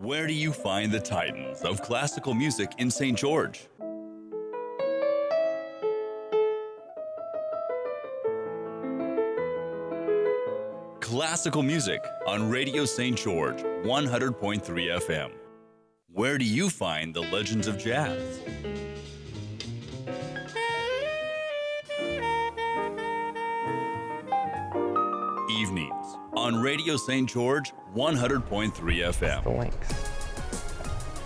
Where do you find the titans of classical music in St. George? Classical music on Radio St. George, 100.3 FM. Where do you find the legends of jazz? Evenings on Radio St. George, 100.3 FM. The links.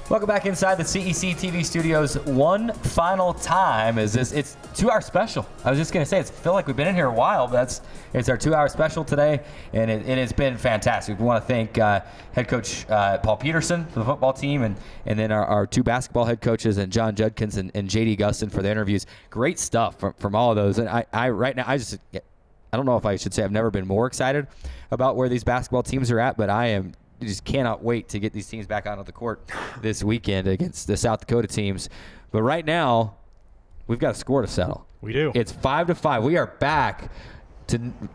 Welcome back inside the CEC TV studios one final time. It's 2-hour special. I was just going to say, I feel like we've been in here a while, but it's our 2-hour special today, and it has been fantastic. We want to thank head coach Paul Peterson for the football team, and then our 2 basketball head coaches, and John Judkins and JD Gustin for the interviews. Great stuff from all of those. And I right now, I don't know if I should say I've never been more excited about where these basketball teams are at, but I just cannot wait to get these teams back onto the court this weekend against the South Dakota teams. But right now, we've got a score to settle. We do. It's 5-5. We are back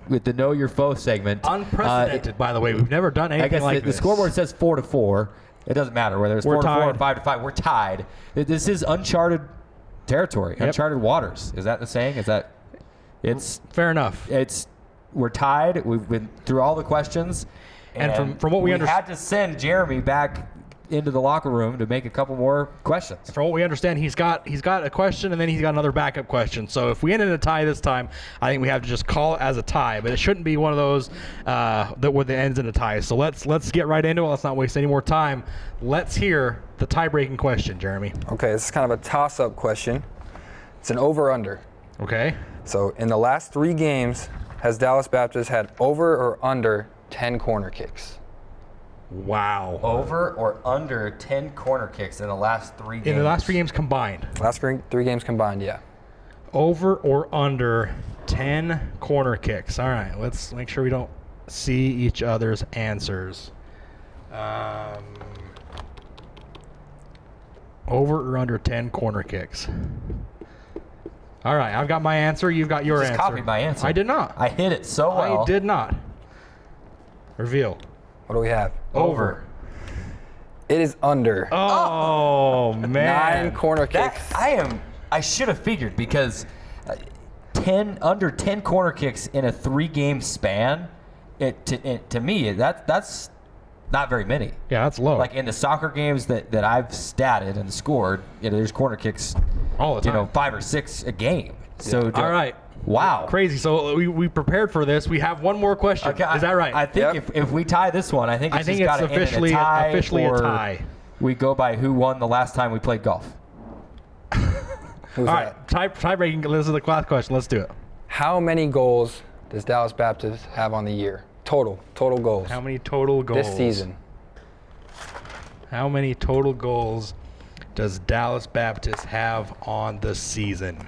with the Know Your Foe segment. Unprecedented, by the way. We've never done anything like this. The scoreboard says 4-4. It doesn't matter whether it's 4-4 or 5-5. We're tied. This is uncharted territory, uncharted waters. Is that the saying? It's fair enough. We're tied. We've been through all the questions. And from what we understand, had to send Jeremy back into the locker room to make a couple more questions. From what we understand, he's got a question, and then he's got another backup question. So if we end in a tie this time, I think we have to just call it as a tie. But it shouldn't be one of those where the ends in a tie. So let's get right into it. Let's not waste any more time. Let's hear the tie-breaking question, Jeremy. Okay, this is kind of a toss-up question. It's an over/under. Okay. So in the last 3 games, has Dallas Baptist had over or under 10 corner kicks? Wow. Over or under 10 corner kicks in the last 3 games? In the last 3 games combined. Last 3 games combined, yeah. Over or under 10 corner kicks. All right, let's make sure we don't see each other's answers. Over or under 10 corner kicks. All right, I've got my answer. You've got your answer. Just copied my answer. I did not. I hit it so well. I did not. Reveal. What do we have? Over. It is under. Oh, man. 9 corner kicks. I should have figured, because under 10 corner kicks in a 3-game span, to me, that's not very many. Yeah, that's low. Like in the soccer games that I've statted and scored, there's corner kicks all the time. 5 or 6 a game. So all right. Wow. Crazy. So we prepared for this. We have one more question. Okay, is that right? I think if we tie this one, I think it's officially a tie. We go by who won the last time we played golf. All right. Tie-breaking. This is the last question. Let's do it. How many goals does Dallas Baptist have on the year? Total goals. How many total goals? This season. How many total goals does Dallas Baptist have on the season?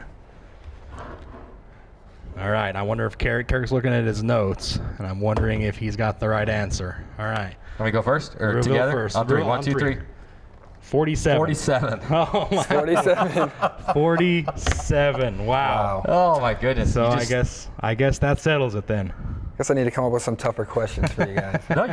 All right. I wonder if Carrick's looking at his notes, and I'm wondering if he's got the right answer. All right. Can we go first or we'll together? Go first. On 3. 1, 2, 3. 47. 47. Oh my. 47. 47. Wow. Oh my goodness. So I guess that settles it then. I guess I need to come up with some tougher questions for you guys. No, I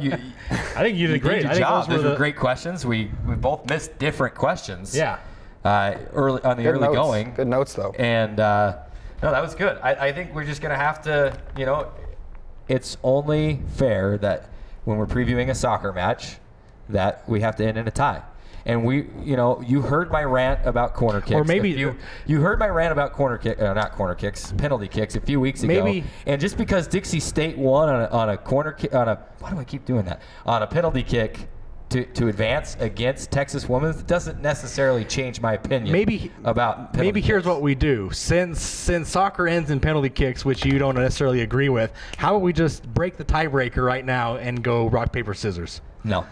think you did great. I think those were great questions. We both missed different questions. Yeah. Early going. Good notes though. And no, that was good. I think we're just gonna have to. It's only fair that when we're previewing a soccer match, that we have to end in a tie. And you heard my rant about corner kicks. Or maybe you heard my rant about not corner kicks, penalty kicks a few weeks ago. Maybe. And just because Dixie State won on a corner kick, why do I keep doing that? On a penalty kick to advance against Texas Women's doesn't necessarily change my opinion. About penalty maybe here's kicks. what we do. Since soccer ends in penalty kicks, which you don't necessarily agree with, how about we just break the tiebreaker right now and go rock paper scissors? No.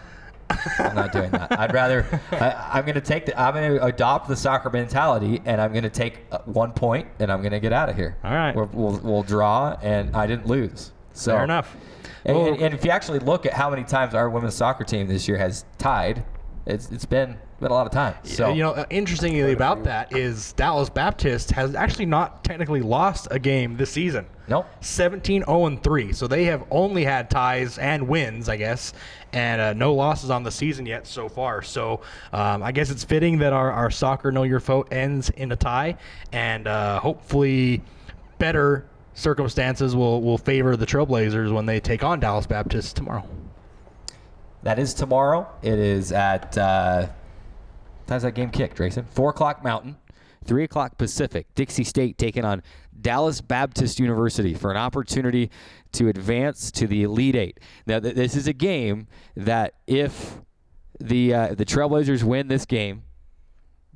I'm not doing that. I'd rather. I'm going to adopt the soccer mentality, and I'm going to take 1 point, and I'm going to get out of here. All right. We'll draw, and I didn't lose. So fair enough. And if you actually look at how many times our women's soccer team this year has tied It's been a lot of time. So Interestingly about that is Dallas Baptist has actually not technically lost a game this season. Nope. 17-0-3. So they have only had ties and wins, I guess, and no losses on the season yet so far. So I guess it's fitting that our soccer Know Your Foe ends in a tie, and hopefully better circumstances will favor the Trailblazers when they take on Dallas Baptist tomorrow. That is tomorrow. It is at, how's that game kick, Drayson? 4 o'clock Mountain, 3 o'clock Pacific. Dixie State taking on Dallas Baptist University for an opportunity to advance to the Elite Eight. Now, this is a game that if the Trailblazers win this game,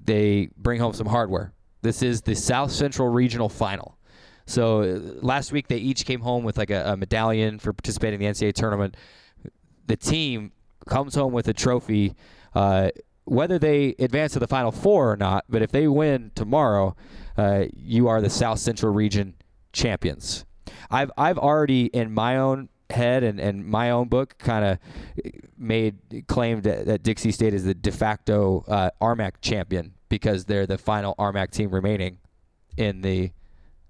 they bring home some hardware. This is the South Central Regional Final. So last week they each came home with like a medallion for participating in the NCAA tournament. The team comes home with a trophy, whether they advance to the Final Four or not. But if they win tomorrow, you are the South Central Region champions. I've already in my own head and my own book kind of claimed that Dixie State is the de facto RMAC champion because they're the final RMAC team remaining in the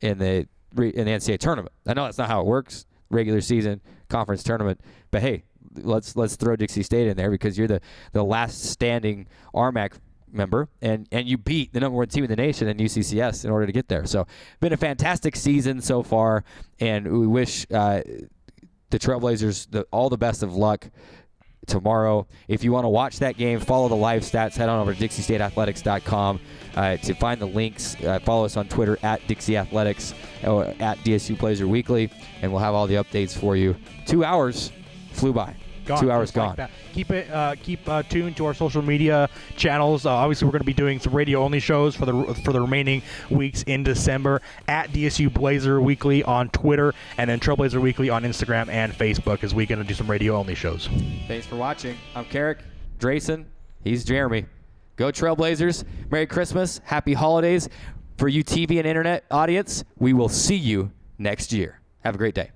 NCAA tournament. I know that's not how it works, regular season, conference tournament, but hey, let's throw Dixie State in there because you're the last standing RMAC member, and you beat the number 1 team in the nation in UCCS in order to get there. So been a fantastic season so far, and we wish the Trailblazers all the best of luck tomorrow. If you want to watch that game, follow the live stats, head on over to DixieStateAthletics.com to find the links. Follow us on Twitter at Dixie Athletics or at DSU Blazer Weekly, and we'll have all the updates for you. 2 hours flew by. Gone, 2 hours gone. Like keep tuned to our social media channels. Obviously, we're going to be doing some radio-only shows for the remaining weeks in December at DSU Blazer Weekly on Twitter, and then Trailblazer Weekly on Instagram and Facebook as we're going to do some radio-only shows. Thanks for watching. I'm Carrick. Drayson. He's Jeremy. Go Trailblazers. Merry Christmas. Happy holidays. For you TV and internet audience, we will see you next year. Have a great day.